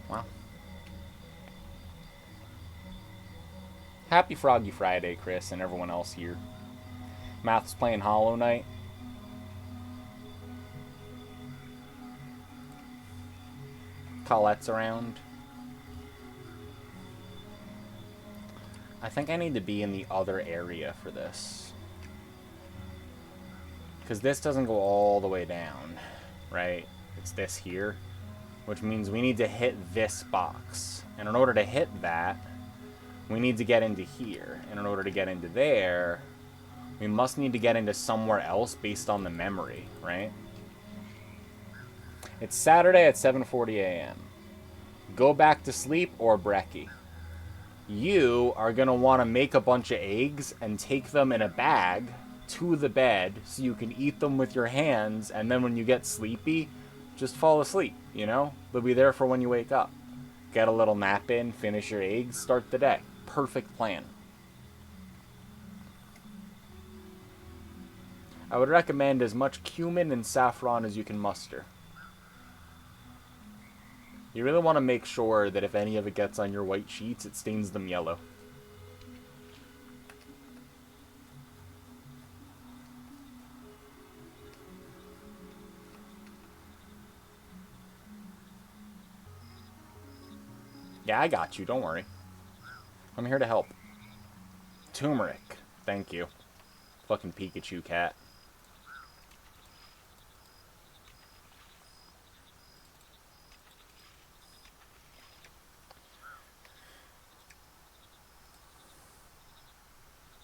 Wow. Happy Froggy Friday, Chris, and everyone else here. Math's playing Hollow Knight. Colette's around. I think I need to be in the other area for this. Because this doesn't go all the way down, right? It's this here, which means we need to hit this box. And in order to hit that, we need to get into here. And in order to get into there, we must need to get into somewhere else based on the memory, right? It's Saturday at 7:40 a.m. Go back to sleep or brekkie. You are going to want to make a bunch of eggs and take them in a bag to the bed so you can eat them with your hands, and then when you get sleepy, just fall asleep, you know? They'll be there for when you wake up. Get a little nap in, finish your eggs, start the day. Perfect plan. I would recommend as much cumin and saffron as you can muster. You really want to make sure that if any of it gets on your white sheets, it stains them yellow. Yeah, I got you. Don't worry. I'm here to help. Turmeric. Thank you. Fucking Pikachu cat.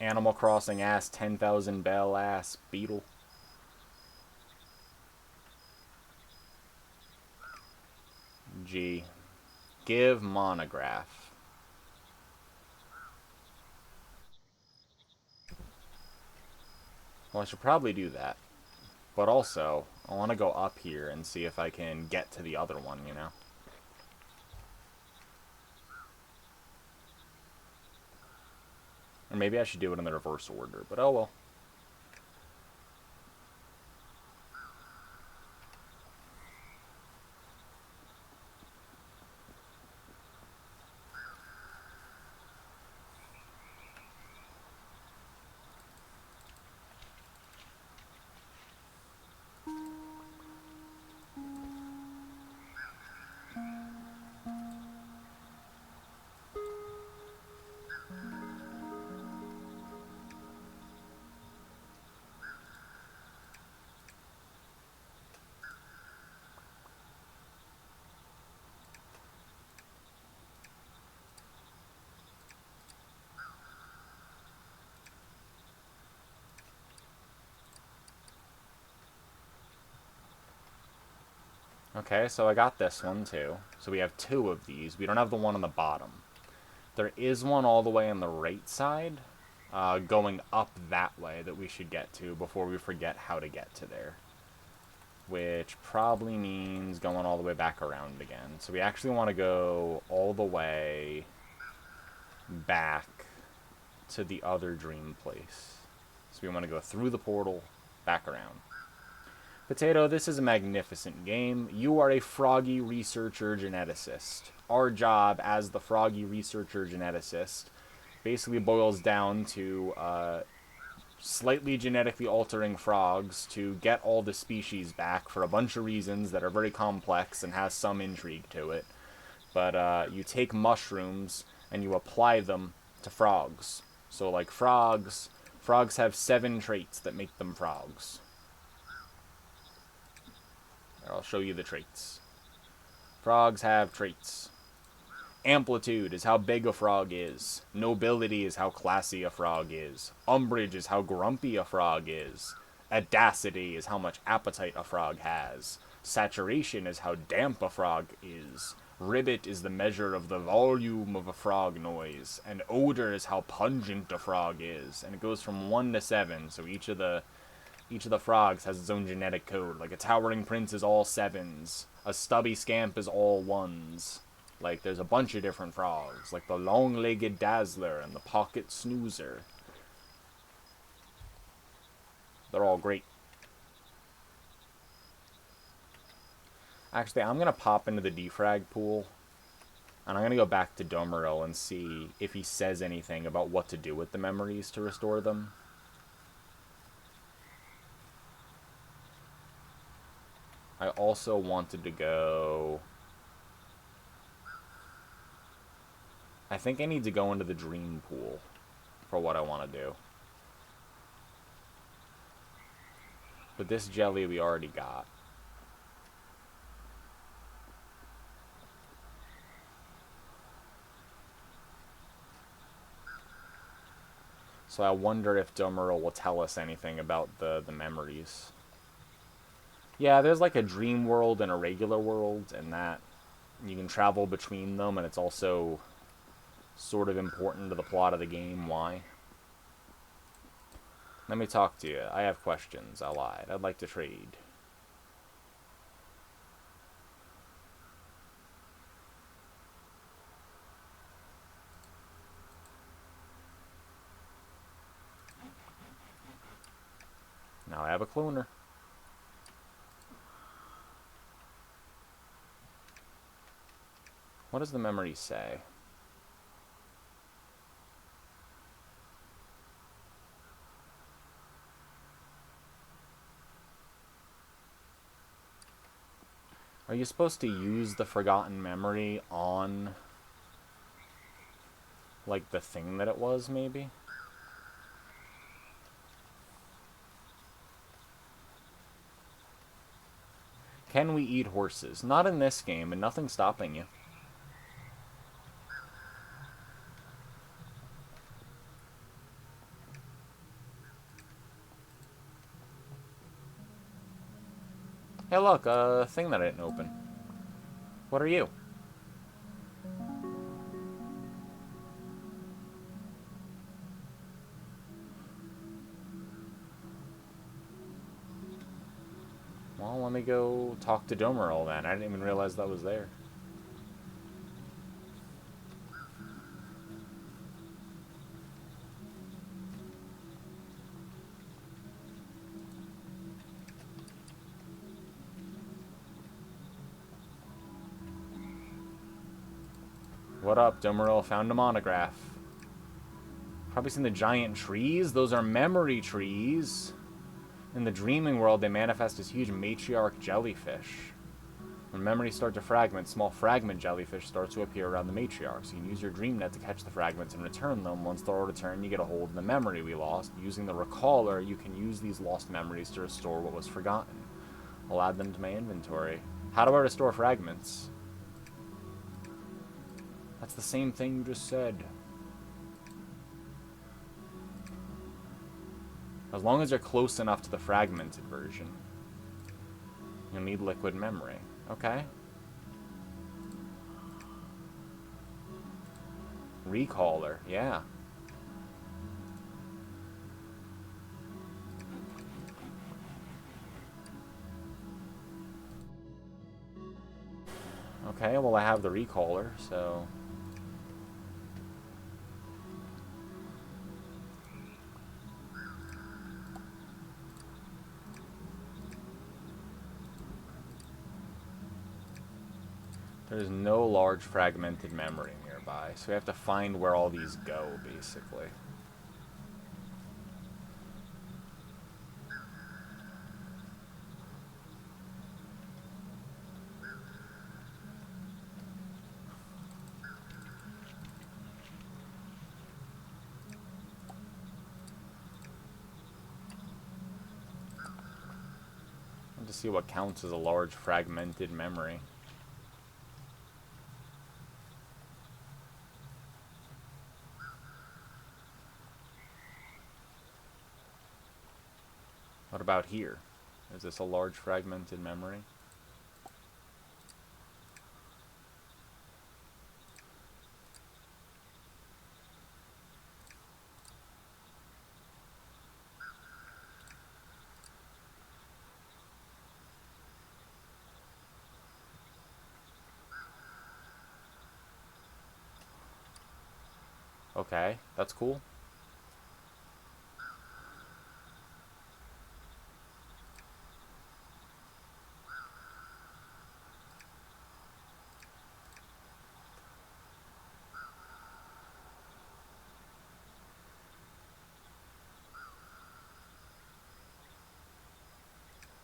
Animal Crossing ass 10,000 bell ass beetle. G. Give monograph. Well, I should probably do that. But also, I want to go up here and see if I can get to the other one, you know? Or maybe I should do it in the reverse order, but oh well. Okay, so I got this one too. So we have 2 of these. We don't have the one on the bottom. There is one all the way on the right side, going up that way that we should get to before we forget how to get to there. Which probably means going all the way back around again. So we actually want to go all the way back to the other dream place. So we want to go through the portal, back around. Potato, this is a magnificent game. You are a Froggy researcher geneticist. Our job as the Froggy researcher geneticist basically boils down to slightly genetically altering frogs to get all the species back for a bunch of reasons that are very complex and has some intrigue to it. But you take mushrooms and you apply them to frogs. So like frogs have 7 traits that make them frogs. I'll show you the traits. Frogs have traits. Amplitude is how big a frog is. Nobility is how classy a frog is. Umbrage is how grumpy a frog is. Audacity is how much appetite a frog has. Saturation is how damp a frog is. Ribbit is the measure of the volume of a frog noise. And odor is how pungent a frog is. And it goes from 1 to 7, so each of the frogs has its own genetic code. Like a towering prince is all 7s. A stubby scamp is all 1s. Like, there's a bunch of different frogs. Like the long-legged dazzler and the pocket snoozer. They're all great. Actually, I'm going to pop into the defrag pool. And I'm going to go back to Domeril and see if he says anything about what to do with the memories to restore them. I also wanted to go... I think I need to go into the dream pool for what I want to do. But this jelly we already got. So I wonder if Domeril will tell us anything about the memories. Yeah, there's like a dream world and a regular world, and that you can travel between them, and it's also sort of important to the plot of the game. Why? Let me talk to you. I have questions. I lied. I'd like to trade. Now I have a cloner. What does the memory say? Are you supposed to use the forgotten memory on, like, the thing that it was, maybe? Can we eat horses? Not in this game, and nothing's stopping you. Hey look, a thing that I didn't open. What are you? Well, let me go talk to Domeril then. I didn't even realize that was there. What up, Domeril? Found a monograph. Probably seen the giant trees? Those are memory trees. In the dreaming world, they manifest as huge matriarch jellyfish. When memories start to fragment, small fragment jellyfish start to appear around the matriarch. So you can use your dream net to catch the fragments and return them. Once they're all returned, you get a hold of the memory we lost. Using the recaller, you can use these lost memories to restore what was forgotten. I'll add them to my inventory. How do I restore fragments? That's the same thing you just said. As long as you're close enough to the fragmented version. You'll need liquid memory. Okay. Recaller, yeah. Okay, well I have the recaller, so... There's no large fragmented memory nearby, so we have to find where all these go, basically. to see what counts as a large fragmented memory. What about here? Is this a large fragmented memory? Okay, that's cool.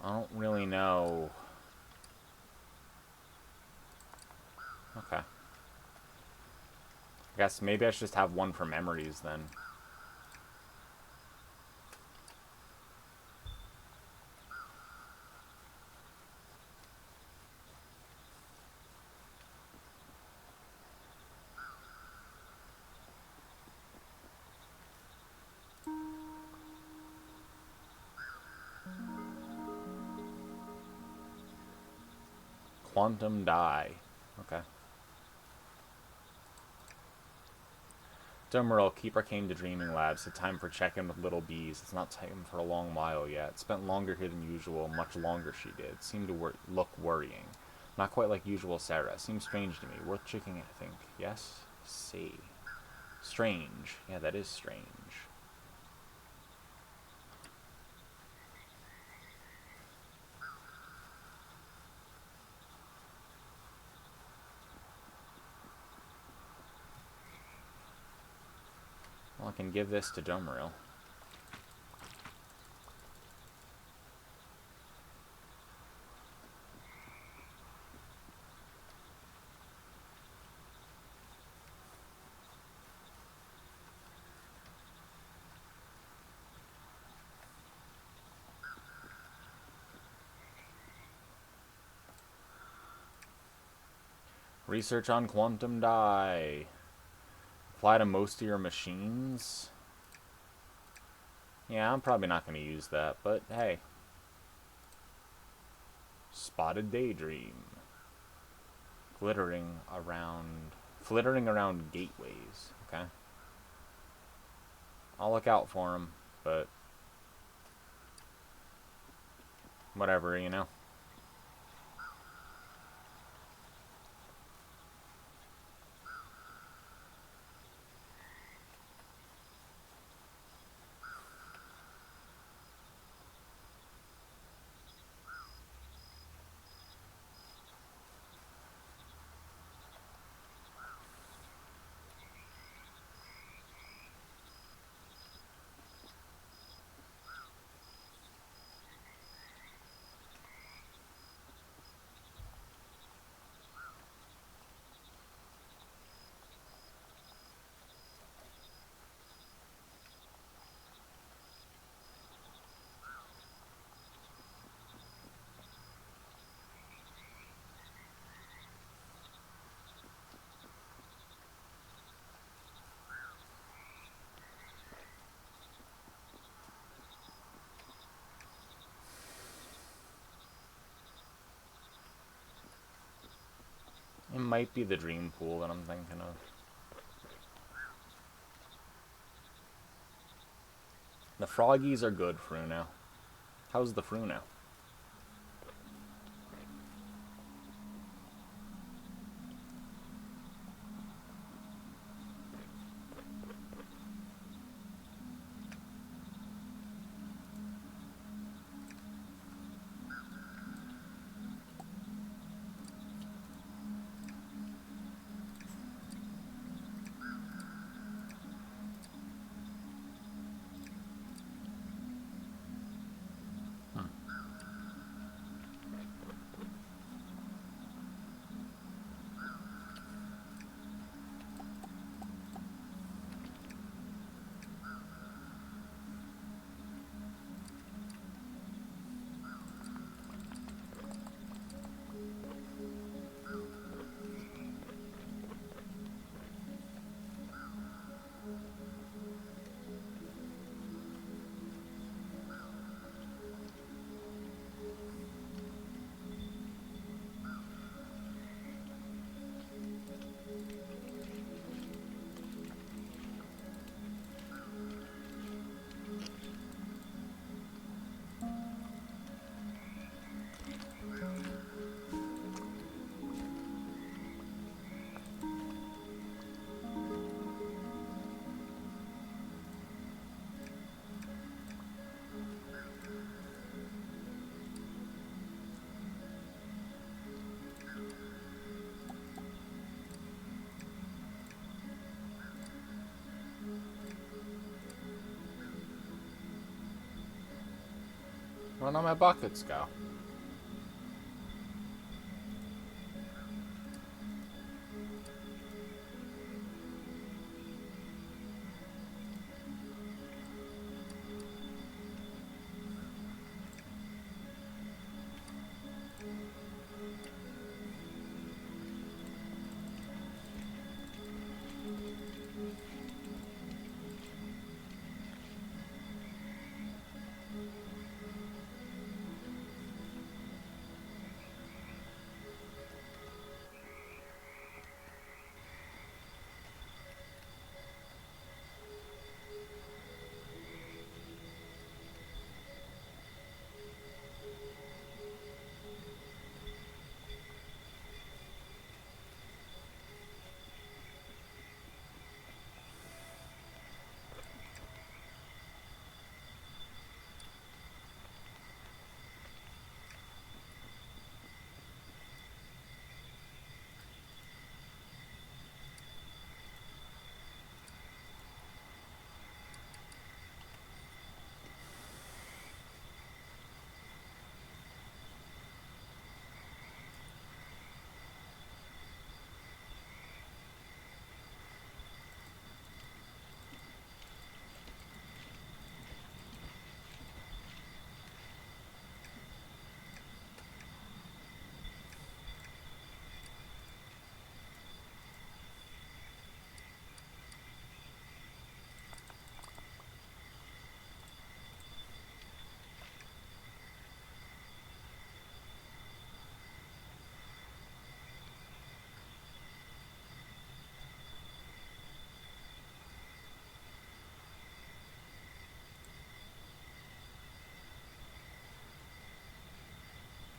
I don't really know. Okay. I guess maybe I should just have one for memories then. Quantum die. Okay. Demeril, keeper came to Dreaming Labs. It's time for check-in with little bees. It's not time for a long while yet. Spent longer here than usual. Much longer she did. Seemed to look worrying. Not quite like usual Sarah. Seems strange to me. Worth checking, I think. Yes? See. Strange. Yeah, that is strange. Well, I can give this to Demeril. Research on quantum die. Apply to most of your machines. Yeah, I'm probably not going to use that, but hey. Spotted daydream. Flittering around gateways. Okay. I'll look out for them, but whatever, you know. It might be the dream pool that I'm thinking of. The froggies are good, Fruno. How's the Fruno? Where did all my buckets go?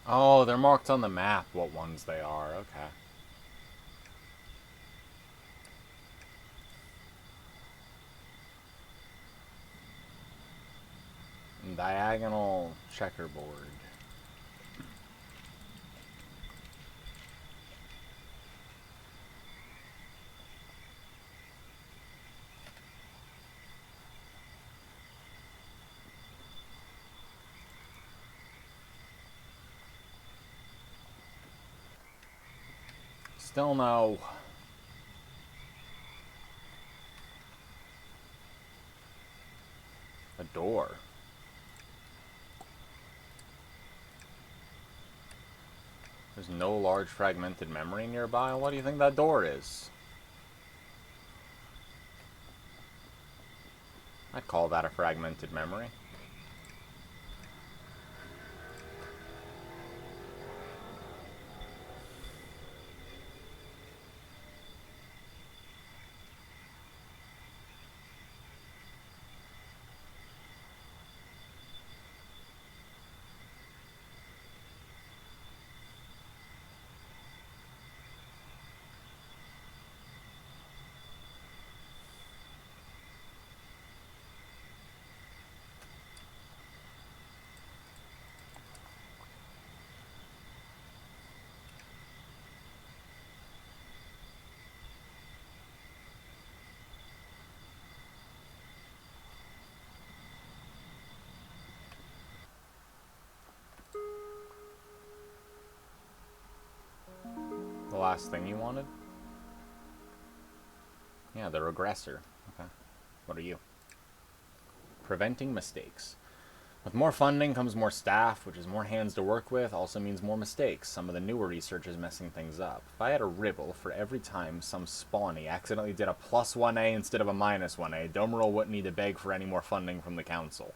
Oh, they're marked on the map what ones they are. Okay. Diagonal checkerboard. Still no. A door. There's no large fragmented memory nearby. What do you think that door is? I'd call that a fragmented memory. The last thing you wanted? Yeah, the regressor. Okay. What are you? Preventing mistakes. With more funding comes more staff, which is more hands to work with, also means more mistakes. Some of the newer research is messing things up. If I had a riddle for every time some spawny accidentally did a +1A instead of a -1A, Domeril wouldn't need to beg for any more funding from the council.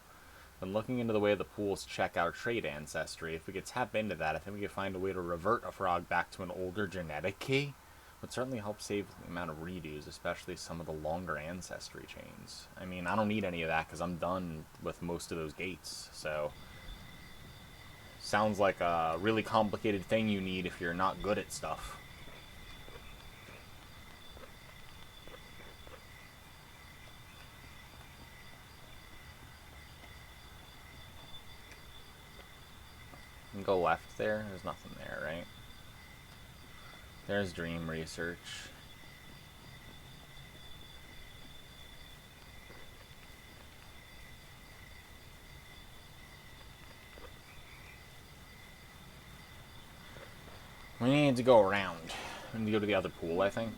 When looking into the way the pools check our trait ancestry, if we could tap into that, I think we could find a way to revert a frog back to an older genetic key. Would certainly help save the amount of redos, especially some of the longer ancestry chains. I mean, I don't need any of that because I'm done with most of those gates, so... Sounds like a really complicated thing you need if you're not good at stuff. You can go left there. There's nothing there, right? There's dream research. We need to go around. We need to go to the other pool, I think.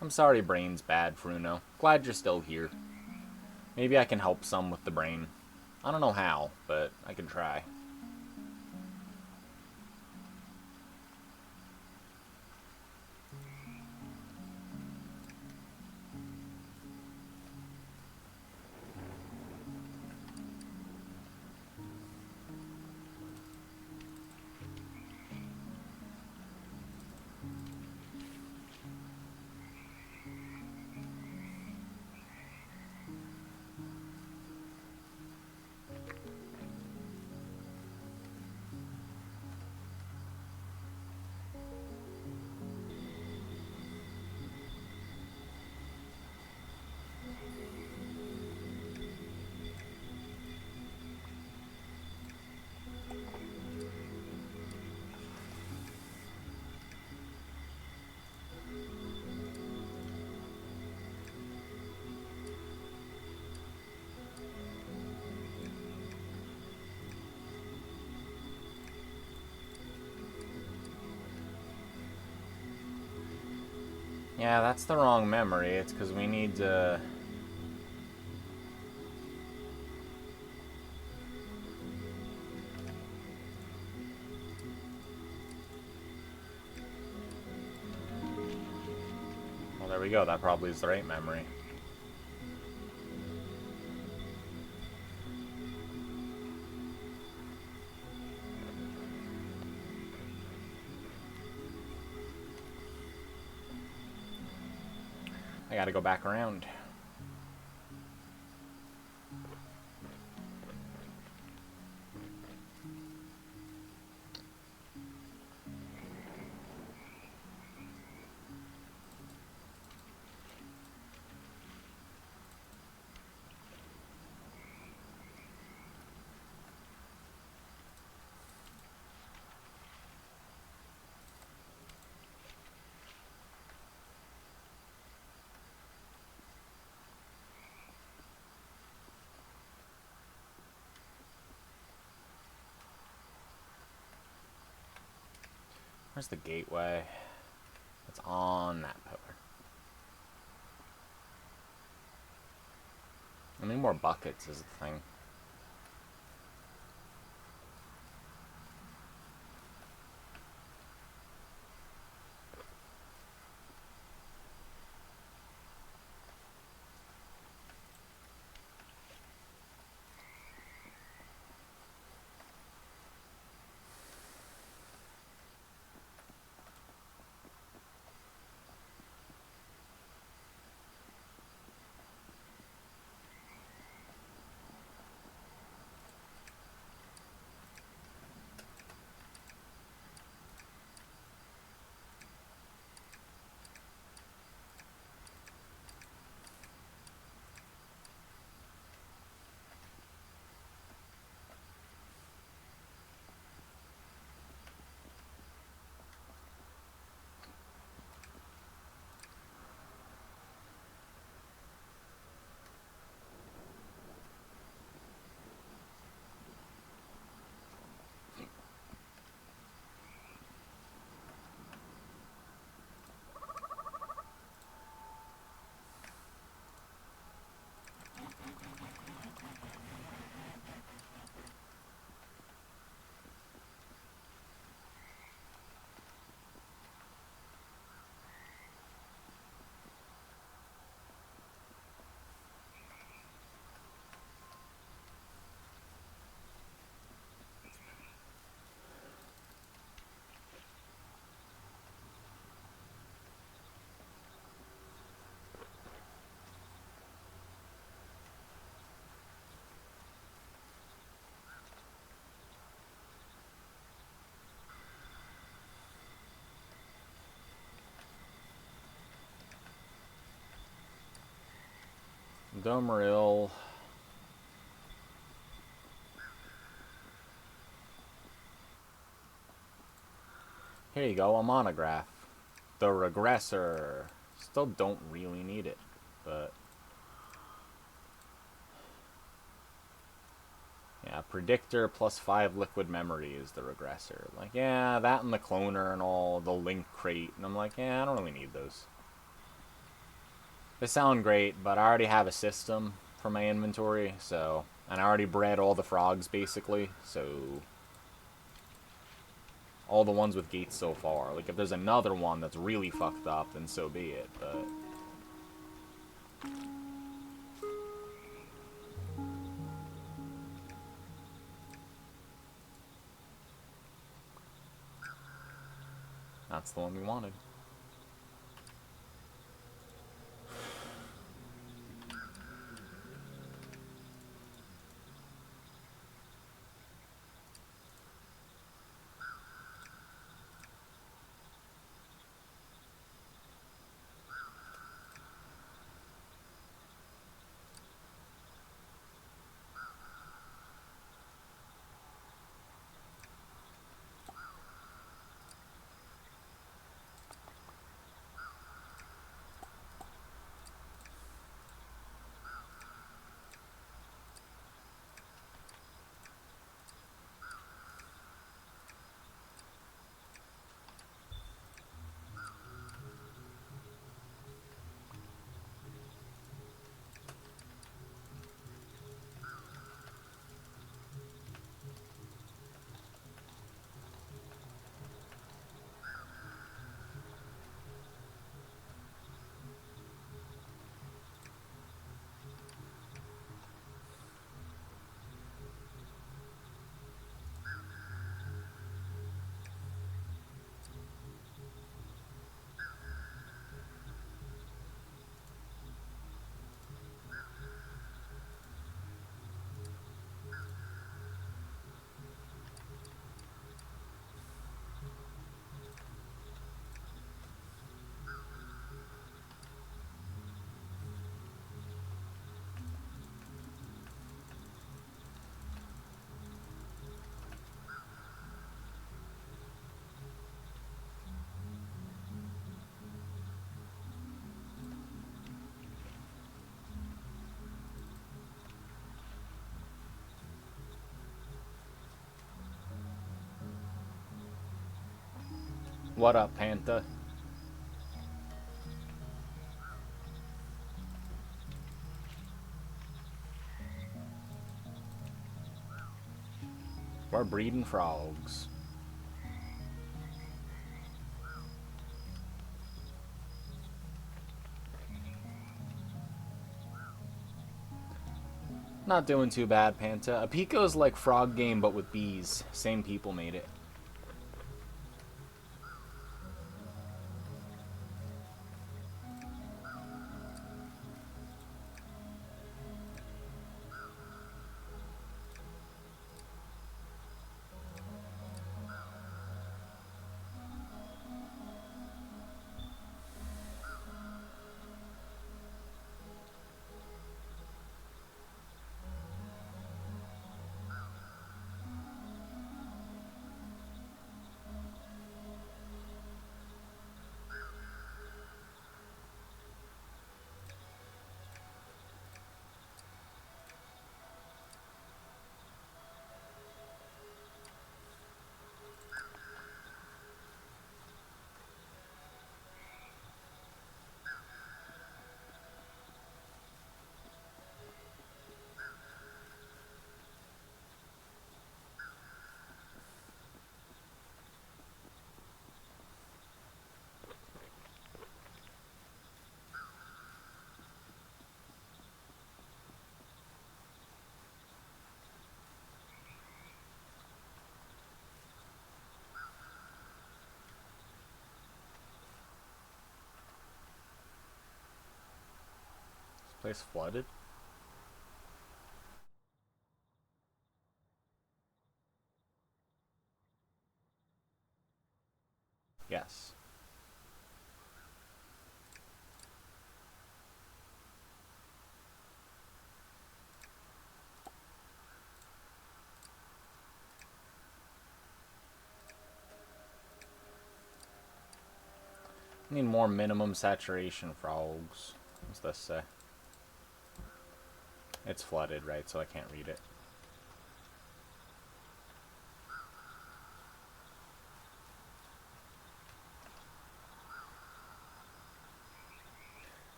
I'm sorry brain's bad, Fruno. Glad you're still here. Maybe I can help some with the brain. I don't know how, but I can try. Yeah, that's the wrong memory. It's because we need to... Well, there we go. That probably is the right memory. I gotta go back around. Where's the gateway? It's on that pillar. I need more buckets is the thing. Domeril. Here you go, a monograph. The regressor. Still don't really need it, but... Yeah, predictor plus 5 liquid memory is the regressor. Like, yeah, that and the cloner and all, the link crate. And I'm like, yeah, I don't really need those. They sound great, but I already have a system for my inventory, so... And I already bred all the frogs, basically, so... All the ones with gates so far. Like, if there's another one that's really fucked up, then so be it, but... That's the one we wanted. What up, Panther? We're breeding frogs. Not doing too bad, Panta. A Pico's like Frog Game, but with bees. Same people made it. This place flooded? Yes. Need more minimum saturation frogs. What's this say? It's flooded, right? So I can't read it.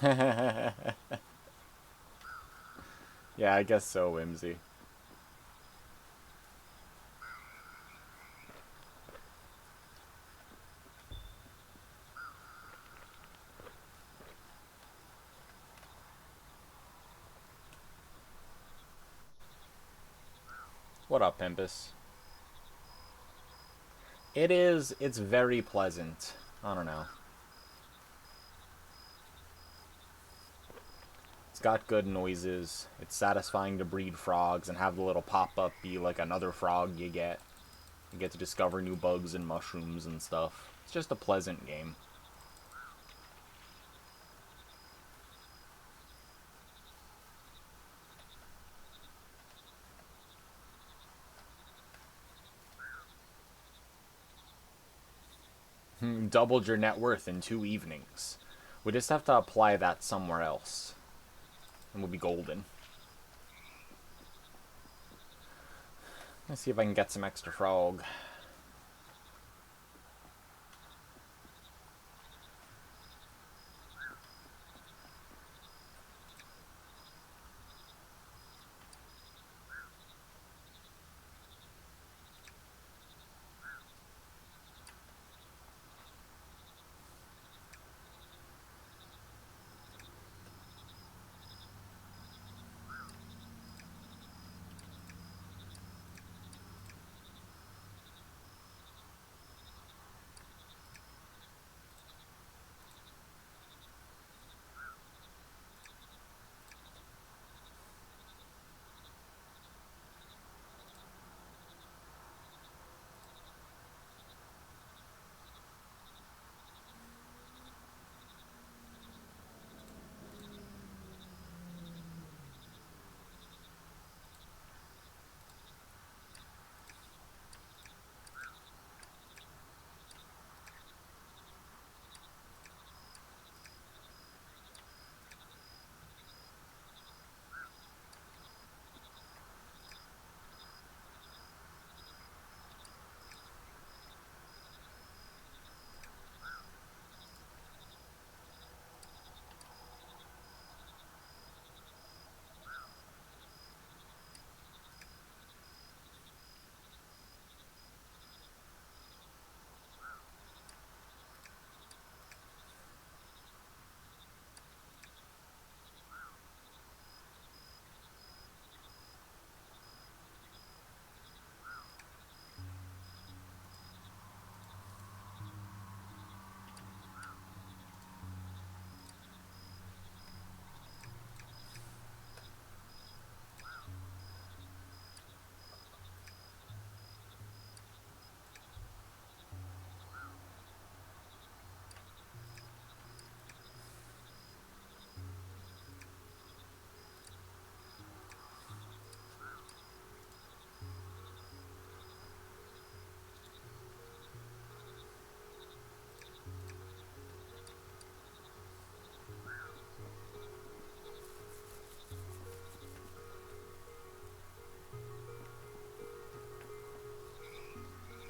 Yeah, I guess so, Whimsy. What up, Pimpus? It's very pleasant. I don't know. It's got good noises. It's satisfying to breed frogs and have the little pop-up be like another frog you get. You get to discover new bugs and mushrooms and stuff. It's just a pleasant game. Doubled your net worth in 2 evenings. We just have to apply that somewhere else. And we'll be golden. Let's see if I can get some extra frog.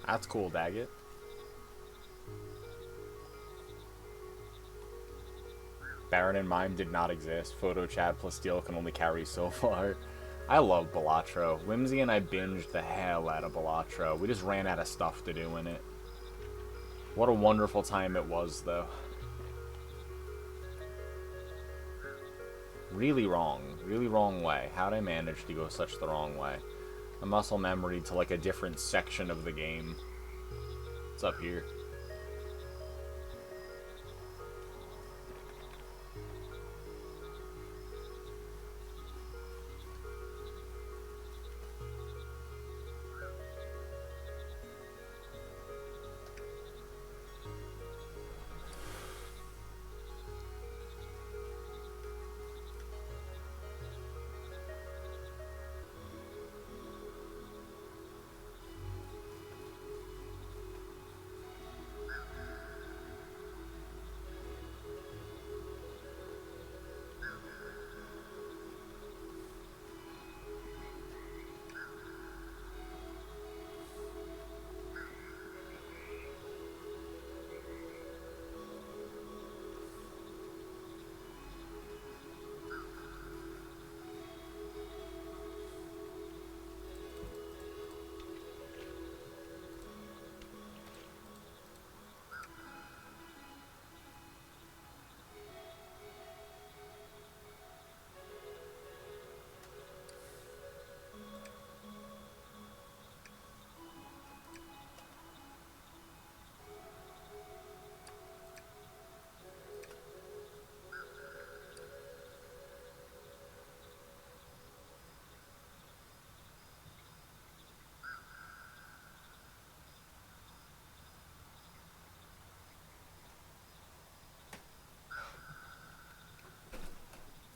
That's cool, Daggett. Baron and Mime did not exist. Photo Chad plus Steel can only carry so far. I love Balatro. Whimsy and I binged the hell out of Balatro. We just ran out of stuff to do in it. What a wonderful time it was, though. Really wrong way. How'd I manage to go such the wrong way? A muscle memory to like a different section of the game. What's up here?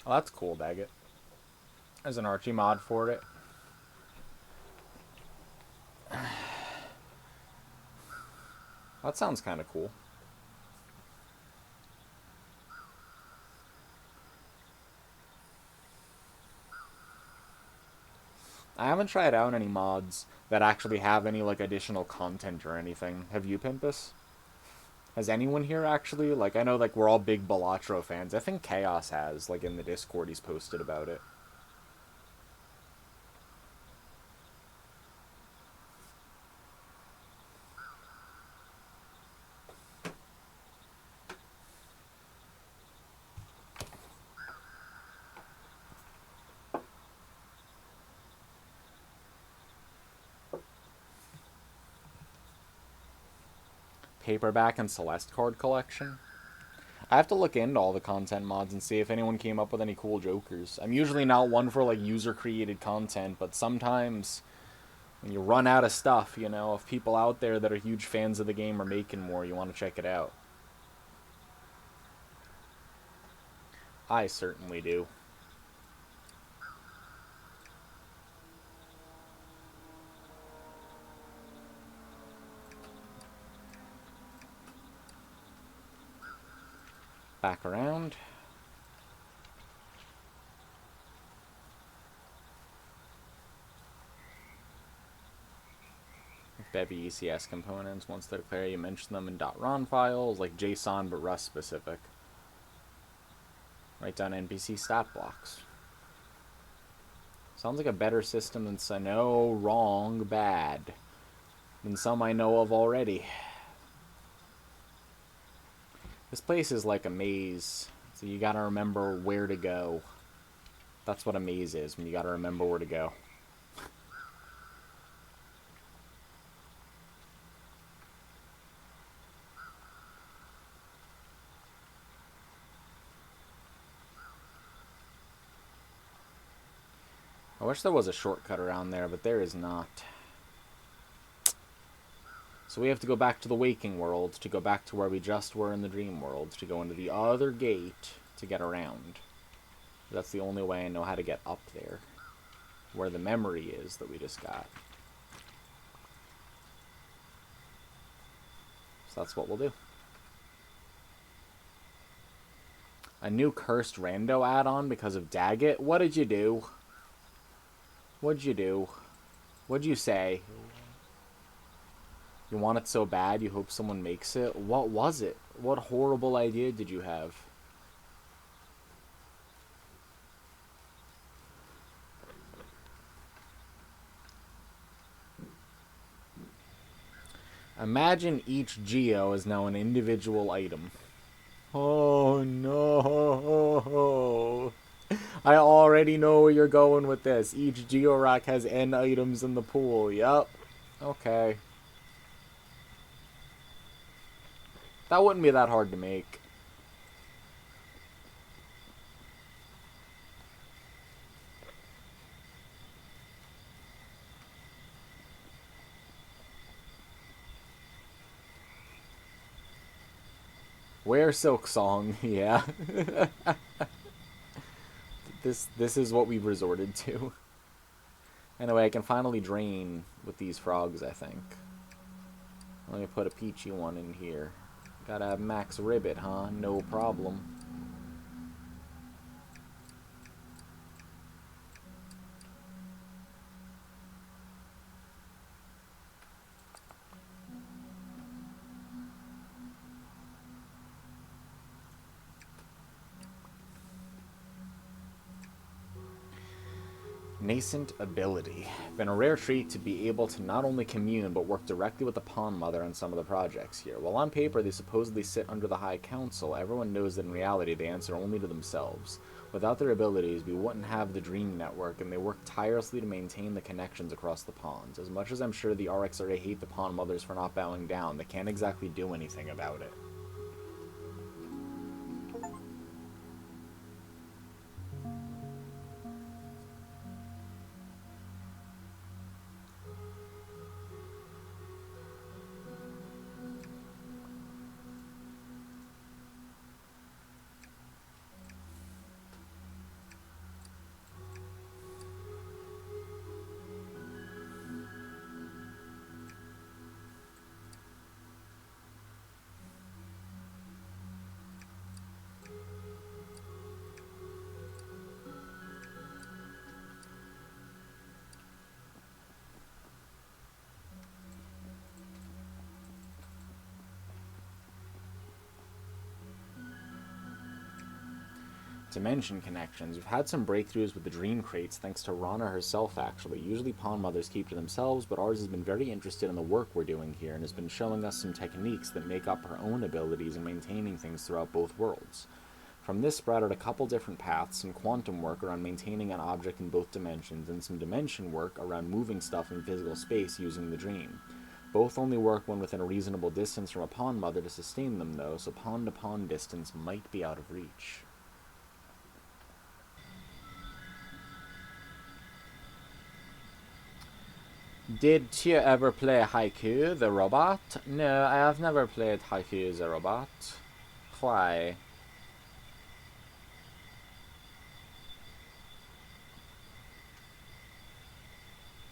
Oh, that's cool, Daggett. There's an Archie mod for it. That sounds kind of cool. I haven't tried out any mods that actually have any, like, additional content or anything. Have you, Pimpus? Has anyone here actually? Like, I know, like, we're all big Balatro fans. I think Chaos has, like, in the Discord he's posted about it. Paperback and Celeste card collection. I have to look into all the content mods and see if anyone came up with any cool jokers. I'm usually not one for, like, user-created content, but sometimes when you run out of stuff, you know, if people out there that are huge fans of the game are making more, you want to check it out. I certainly do. Back around. Bevy ECS components. Once they're clear, you mention them in .ron files, like JSON but Rust specific. Write down NPC stat blocks. Sounds like a better system than no, wrong, bad. Than some I know of already. This place is like a maze, so you gotta remember where to go. That's what a maze is, when you gotta remember where to go. I wish there was a shortcut around there, but there is not. So we have to go back to the waking world, to go back to where we just were in the dream world, to go into the other gate to get around. That's the only way I know how to get up there. Where the memory is that we just got. So that's what we'll do. A new cursed rando add-on because of Daggett? What did you do? What'd you do? What'd you say? You want it so bad you hope someone makes it? What was it? What horrible idea did you have? Imagine each geo is now an individual item. Oh no! I already know where you're going with this. Each Georack has N items in the pool. Yup. Okay. That wouldn't be that hard to make. Wear Silk Song, yeah. This is what we've resorted to. Anyway, I can finally drain with these frogs, I think. Let me put a peachy one in here. Gotta have max ribbit, huh? No problem. Nascent ability. Been a rare treat to be able to not only commune, but work directly with the Pawn Mother on some of the projects here. While on paper they supposedly sit under the High Council, everyone knows that in reality they answer only to themselves. Without their abilities, we wouldn't have the Dream Network, and they work tirelessly to maintain the connections across the pawns. As much as I'm sure the RXRA hate the Pawn Mothers for not bowing down, they can't exactly do anything about it. dimension connections. We've had some breakthroughs with the dream crates, thanks to Rana herself, actually. Usually pawn mothers keep to themselves, but ours has been very interested in the work we're doing here, and has been showing us some techniques that make up her own abilities in maintaining things throughout both worlds. From this sprouted a couple different paths, some quantum work around maintaining an object in both dimensions, and some dimension work around moving stuff in physical space using the dream. Both only work when within a reasonable distance from a pawn mother to sustain them, though, so pawn-to-pawn distance might be out of reach. Did you ever play Haiku the Robot? No, I have never played Haiku the Robot. Why?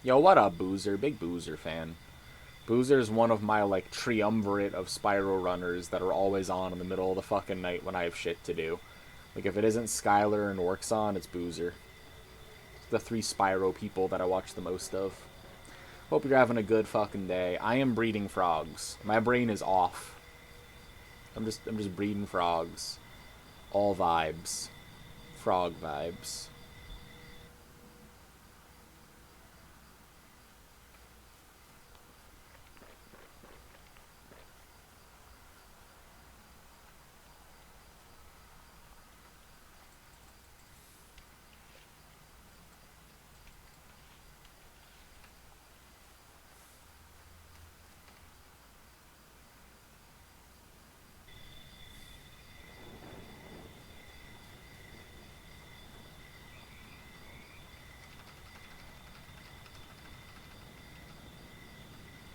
Yo, what up, Boozer? Big Boozer fan. Boozer's one of my, like, triumvirate of Spyro runners that are always on in the middle of the fucking night when I have shit to do. Like, if it isn't Skylar and Workson, it's Boozer. The 3 Spyro people that I watch the most of. Hope you're having a good fucking day. I am breeding frogs. My brain is off. I'm just breeding frogs. All vibes. Frog vibes.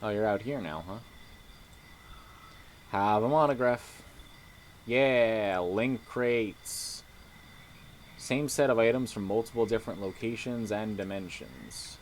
Oh, you're out here now, huh? Have a monograph. Yeah, link crates. Same set of items from multiple different locations and dimensions.